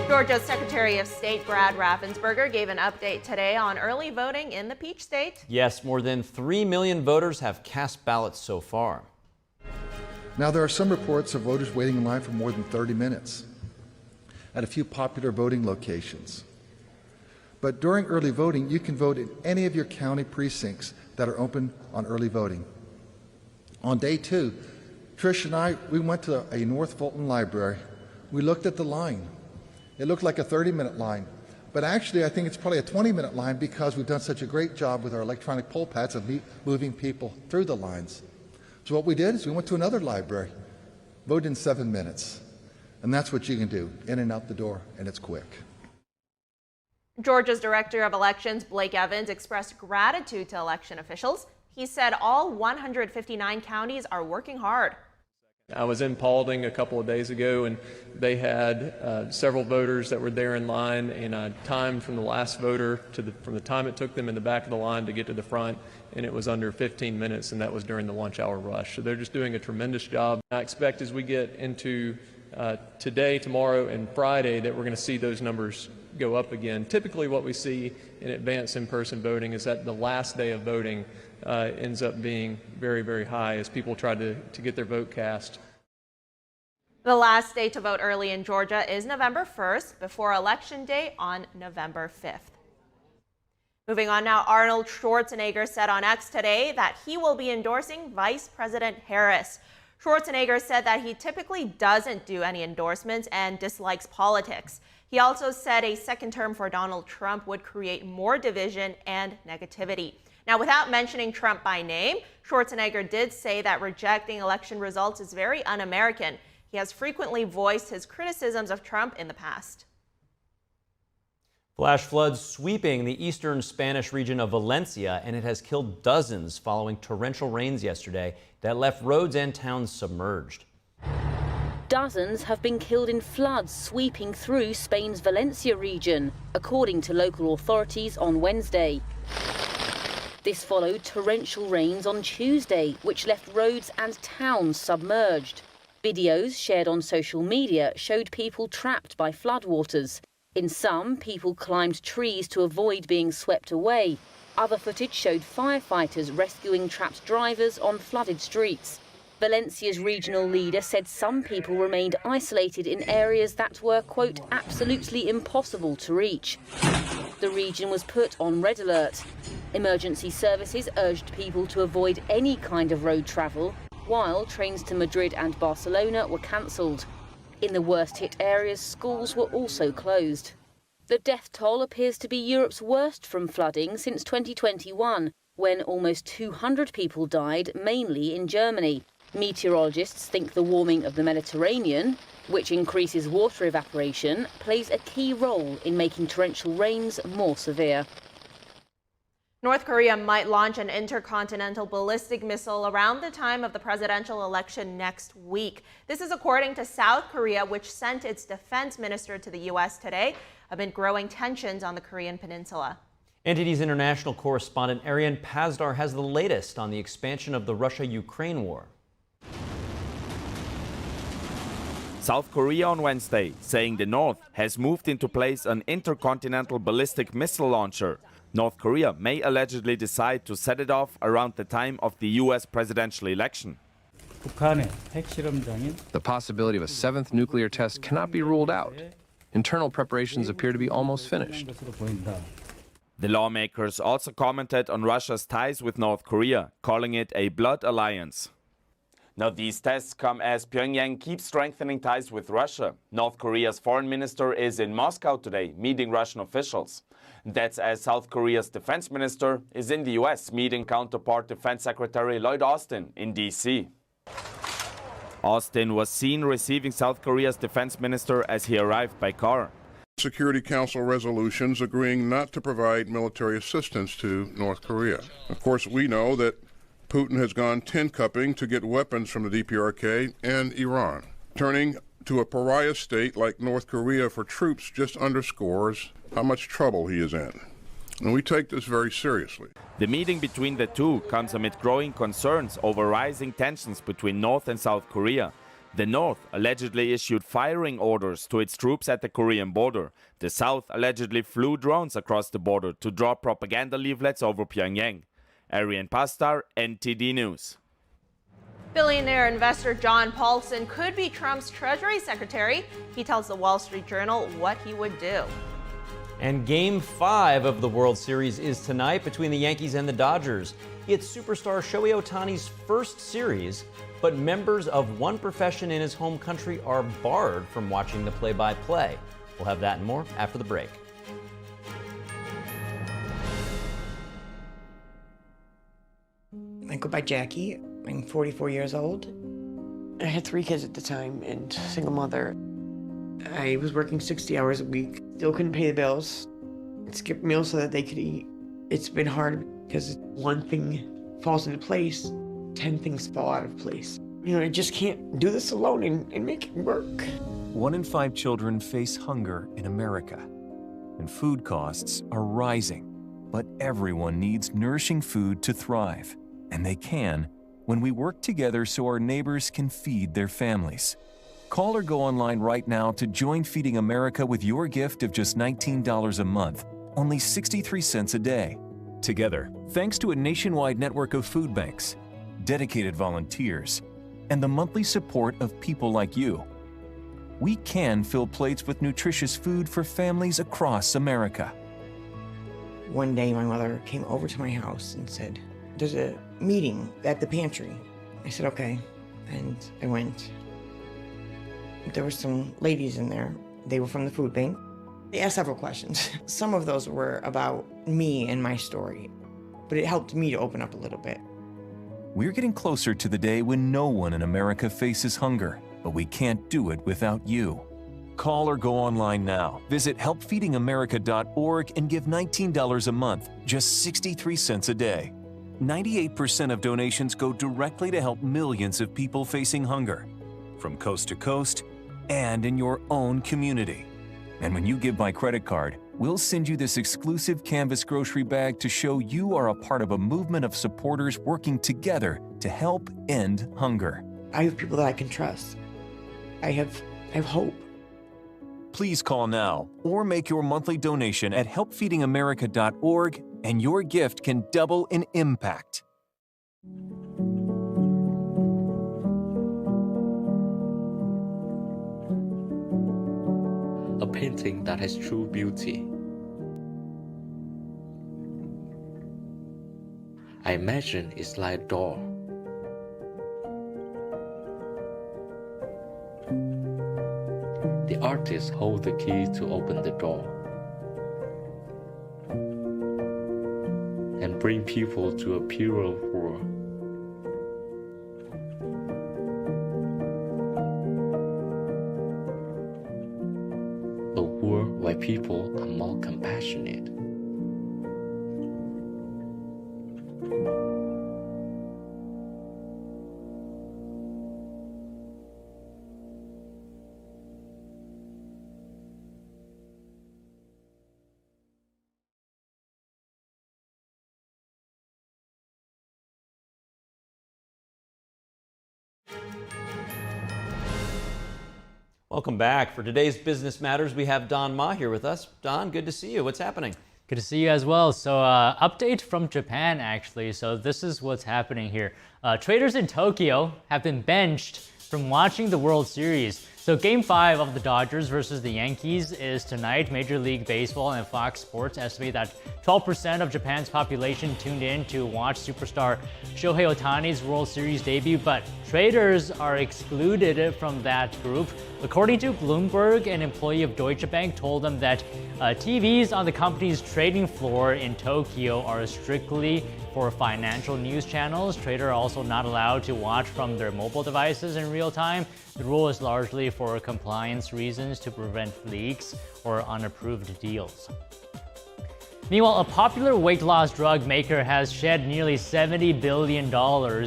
Georgia's Secretary of State Brad Raffensperger gave an update today on early voting in the Peach State. Yes, more than 3 million voters have cast ballots so far. Now, there are some reports of voters waiting in line for more than 30 minutes at a few popular voting locations. But during early voting, you can vote in any of your county precincts that are open on early voting. On day 2, Trish and I, we went to a North Fulton library. We looked at the line. It looked like a 30-minute line, but actually I think it's probably a 20-minute line because we've done such a great job with our electronic poll pads of moving people through the lines. So what we did is we went to another library, voted in 7 minutes, and that's what you can do, in and out the door, and it's quick. Georgia's Director of Elections, Blake Evans, expressed gratitude to election officials. He said all 159 counties are working hard. I was in Paulding a couple of days ago, and they had several voters that were there in line, and I timed from the last voter from the time it took them in the back of the line to get to the front, and it was under 15 minutes, and that was during the lunch hour rush. So they're just doing a tremendous job. I expect as we get into today, tomorrow, and Friday that we're going to see those numbers go up again. Typically what we see in advance in-person voting is that the last day of voting ends up being very, very high as people try to get their vote cast. The last day to vote early in Georgia is November 1st, before Election Day on November 5th. Moving on now, Arnold Schwarzenegger said on X today that he will be endorsing Vice President Harris. Schwarzenegger said that he typically doesn't do any endorsements and dislikes politics. He also said a second term for Donald Trump would create more division and negativity. Now, without mentioning Trump by name, Schwarzenegger did say that rejecting election results is very un-American. He has frequently voiced his criticisms of Trump in the past. Flash floods sweeping the eastern Spanish region of Valencia, and it has killed dozens following torrential rains yesterday that left roads and towns submerged. Dozens have been killed in floods sweeping through Spain's Valencia region, according to local authorities on Wednesday. This followed torrential rains on Tuesday, which left roads and towns submerged. Videos shared on social media showed people trapped by floodwaters. In some, people climbed trees to avoid being swept away. Other footage showed firefighters rescuing trapped drivers on flooded streets. Valencia's regional leader said some people remained isolated in areas that were, quote, absolutely impossible to reach. The region was put on red alert. Emergency services urged people to avoid any kind of road travel, while trains to Madrid and Barcelona were cancelled. In the worst-hit areas, schools were also closed. The death toll appears to be Europe's worst from flooding since 2021, when almost 200 people died, mainly in Germany. Meteorologists think the warming of the Mediterranean, which increases water evaporation, plays a key role in making torrential rains more severe. North Korea might launch an intercontinental ballistic missile around the time of the presidential election next week. This is according to South Korea, which sent its defense minister to the U.S. today amid growing tensions on the Korean peninsula. NTD's international correspondent Arian Pazdar has the latest on the expansion of the Russia-Ukraine war. South Korea on Wednesday saying the North has moved into place an intercontinental ballistic missile launcher. North Korea may allegedly decide to set it off around the time of the U.S. presidential election. The possibility of a seventh nuclear test cannot be ruled out. Internal preparations appear to be almost finished. The lawmakers also commented on Russia's ties with North Korea, calling it a blood alliance. Now, these tests come as Pyongyang keeps strengthening ties with Russia. North Korea's foreign minister is in Moscow today, meeting Russian officials. That's as South Korea's defense minister is in the U.S., meeting counterpart Defense Secretary Lloyd Austin in D.C. Austin was seen receiving South Korea's defense minister as he arrived by car. Security Council resolutions agreeing not to provide military assistance to North Korea. Of course, we know that Putin has gone tin-cupping to get weapons from the DPRK and Iran. Turning to a pariah state like North Korea for troops just underscores how much trouble he is in. And we take this very seriously. The meeting between the two comes amid growing concerns over rising tensions between North and South Korea. The North allegedly issued firing orders to its troops at the Korean border. The South allegedly flew drones across the border to draw propaganda leaflets over Pyongyang. Arian Pazdar, NTD News. Billionaire investor John Paulson could be Trump's Treasury Secretary. He tells the Wall Street Journal what he would do. And Game 5 of the World Series is tonight between the Yankees and the Dodgers. It's superstar Shohei Ohtani's first series, but members of one profession in his home country are barred from watching the play-by-play. We'll have that and more after the break. I go by Jackie. I'm 44 years old. I had 3 kids at the time and single mother. I was working 60 hours a week, still couldn't pay the bills, skip meals so that they could eat. It's been hard because one thing falls into place, 10 things fall out of place. You know, I just can't do this alone and make it work. 1 in 5 children face hunger in America, and food costs are rising. But everyone needs nourishing food to thrive, and they can when we work together so our neighbors can feed their families. Call or go online right now to join Feeding America with your gift of just $19 a month, only 63 cents a day. Together, thanks to a nationwide network of food banks, dedicated volunteers, and the monthly support of people like you, we can fill plates with nutritious food for families across America. One day my mother came over to my house and said, "There's a meeting at the pantry." I said, "Okay," and I went. There were some ladies in there. They were from the food bank. They asked several questions. Some of those were about me and my story, but it helped me to open up a little bit. We're getting closer to the day when no one in America faces hunger, but we can't do it without you. Call or go online now. Visit helpfeedingamerica.org and give $19 a month, just 63 cents a day. 98% of donations go directly to help millions of people facing hunger, from coast to coast and in your own community. And when you give by credit card, we'll send you this exclusive canvas grocery bag to show you are a part of a movement of supporters working together to help end hunger. I have people that I can trust. I have hope. Please call now or make your monthly donation at helpfeedingamerica.org, and your gift can double in impact. A painting that has true beauty. I imagine it's like a door. The artist holds the key to open the door and bring people to a purer world. A world where people are more compassionate. Welcome back. For today's Business Matters, we have Don Ma here with us. Don, good to see you. What's happening? Good to see you as well. So update from Japan, actually. So this is what's happening here. Traders in Tokyo have been benched from watching the World Series. So Game 5 of the Dodgers versus the Yankees is tonight. Major League Baseball and Fox Sports estimate that 12% of Japan's population tuned in to watch superstar Shohei Ohtani's World Series debut, but traders are excluded from that group. According to Bloomberg, an employee of Deutsche Bank told them that TVs on the company's trading floor in Tokyo are strictly for financial news channels. Traders are also not allowed to watch from their mobile devices in real time. The rule is largely for compliance reasons to prevent leaks or unapproved deals. Meanwhile, a popular weight loss drug maker has shed nearly $70 billion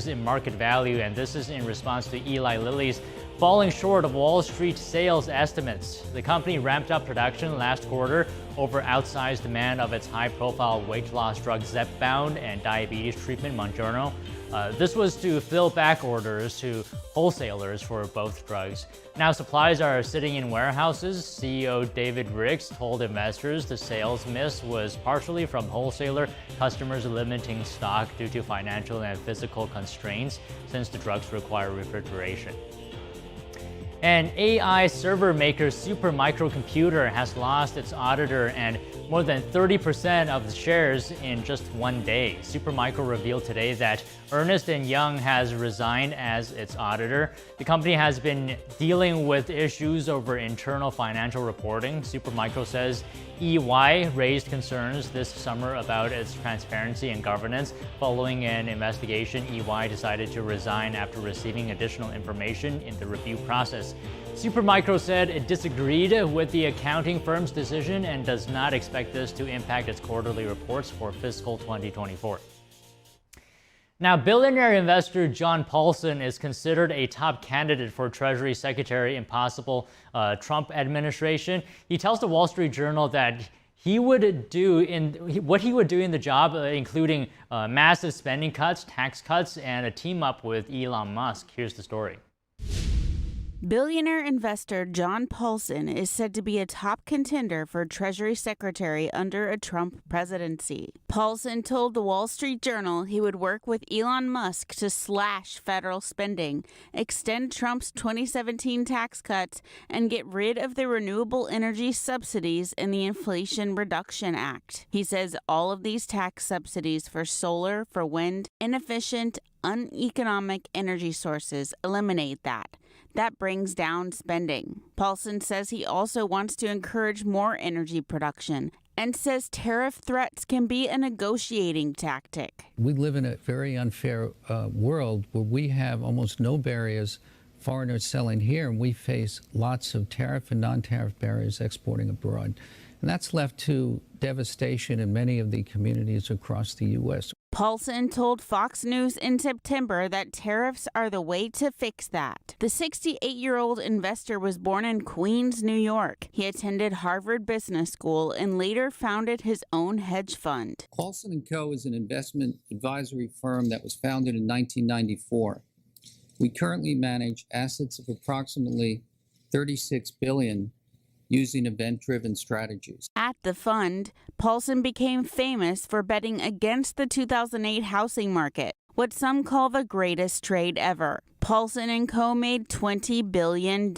in market value, and this is in response to Eli Lilly's falling short of Wall Street sales estimates. The company ramped up production last quarter over outsized demand of its high-profile weight loss drug Zepbound and diabetes treatment Mounjaro. This was to fill back orders to wholesalers for both drugs. Now supplies are sitting in warehouses. CEO David Ricks told investors the sales miss was partially from wholesaler customers limiting stock due to financial and physical constraints since the drugs require refrigeration. An AI server maker Supermicro has lost its auditor and more than 30% of the shares in just one day. Supermicro revealed today that Ernst & Young has resigned as its auditor. The company has been dealing with issues over internal financial reporting. Supermicro says EY raised concerns this summer about its transparency and governance. Following an investigation, EY decided to resign after receiving additional information in the review process. Supermicro said it disagreed with the accounting firm's decision and does not expect this to impact its quarterly reports for fiscal 2024. Now, billionaire investor John Paulson is considered a top candidate for Treasury Secretary in possible Trump administration. He tells the Wall Street Journal that what he would do in the job, including massive spending cuts, tax cuts, and a team up with Elon Musk. Here's the story. Billionaire investor John Paulson is said to be a top contender for Treasury Secretary under a Trump presidency. Paulson told the Wall Street Journal he would work with Elon Musk to slash federal spending, extend Trump's 2017 tax cuts, and get rid of the renewable energy subsidies in the Inflation Reduction Act. He says all of these tax subsidies for solar, for wind, inefficient, uneconomic energy sources eliminate that. That brings down spending. Paulson says he also wants to encourage more energy production and says tariff threats can be a negotiating tactic. We live in a very unfair world where we have almost no barriers, foreigners selling here, and we face lots of tariff and non-tariff barriers exporting abroad. And that's left to devastation in many of the communities across the U.S. Paulson told Fox News in September that tariffs are the way to fix that. The 68-year-old investor was born in Queens, New York. He attended Harvard Business School and later founded his own hedge fund. Paulson & Co. is an investment advisory firm that was founded in 1994. We currently manage assets of approximately $36 billion using event-driven strategies. At the fund, Paulson became famous for betting against the 2008 housing market, what some call the greatest trade ever. Paulson & Co. made $20 billion.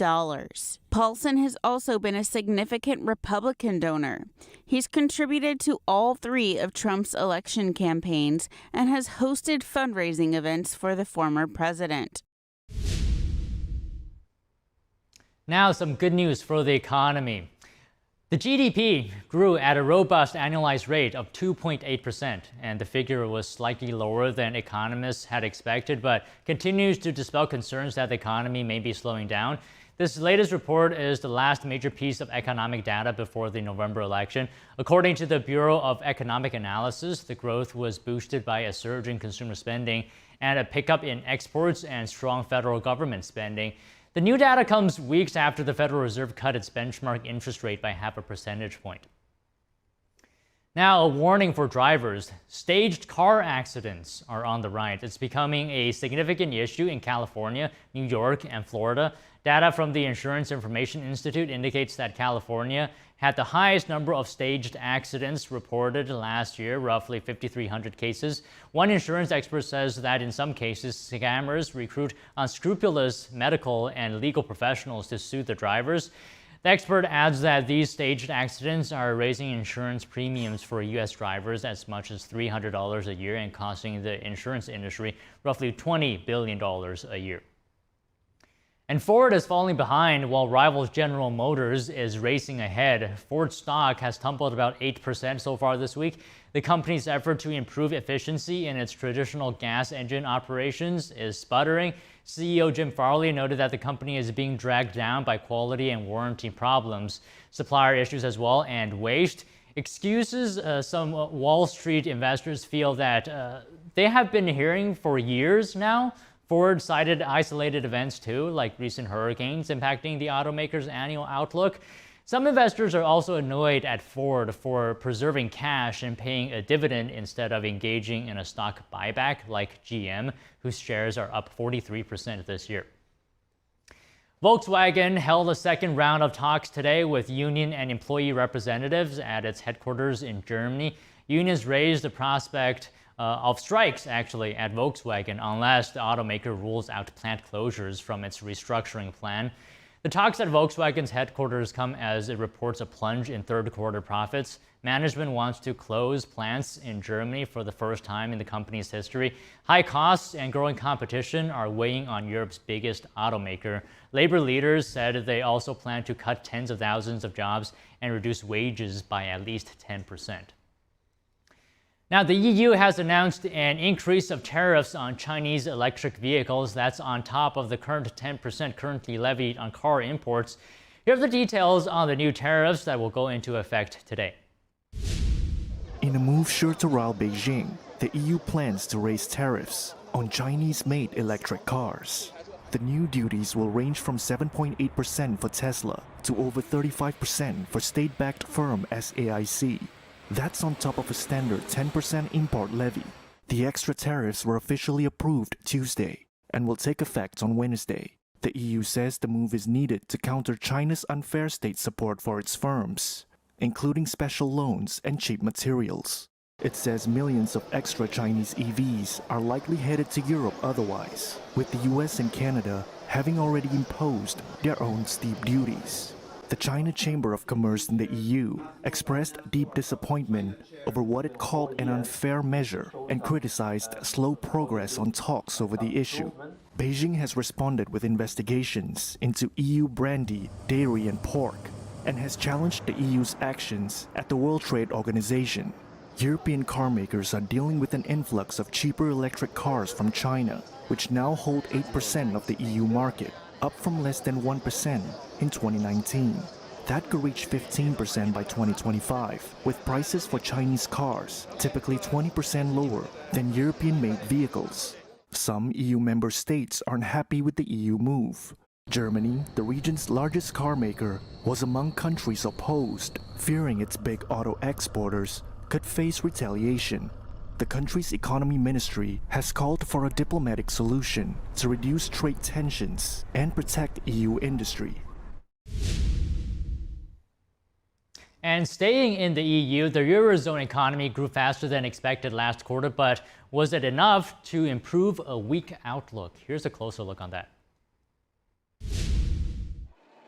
Paulson has also been a significant Republican donor. He's contributed to all three of Trump's election campaigns and has hosted fundraising events for the former president. Now, some good news for the economy. The GDP grew at a robust annualized rate of 2.8%, and the figure was slightly lower than economists had expected, but continues to dispel concerns that the economy may be slowing down. This latest report is the last major piece of economic data before the November election. According to the Bureau of Economic Analysis, the growth was boosted by a surge in consumer spending and a pickup in exports and strong federal government spending. The new data comes weeks after the Federal Reserve cut its benchmark interest rate by 0.5 percentage point. Now, a warning for drivers. Staged car accidents are on the rise. It's becoming a significant issue in California, New York, and Florida. Data from the Insurance Information Institute indicates that California had the highest number of staged accidents reported last year, roughly 5,300 cases. One insurance expert says that in some cases, scammers recruit unscrupulous medical and legal professionals to sue the drivers. The expert adds that these staged accidents are raising insurance premiums for U.S. drivers as much as $300 a year and costing the insurance industry roughly $20 billion a year. And Ford is falling behind while rivals General Motors is racing ahead. Ford stock has tumbled about 8% so far this week. The company's effort to improve efficiency in its traditional gas engine operations is sputtering. CEO Jim Farley noted that the company is being dragged down by quality and warranty problems, supplier issues as well, and waste. Excuses some Wall Street investors feel that they have been hearing for years now. Ford cited isolated events too, like recent hurricanes impacting the automaker's annual outlook. Some investors are also annoyed at Ford for preserving cash and paying a dividend instead of engaging in a stock buyback like GM, whose shares are up 43% this year. Volkswagen held a second round of talks today with union and employee representatives at its headquarters in Germany. Unions raised the prospect of strikes, actually, at Volkswagen unless the automaker rules out plant closures from its restructuring plan. The talks at Volkswagen's headquarters come as it reports a plunge in third-quarter profits. Management wants to close plants in Germany for the first time in the company's history. High costs and growing competition are weighing on Europe's biggest automaker. Labor leaders said they also plan to cut tens of thousands of jobs and reduce wages by at least 10%. Now, the EU has announced an increase of tariffs on Chinese electric vehicles. That's on top of the current 10% currently levied on car imports. Here are the details on the new tariffs that will go into effect today. In a move sure to rile Beijing, the EU plans to raise tariffs on Chinese-made electric cars. The new duties will range from 7.8% for Tesla to over 35% for state-backed firm SAIC. That's on top of a standard 10% import levy. The extra tariffs were officially approved Tuesday and will take effect on Wednesday. The EU says the move is needed to counter China's unfair state support for its firms, including special loans and cheap materials. It says millions of extra Chinese EVs are likely headed to Europe otherwise, with the US and Canada having already imposed their own steep duties. The China Chamber of Commerce in the EU expressed deep disappointment over what it called an unfair measure and criticized slow progress on talks over the issue. Beijing has responded with investigations into EU brandy, dairy and pork, and has challenged the EU's actions at the World Trade Organization. European car makers are dealing with an influx of cheaper electric cars from China, which now hold 8% of the EU market, up from less than 1% in 2019. That could reach 15% by 2025, with prices for Chinese cars typically 20% lower than European-made vehicles. Some EU member states aren't happy with the EU move. Germany, the region's largest car maker, was among countries opposed, fearing its big auto exporters could face retaliation. The country's economy ministry has called for a diplomatic solution to reduce trade tensions and protect EU industry. And staying in the EU, the Eurozone economy grew faster than expected last quarter, but was it enough to improve a weak outlook? Here's a closer look on that.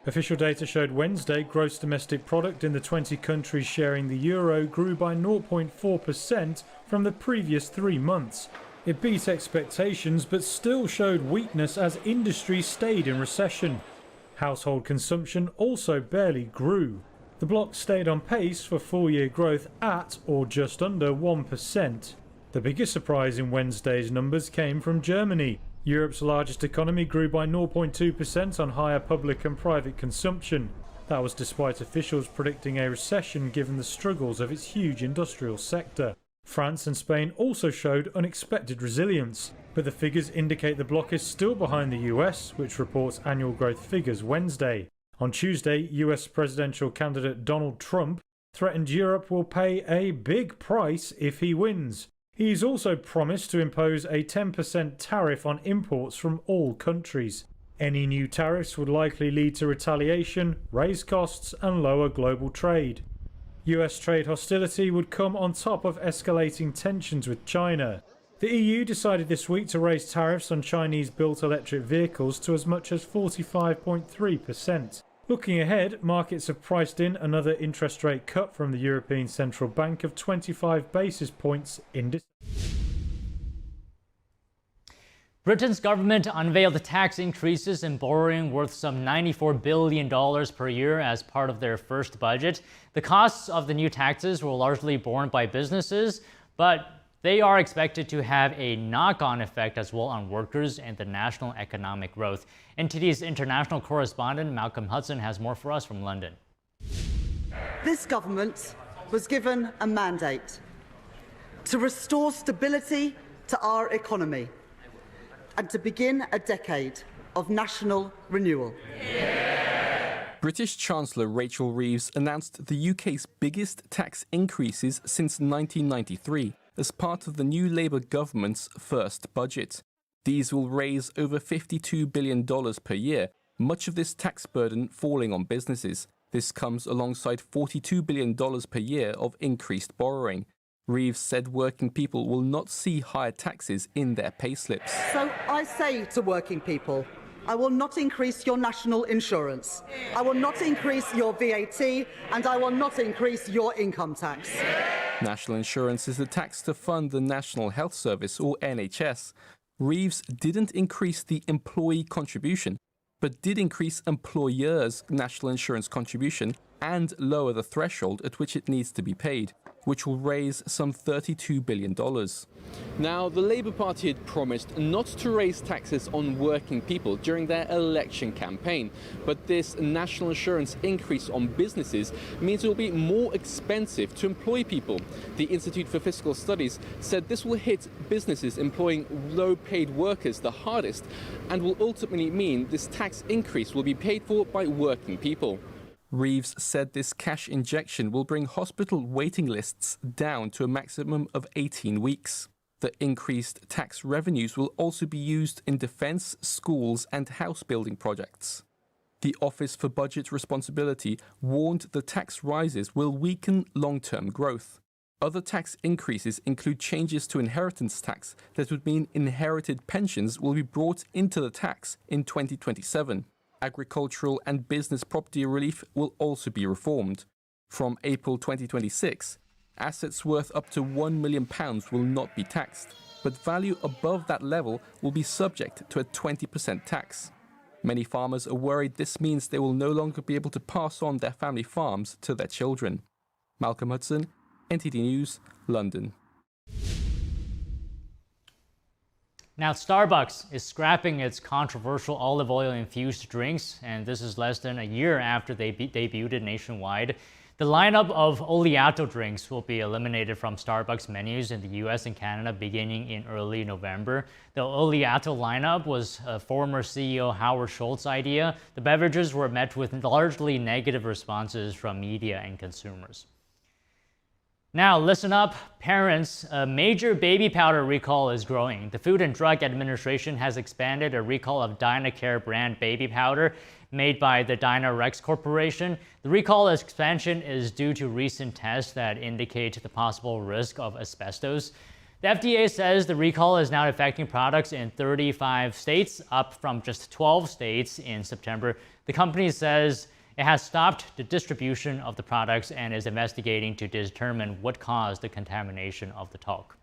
Official data showed Wednesday gross domestic product in the 20 countries sharing the euro grew by 0.4% from the previous 3 months. It beat expectations but still showed weakness as industry stayed in recession. Household consumption also barely grew. The bloc stayed on pace for full-year growth at or just under 1%. The biggest surprise in Wednesday's numbers came from Germany. Europe's largest economy grew by 0.2% on higher public and private consumption. That was despite officials predicting a recession given the struggles of its huge industrial sector. France and Spain also showed unexpected resilience, but the figures indicate the bloc is still behind the US, which reports annual growth figures Wednesday. On Tuesday, US presidential candidate Donald Trump threatened Europe will pay a big price if he wins. He's also promised to impose a 10% tariff on imports from all countries. Any new tariffs would likely lead to retaliation, raise costs, and lower global trade. US trade hostility would come on top of escalating tensions with China. The EU decided this week to raise tariffs on Chinese-built electric vehicles to as much as 45.3%. Looking ahead, markets have priced in another interest rate cut from the European Central Bank of 25 basis points in December. Britain's government unveiled tax increases in borrowing worth some $94 billion per year as part of their first budget. The costs of the new taxes were largely borne by businesses, but they are expected to have a knock-on effect as well on workers and the national economic growth. NTD's international correspondent Malcolm Hudson has more for us from London. This government was given a mandate to restore stability to our economy and to begin a decade of national renewal. British Chancellor Rachel Reeves announced the UK's biggest tax increases since 1993 as part of the new Labour government's first budget. These will raise over $52 billion per year, much of this tax burden falling on businesses. This comes alongside $42 billion per year of increased borrowing. Reeves said working people will not see higher taxes in their payslips. So I say to working people, I will not increase your national insurance, I will not increase your VAT, and I will not increase your income tax. National insurance is the tax to fund the National Health Service, or NHS. Reeves didn't increase the employee contribution, but did increase employers' national insurance contribution and lower the threshold at which it needs to be paid, which will raise some $32 billion. Now, the Labour Party had promised not to raise taxes on working people during their election campaign, but this national insurance increase on businesses means it will be more expensive to employ people. The Institute for Fiscal Studies said this will hit businesses employing low-paid workers the hardest and will ultimately mean this tax increase will be paid for by working people. Reeves said this cash injection will bring hospital waiting lists down to a maximum of 18 weeks. The increased tax revenues will also be used in defence, schools and house building projects. The Office for Budget Responsibility warned the tax rises will weaken long-term growth. Other tax increases include changes to inheritance tax that would mean inherited pensions will be brought into the tax in 2027. Agricultural and business property relief will also be reformed. From April 2026, assets worth up to £1 million will not be taxed, but value above that level will be subject to a 20% tax. Many farmers are worried this means they will no longer be able to pass on their family farms to their children. Malcolm Hudson, NTD News, London. Now, Starbucks is scrapping its controversial olive oil-infused drinks, and this is less than a year after they debuted nationwide. The lineup of Oleato drinks will be eliminated from Starbucks menus in the US and Canada beginning in early November. The Oleato lineup was former CEO Howard Schultz's idea. The beverages were met with largely negative responses from media and consumers. Now, listen up, parents. A major baby powder recall is growing. The Food and Drug Administration has expanded a recall of Dynacare brand baby powder made by the Dynarex Corporation. The recall expansion is due to recent tests that indicate the possible risk of asbestos. The FDA says the recall is now affecting products in 35 states, up from just 12 states in September. The company says it has stopped the distribution of the products and is investigating to determine what caused the contamination of the talc.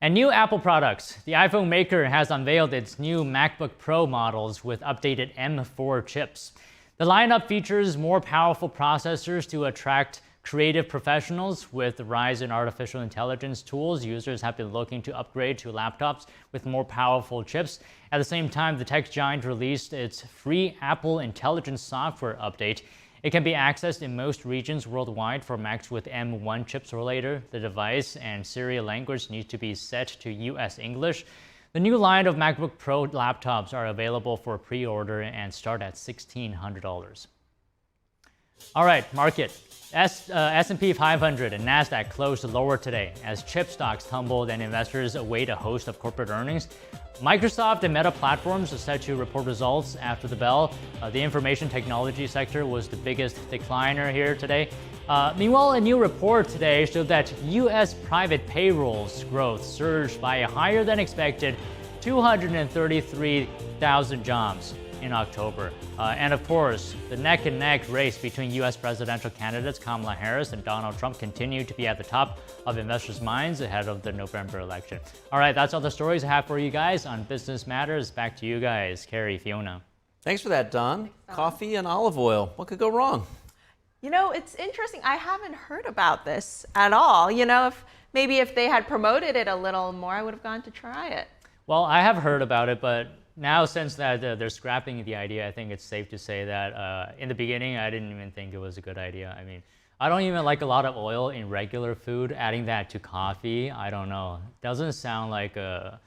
And new Apple products. The iPhone maker has unveiled its new MacBook Pro models with updated M4 chips. The lineup features more powerful processors to attract creative professionals. With the rise in artificial intelligence tools, users have been looking to upgrade to laptops with more powerful chips. At the same time, the tech giant released its free Apple Intelligence software update. It can be accessed in most regions worldwide for Macs with M1 chips or later. The device and serial language need to be set to US English. The new line of MacBook Pro laptops are available for pre-order and start at $1,600. All right, market. S&P 500 and NASDAQ closed lower today as chip stocks tumbled and investors await a host of corporate earnings. Microsoft and Meta Platforms are set to report results after the bell. The information technology sector was the biggest decliner here today. Meanwhile, a new report today showed that U.S. private payrolls growth surged by a higher than expected 233,000 jobs in October. And of course, the neck-and-neck race between U.S. presidential candidates Kamala Harris and Donald Trump continued to be at the top of investors' minds ahead of the November election. All right, that's all the stories I have for you guys on Business Matters. Back to you guys, Carrie, Fiona. Thanks for that, Don. Coffee and olive oil. What could go wrong? You know, it's interesting. I haven't heard about this at all. You know, if they had promoted it a little more, I would have gone to try it. Well, I have heard about it, but now since that they're scrapping the idea, I think it's safe to say that in the beginning, I didn't even think it was a good idea. I mean, I don't even like a lot of oil in regular food. Adding that to coffee, I don't know. Doesn't sound like a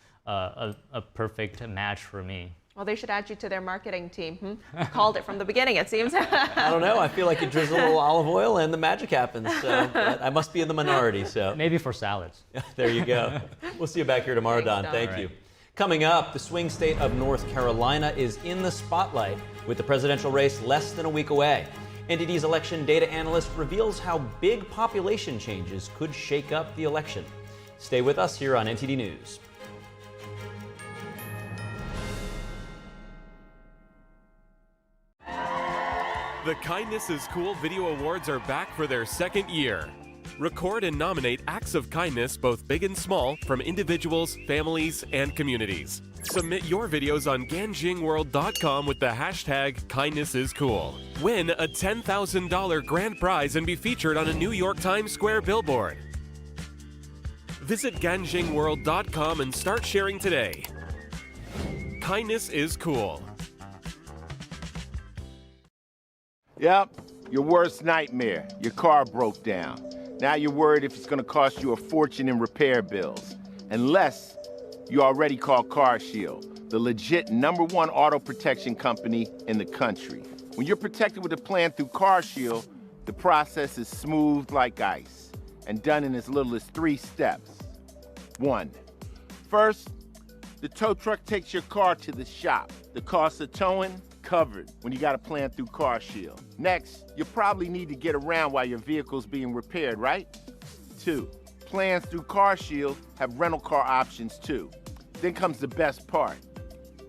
perfect match for me. Well, they should add you to their marketing team. Called it from the beginning, it seems. I don't know. I feel like you drizzle a little olive oil and the magic happens. So I must be in the minority. So maybe for salads. There you go. We'll see you back here tomorrow, Don. Thank you. Coming up, the swing state of North Carolina is in the spotlight with the presidential race less than a week away. NTD's election data analyst reveals how big population changes could shake up the election. Stay with us here on NTD News. The Kindness is Cool Video Awards are back for their second year. Record and nominate acts of kindness, both big and small, from individuals, families, and communities. Submit your videos on ganjingworld.com with the hashtag KindnessIsCool. Win a $10,000 grand prize and be featured on a New York Times Square billboard. Visit ganjingworld.com and start sharing today. Kindness is cool. Yep, your worst nightmare. Your car broke down. Now you're worried if it's going to cost you a fortune in repair bills. Unless you already called CarShield, the legit #1 auto protection company in the country. When you're protected with a plan through CarShield, the process is smooth like ice and done in as little as 3 steps. 1. First, the tow truck takes your car to the shop. The cost of towing, covered when you got a plan through CarShield. Next, you probably need to get around while your vehicle's being repaired, right? 2, plans through CarShield have rental car options too. Then comes the best part.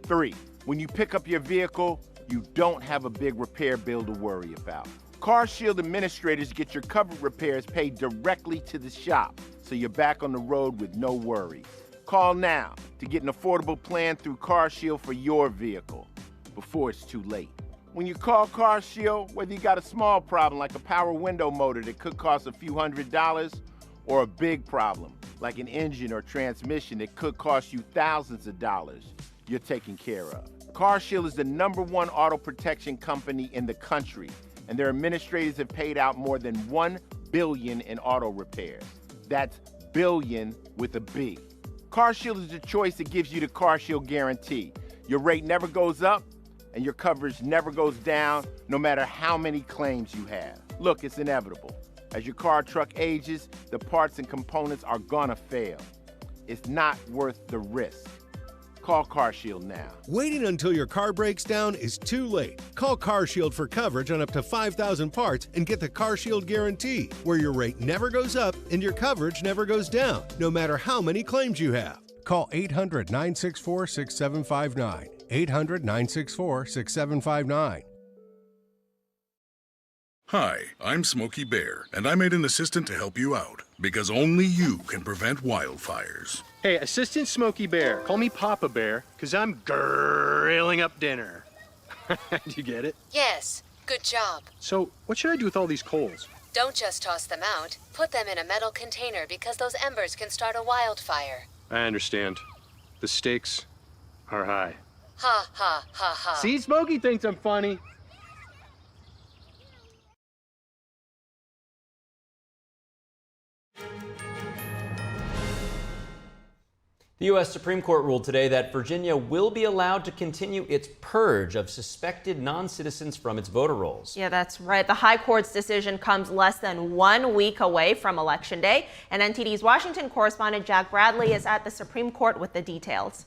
3, when you pick up your vehicle, you don't have a big repair bill to worry about. CarShield administrators get your covered repairs paid directly to the shop, so you're back on the road with no worries. Call now to get an affordable plan through CarShield for your vehicle before it's too late. When you call CarShield, whether you got a small problem like a power window motor that could cost a few $100s, or a big problem like an engine or transmission that could cost you thousands of dollars, you're taken care of. CarShield is the #1 auto protection company in the country, and their administrators have paid out more than $1 billion in auto repairs. That's billion with a B. CarShield is the choice that gives you the CarShield guarantee. Your rate never goes up, and your coverage never goes down, no matter how many claims you have. Look, it's inevitable. As your car or truck ages, the parts and components are gonna fail. It's not worth the risk. Call CarShield now. Waiting until your car breaks down is too late. Call CarShield for coverage on up to 5,000 parts and get the CarShield guarantee, where your rate never goes up and your coverage never goes down, no matter how many claims you have. Call 800-964-6759. 800-964-6759. Hi, I'm Smokey Bear, and I made an assistant to help you out, because only you can prevent wildfires. Hey, Assistant Smokey Bear. Call me Papa Bear, because I'm grilling up dinner. Do you get it? Yes, good job. So, what should I do with all these coals? Don't just toss them out. Put them in a metal container because those embers can start a wildfire. I understand. The stakes are high. Ha, ha, ha, ha. See, Smokey thinks I'm funny. The U.S. Supreme Court ruled today that Virginia will be allowed to continue its purge of suspected non-citizens from its voter rolls. Yeah, that's right. The High Court's decision comes less than 1 week away from Election Day. And NTD's Washington correspondent Jack Bradley is at the Supreme Court with the details.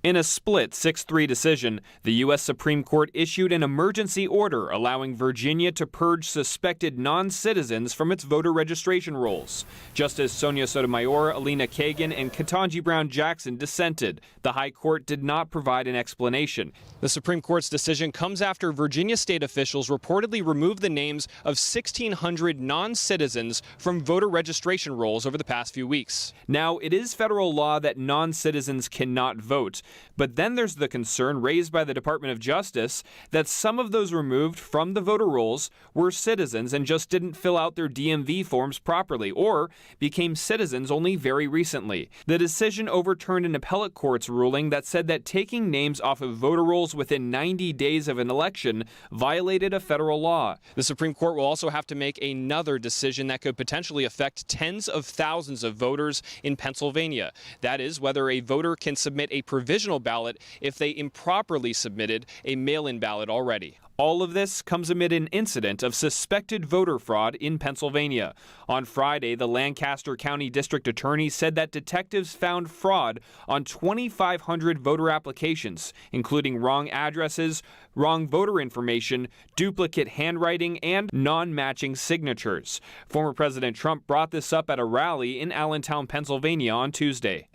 In a split 6-3 decision, the U.S. Supreme Court issued an emergency order allowing Virginia to purge suspected non-citizens from its voter registration rolls. Justice Sonia Sotomayor, Alina Kagan, and Ketanji Brown Jackson dissented. The High Court did not provide an explanation. The Supreme Court's decision comes after Virginia state officials reportedly removed the names of 1,600 non-citizens from voter registration rolls over the past few weeks. Now, it is federal law that non-citizens cannot vote. But then there's the concern raised by the Department of Justice that some of those removed from the voter rolls were citizens and just didn't fill out their DMV forms properly or became citizens only very recently. The decision overturned an appellate court's ruling that said that taking names off of voter rolls within 90 days of an election violated a federal law. The Supreme Court will also have to make another decision that could potentially affect tens of thousands of voters in Pennsylvania. That is, whether a voter can submit a provisional ballot if they improperly submitted a mail-in ballot already. All of this comes amid an incident of suspected voter fraud in Pennsylvania. On Friday, the Lancaster County District Attorney said that detectives found fraud on 2,500 voter applications, including wrong addresses, wrong voter information, duplicate handwriting, and non-matching signatures. Former President Trump brought this up at a rally in Allentown, Pennsylvania on Tuesday.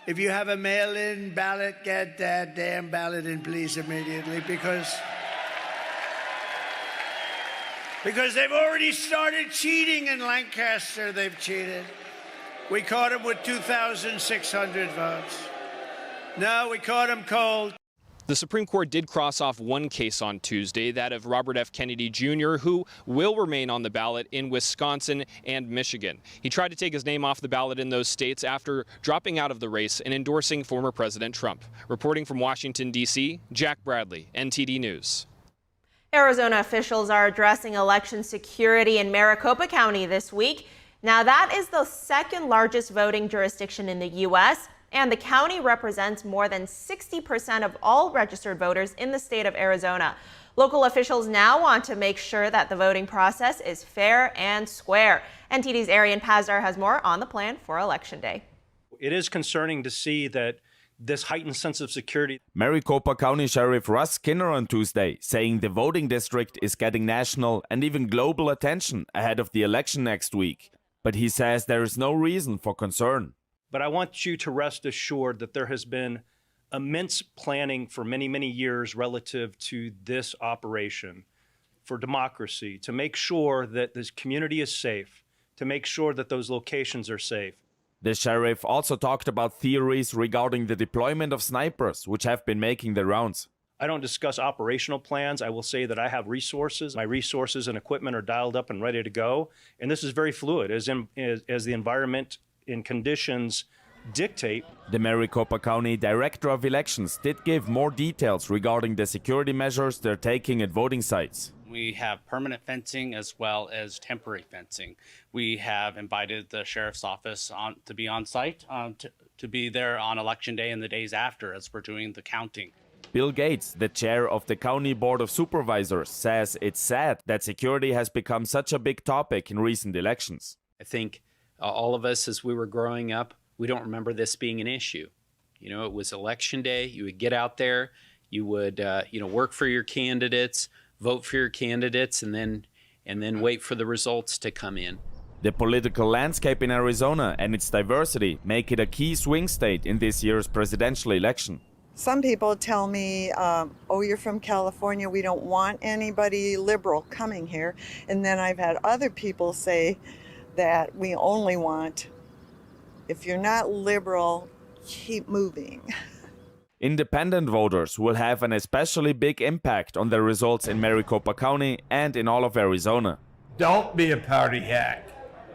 If you have a mail-in ballot, get that damn ballot in, please, immediately, because they've already started cheating in Lancaster. They've cheated. We caught them with 2,600 votes. No, we caught them cold. The Supreme Court did cross off one case on Tuesday, that of Robert F. Kennedy Jr., who will remain on the ballot in Wisconsin and Michigan. He tried to take his name off the ballot in those states after dropping out of the race and endorsing former President Trump. Reporting from Washington, D.C., Jack Bradley, NTD News. Arizona officials are addressing election security in Maricopa County this week. Now, that is the second largest voting jurisdiction in the U.S., and the county represents more than 60% of all registered voters in the state of Arizona. Local officials now want to make sure that the voting process is fair and square. NTD's Arian Pazdar has more on the plan for Election Day. It is concerning to see that this heightened sense of security. Maricopa County Sheriff Russ Skinner on Tuesday saying the voting district is getting national and even global attention ahead of the election next week. But he says there is no reason for concern. But I want you to rest assured that there has been immense planning for many, many years relative to this operation for democracy, to make sure that this community is safe, to make sure that those locations are safe. The sheriff also talked about theories regarding the deployment of snipers, which have been making the rounds. I don't discuss operational plans. I will say that I have resources. My resources and equipment are dialed up and ready to go. And this is very fluid as the environment and conditions dictate. The Maricopa County Director of Elections did give more details regarding the security measures they're taking at voting sites. We have permanent fencing as well as temporary fencing. We have invited the sheriff's office to be on site, to be there on Election Day and the days after as we're doing the counting. Bill Gates, the chair of the County Board of Supervisors, says it's sad that security has become such a big topic in recent elections. I think all of us, as we were growing up, we don't remember this being an issue. You know, it was Election Day. You would get out there, you would, work for your candidates, vote for your candidates, and then wait for the results to come in. The political landscape in Arizona and its diversity make it a key swing state in this year's presidential election. Some people tell me, oh, you're from California, we don't want anybody liberal coming here. And then I've had other people say that we only want, if you're not liberal, keep moving. Independent voters will have an especially big impact on the results in Maricopa County and in all of Arizona. Don't be a party hack.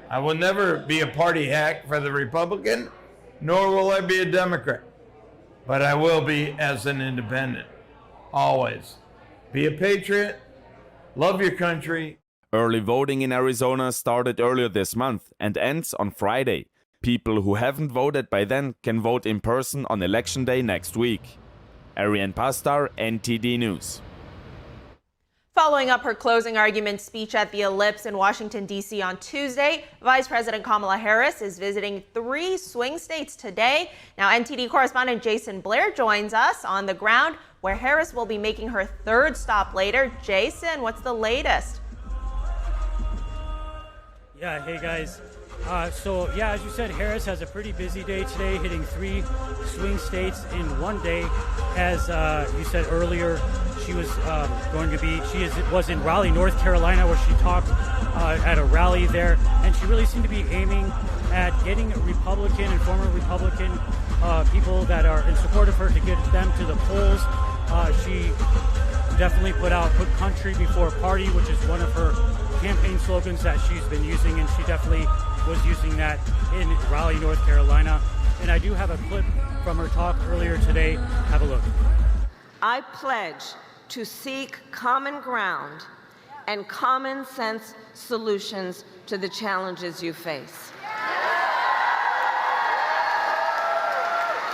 I will never be a party hack for the Republican, nor will I be a Democrat. But I will be as an independent. Always. Be a patriot. Love your country. Early voting in Arizona started earlier this month and ends on Friday. People who haven't voted by then can vote in person on Election Day next week. Ariane Pastar, NTD News. Following up her closing argument speech at the Ellipse in Washington, D.C. on Tuesday, Vice President Kamala Harris is visiting 3 swing states today. Now, NTD correspondent Jason Blair joins us on the ground, where Harris will be making her 3rd stop later. Jason, what's the latest? Yeah, hey guys. As you said, Harris has a pretty busy day today, hitting 3 swing states in one day. As you said earlier, she was was in Raleigh, North Carolina, where she talked at a rally there, and she really seemed to be aiming at getting Republican and former Republican people that are in support of her to get them to the polls. She definitely put country before party, which is one of her campaign slogans that she's been using, and she definitely was using that in Raleigh, North Carolina. And I do have a clip from her talk earlier today. Have a look. I pledge to seek common ground and common sense solutions to the challenges you face.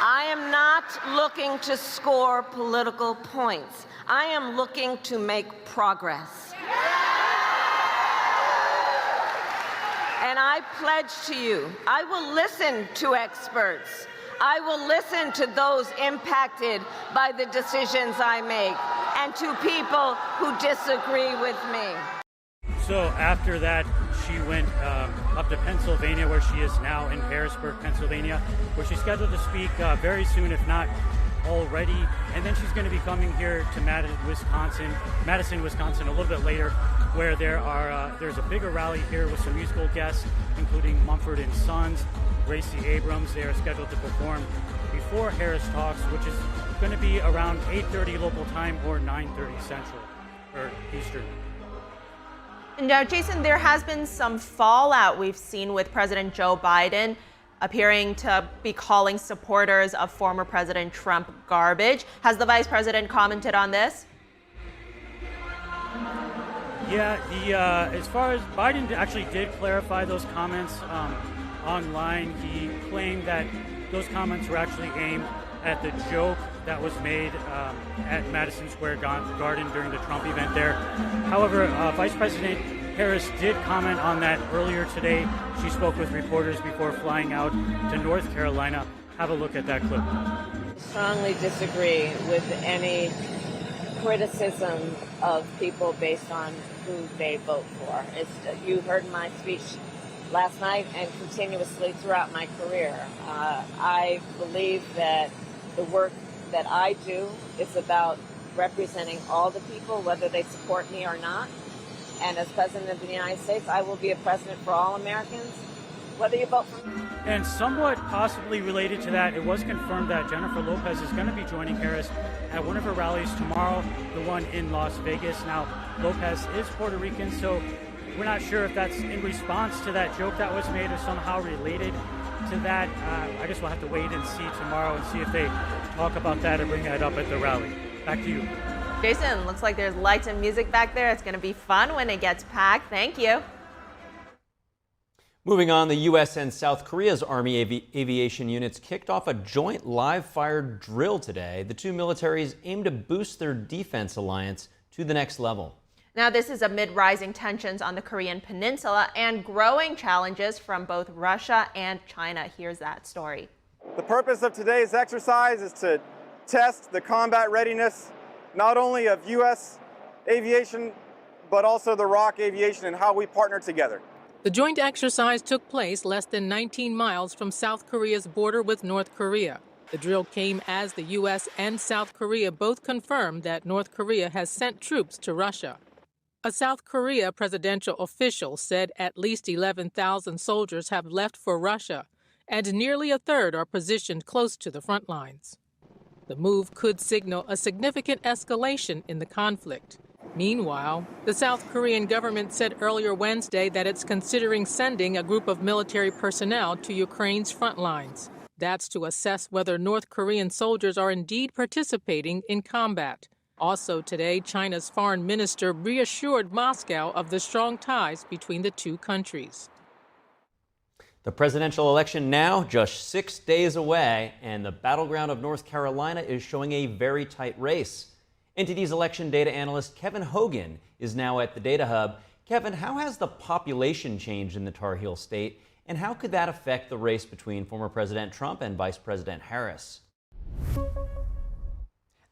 I am not looking to score political points. I am looking to make progress. And I pledge to you, I will listen to experts. I will listen to those impacted by the decisions I make and to people who disagree with me. So after that, she went up to Pennsylvania, where she is now in Harrisburg, Pennsylvania, where she's scheduled to speak very soon, if not already. And then she's going to be coming here to Madison, Wisconsin, a little bit later, where there's a bigger rally here with some musical guests, including Mumford & Sons, Gracie Abrams. They are scheduled to perform before Harris talks, which is going to be around 8:30 local time or 9:30 Central or Eastern. Now, Jason, there has been some fallout we've seen with President Joe Biden appearing to be calling supporters of former President Trump garbage. Has the vice president commented on this? Yeah, as far as Biden actually did clarify those comments online, he claimed that those comments were actually aimed at the joke that was made at Madison Square Garden during the Trump event there. However, Vice President Harris did comment on that earlier today. She spoke with reporters before flying out to North Carolina. Have a look at that clip. Strongly disagree with any criticism of people based on who they vote for. You heard my speech last night and continuously throughout my career. I believe that the work that I do is about representing all the people, whether they support me or not. And as President of the United States, I will be a president for all Americans, whether you vote for me. And somewhat possibly related to that, it was confirmed that Jennifer Lopez is going to be joining Harris at one of her rallies tomorrow, the one in Las Vegas. Now, Lopez is Puerto Rican, so we're not sure if that's in response to that joke that was made or somehow related to that. I guess we'll have to wait and see tomorrow and see if they talk about that or bring that up at the rally. Back to you. Jason, looks like there's lights and music back there. It's going to be fun when it gets packed. Thank you. Moving on, the U.S. and South Korea's Army aviation units kicked off a joint live-fire drill today. The two militaries aim to boost their defense alliance to the next level. Now, this is amid rising tensions on the Korean peninsula and growing challenges from both Russia and China. Here's that story. The purpose of today's exercise is to test the combat readiness not only of U.S. aviation, but also the ROK aviation and how we partner together. The joint exercise took place less than 19 miles from South Korea's border with North Korea. The drill came as the U.S. and South Korea both confirmed that North Korea has sent troops to Russia. A South Korea presidential official said at least 11,000 soldiers have left for Russia, and nearly a third are positioned close to the front lines. The move could signal a significant escalation in the conflict. Meanwhile, the South Korean government said earlier Wednesday that it's considering sending a group of military personnel to Ukraine's front lines. That's to assess whether North Korean soldiers are indeed participating in combat. Also today, China's foreign minister reassured Moscow of the strong ties between the two countries. The presidential election now just 6 days away, and the battleground of North Carolina is showing a very tight race. NTD's election data analyst Kevin Hogan is now at the Data Hub. Kevin, how has the population changed in the Tar Heel state, and how could that affect the race between former President Trump and Vice President Harris?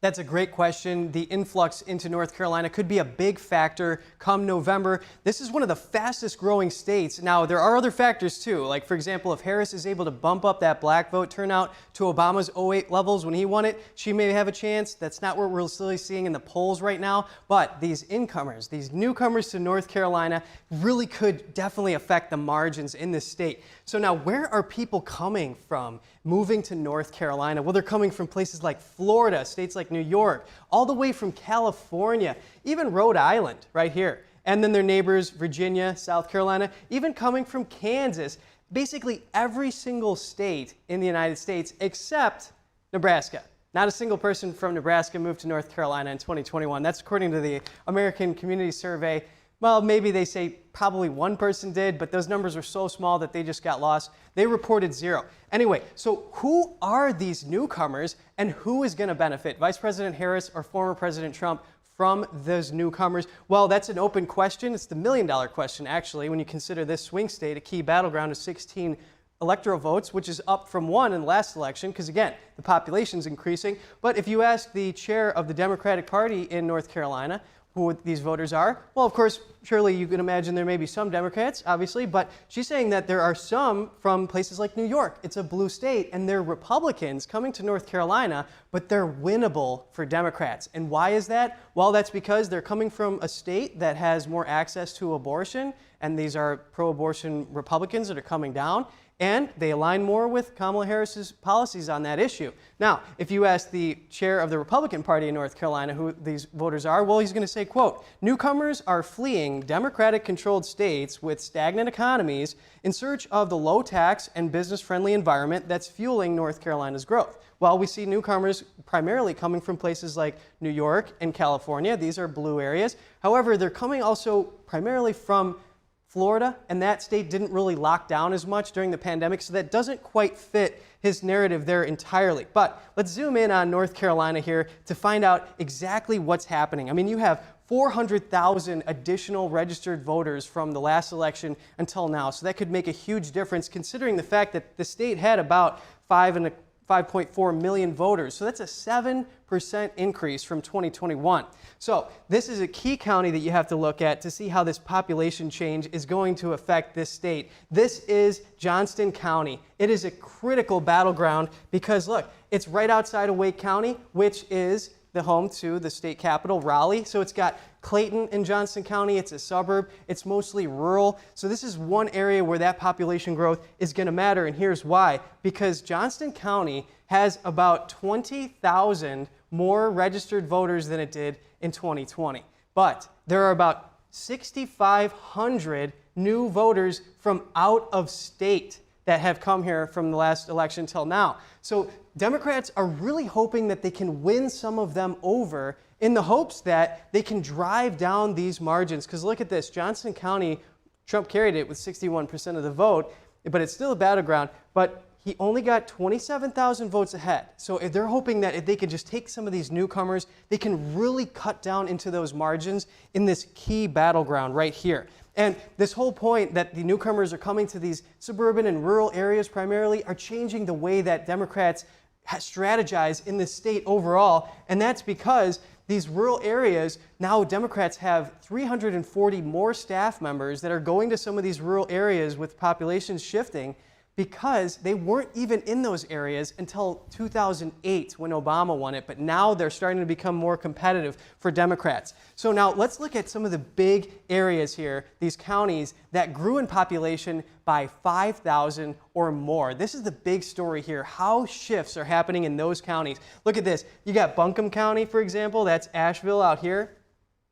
That's a great question. The influx into North Carolina could be a big factor come November. This is one of the fastest growing states. Now, there are other factors too. Like, for example, if Harris is able to bump up that black vote turnout to Obama's 2008 levels when he won it, she may have a chance. That's not what we're still seeing in the polls right now. But these incomers, these newcomers to North Carolina really could definitely affect the margins in this state. So now, where are people coming from moving to North Carolina? Well, they're coming from places like Florida, states like New York, all the way from California, even Rhode Island right here. And then their neighbors, Virginia, South Carolina, even coming from Kansas. Basically every single state in the United States except Nebraska. Not a single person from Nebraska moved to North Carolina in 2021. That's according to the American Community Survey. Well, maybe they say probably one person did, but those numbers are so small that they just got lost. They reported 0. Anyway, so who are these newcomers and who is going to benefit? Vice President Harris or former President Trump from those newcomers? Well, that's an open question. It's the million-dollar question, actually, when you consider this swing state a key battleground of 16 electoral votes, which is up from 1 in the last election, because again, the population's increasing. But if you ask the chair of the Democratic Party in North Carolina, who these voters are, well, of course, surely you can imagine there may be some Democrats, obviously, but she's saying that there are some from places like New York. It's a blue state, and they're Republicans coming to North Carolina, but they're winnable for Democrats. And why is that? Well, that's because they're coming from a state that has more access to abortion, and these are pro-abortion Republicans that are coming down, and they align more with Kamala Harris's policies on that issue. Now, if you ask the chair of the Republican Party in North Carolina who these voters are, well, he's going to say, quote, "Newcomers are fleeing Democratic-controlled states with stagnant economies in search of the low-tax and business-friendly environment that's fueling North Carolina's growth." Well, we see newcomers primarily coming from places like New York and California. These are blue areas. However, they're coming also primarily from Florida, and that state didn't really lock down as much during the pandemic, so that doesn't quite fit his narrative there entirely. But let's zoom in on North Carolina here to find out exactly what's happening. I mean, you have 400,000 additional registered voters from the last election until now, so that could make a huge difference considering the fact that the state had about 5.4 million voters. So that's a 7% increase from 2021. So this is a key county that you have to look at to see how this population change is going to affect this state. This is Johnston County. It is a critical battleground because look, it's right outside of Wake County, which is the home to the state capital, Raleigh. So it's got Clayton in Johnston County. It's a suburb. It's mostly rural. So this is one area where that population growth is going to matter. And here's why. Because Johnston County has about 20,000 more registered voters than it did in 2020. But there are about 6,500 new voters from out of state that have come here from the last election till now. So Democrats are really hoping that they can win some of them over in the hopes that they can drive down these margins. Because look at this, Johnston County, Trump carried it with 61% of the vote, but it's still a battleground, but he only got 27,000 votes ahead. So if they're hoping that if they could just take some of these newcomers, they can really cut down into those margins in this key battleground right here. And this whole point that the newcomers are coming to these suburban and rural areas primarily are changing the way that Democrats strategize in the state overall. And that's because these rural areas, now Democrats have 340 more staff members that are going to some of these rural areas with populations shifting because they weren't even in those areas until 2008 when Obama won it, but now they're starting to become more competitive for Democrats. So now let's look at some of the big areas here, these counties that grew in population by 5,000 or more. This is the big story here, how shifts are happening in those counties. Look at this. You got Buncombe County, for example, that's Asheville out here.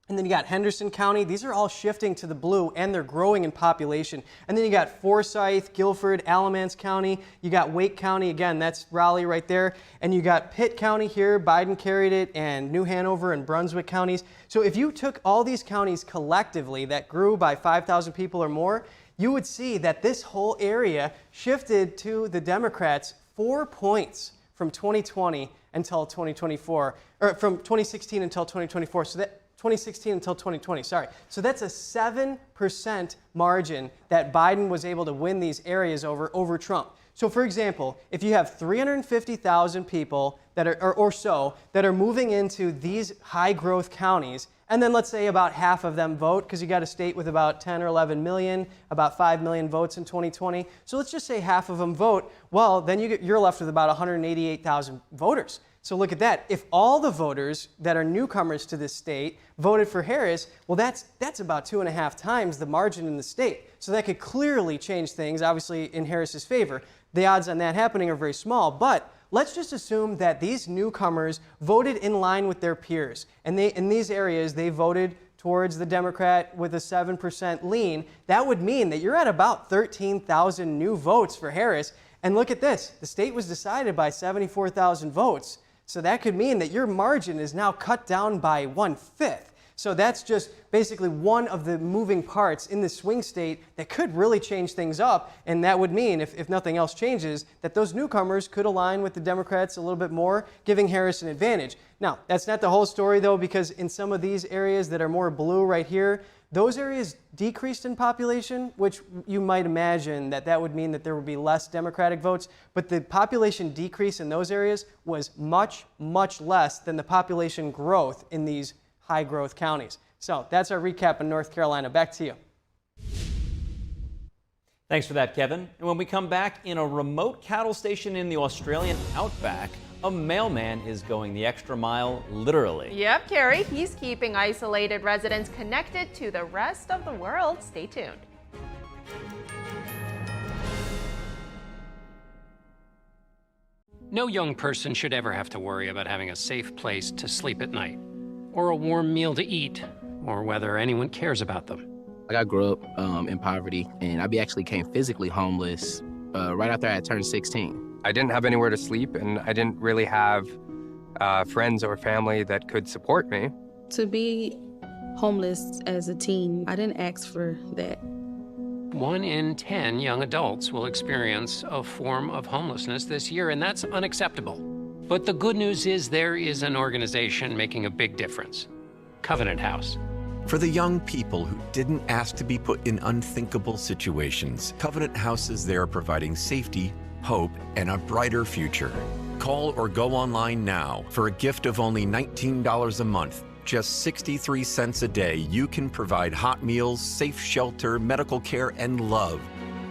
And then you got Henderson County. These are all shifting to the blue, and they're growing in population. And then you got Forsyth, Guilford, Alamance County. You got Wake County. Again, that's Raleigh right there. And you got Pitt County here. Biden carried it, and New Hanover and Brunswick counties. So if you took all these counties collectively that grew by 5,000 people or more, you would see that this whole area shifted to the Democrats 4 points from 2020 until 2024, or from 2016 until 2024. So that 2016 until 2020, sorry. So that's a 7% margin that Biden was able to win these areas over Trump. So for example, if you have 350,000 people that are, or so, that are moving into these high growth counties, and then let's say about half of them vote, because you got a state with about 10 or 11 million, about 5 million votes in 2020. So let's just say half of them vote. Well, then you're left with about 188,000 voters. So look at that. If all the voters that are newcomers to this state voted for Harris, well, that's about 2.5 times the margin in the state. So that could clearly change things, obviously, in Harris's favor. The odds on that happening are very small, but let's just assume that these newcomers voted in line with their peers. And in these areas, they voted towards the Democrat with a 7% lean. That would mean that you're at about 13,000 new votes for Harris. And look at this. The state was decided by 74,000 votes. So that could mean that your margin is now cut down by 1/5. So that's just basically one of the moving parts in the swing state that could really change things up. And that would mean, if nothing else changes, that those newcomers could align with the Democrats a little bit more, giving Harris an advantage. Now, that's not the whole story, though, because in some of these areas that are more blue right here, those areas decreased in population, which you might imagine that would mean that there would be less Democratic votes. But the population decrease in those areas was much, much less than the population growth in these high growth counties. So that's our recap in North Carolina. Back to you. Thanks for that, Kevin. And when we come back, in a remote cattle station in the Australian outback, a mailman is going the extra mile, literally. Yep, Carrie, he's keeping isolated residents connected to the rest of the world. Stay tuned. No young person should ever have to worry about having a safe place to sleep at night, or a warm meal to eat, or whether anyone cares about them. Like, I grew up in poverty, and I actually became physically homeless right after I had turned 16. I didn't have anywhere to sleep, and I didn't really have friends or family that could support me. To be homeless as a teen, I didn't ask for that. 1 in 10 young adults will experience a form of homelessness this year, and that's unacceptable. But the good news is there is an organization making a big difference. Covenant House. For the young people who didn't ask to be put in unthinkable situations, Covenant House is there providing safety, hope, and a brighter future. Call or go online now. For a gift of only $19 a month, just 63 cents a day, you can provide hot meals, safe shelter, medical care, and love.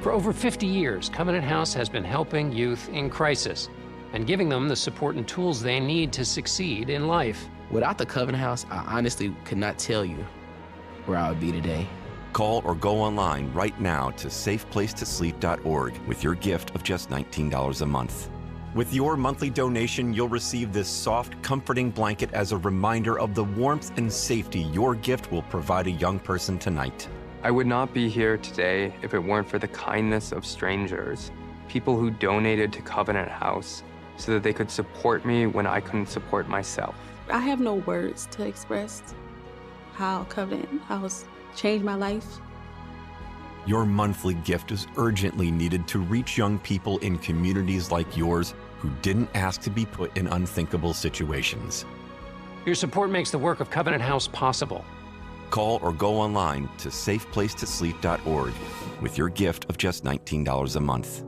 For over 50 years, Covenant House has been helping youth in crisis and giving them the support and tools they need to succeed in life. Without the Covenant House, I honestly could not tell you where I would be today. Call or go online right now to safeplacetosleep.org with your gift of just $19 a month. With your monthly donation, you'll receive this soft, comforting blanket as a reminder of the warmth and safety your gift will provide a young person tonight. I would not be here today if it weren't for the kindness of strangers, people who donated to Covenant House so that they could support me when I couldn't support myself. I have no words to express how Covenant House changed my life. Your monthly gift is urgently needed to reach young people in communities like yours who didn't ask to be put in unthinkable situations. Your support makes the work of Covenant House possible. Call or go online to safeplacetosleep.org with your gift of just $19 a month.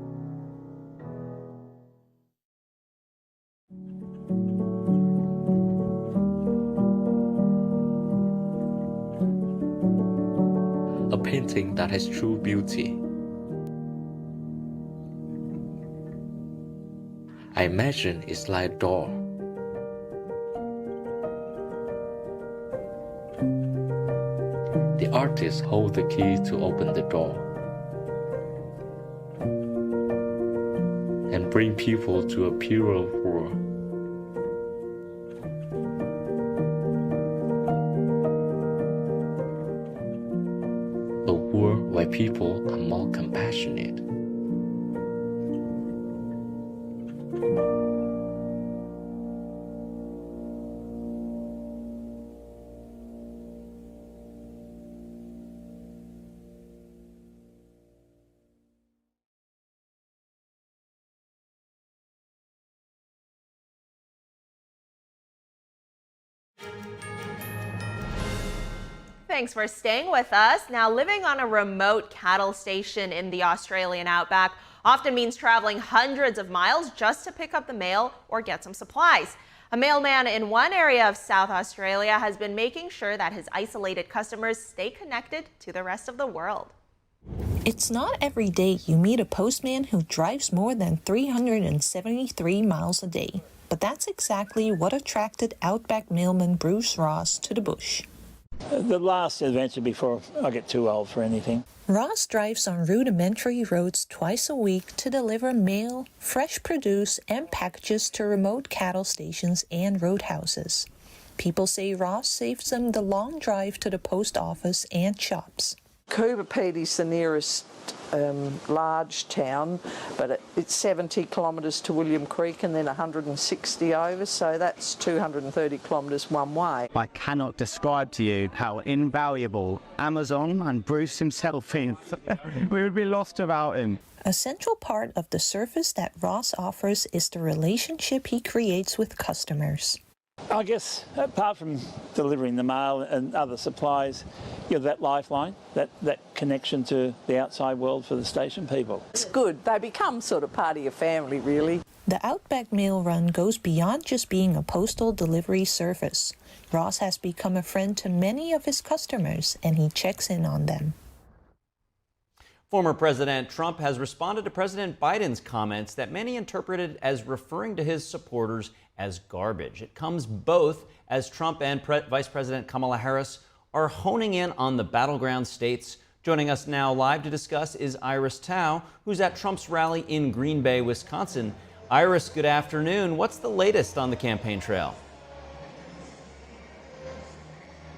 A painting that has true beauty. I imagine it's like a door. The artist holds the key to open the door and bring people to a purer world. A world where people are more compassionate. Thanks for staying with us. Now, living on a remote cattle station in the Australian outback often means traveling hundreds of miles just to pick up the mail or get some supplies. A mailman in one area of South Australia has been making sure that his isolated customers stay connected to the rest of the world. It's not every day you meet a postman who drives more than 373 miles a day, but that's exactly what attracted Outback mailman Bruce Ross to the bush. The last adventure before I get too old for anything. Ross drives on rudimentary roads twice a week to deliver mail, fresh produce, and packages to remote cattle stations and roadhouses. People say Ross saves them the long drive to the post office and shops. Coober Pedy is the nearest large town, but it's 70 kilometres to William Creek and then 160 over, so that's 230 kilometres one way. I cannot describe to you how invaluable Amazon and Bruce himself is. We would be lost without him. A central part of the service that Ross offers is the relationship he creates with customers. I guess, apart from delivering the mail and other supplies, that lifeline, that connection to the outside world for the station people. It's good. They become sort of part of your family, really. The Outback Mail Run goes beyond just being a postal delivery service. Ross has become a friend to many of his customers, and he checks in on them. Former President Trump has responded to President Biden's comments that many interpreted as referring to his supporters as garbage. It comes both as Trump and Vice President Kamala Harris are honing in on the battleground states. Joining us now live to discuss is Iris Tao, who's at Trump's rally in Green Bay, Wisconsin. Iris, good afternoon. What's the latest on the campaign trail?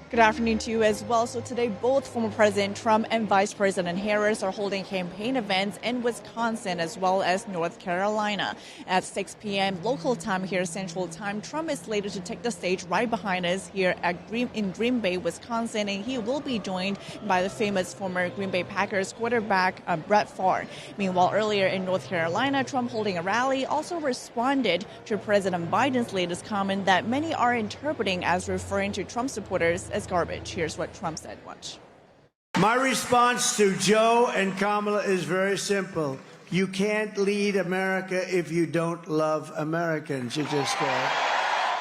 Good afternoon to you as well. So today, both former President Trump and Vice President Harris are holding campaign events in Wisconsin as well as North Carolina. At 6 p.m. local time here, Central Time, Trump is slated to take the stage right behind us here in Green Bay, Wisconsin, and he will be joined by the famous former Green Bay Packers quarterback Brett Favre. Meanwhile, earlier in North Carolina, Trump holding a rally also responded to President Biden's latest comment that many are interpreting as referring to Trump supporters as garbage. Here's what Trump said. Watch. My response to Joe and Kamala is very simple. You can't lead America if you don't love Americans. You just can't.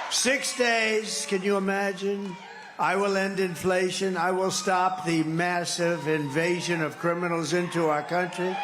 6 days, can you imagine? I will end inflation. I will stop the massive invasion of criminals into our country.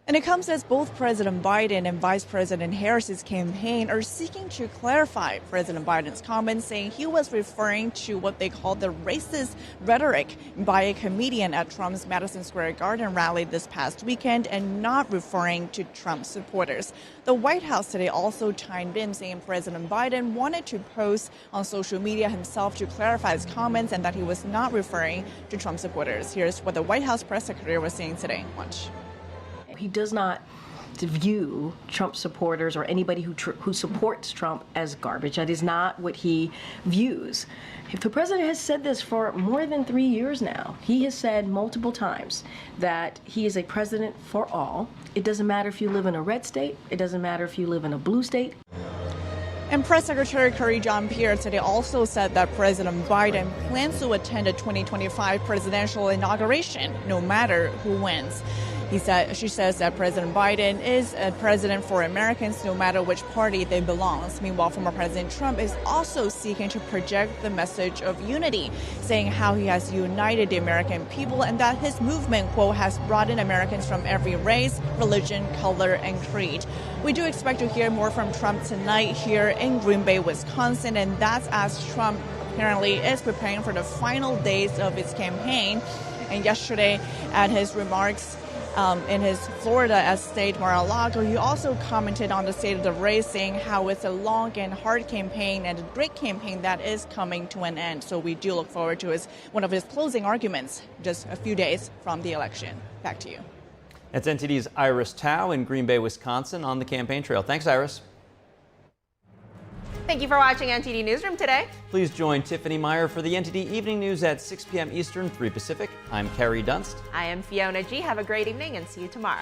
And it comes as both President Biden and Vice President Harris's campaign are seeking to clarify President Biden's comments, saying he was referring to what they called the racist rhetoric by a comedian at Trump's Madison Square Garden rally this past weekend and not referring to Trump supporters. The White House today also chimed in, saying President Biden wanted to post on social media himself to clarify his comments and that he was not referring to Trump supporters. Here's what the White House press secretary was saying today. Watch. He does not view Trump supporters or anybody who supports Trump as garbage. That is not what he views. If the president has said this for more than 3 years now, he has said multiple times that he is a president for all. It doesn't matter if you live in a red state. It doesn't matter if you live in a blue state. And Press Secretary Karine Jean-Pierre today also said that President Biden plans to attend the 2025 presidential inauguration, no matter who wins. She says that President Biden is a president for Americans, no matter which party they belong. Meanwhile, former President Trump is also seeking to project the message of unity, saying how he has united the American people and that his movement, quote, has brought in Americans from every race, religion, color, and creed. We do expect to hear more from Trump tonight here in Green Bay, Wisconsin, and that's as Trump apparently is preparing for the final days of his campaign. And yesterday, at his remarks in his Florida estate, Mar-a-Lago, he also commented on the state of the race, saying how it's a long and hard campaign and a great campaign that is coming to an end. So we do look forward to one of his closing arguments just a few days from the election. Back to you. That's NTD's Iris Tao in Green Bay, Wisconsin on the campaign trail. Thanks, Iris. Thank you for watching NTD Newsroom today. Please join Tiffany Meyer for the NTD Evening News at 6 p.m. Eastern, 3 Pacific. I'm Carrie Dunst. I am Fiona G. Have a great evening and see you tomorrow.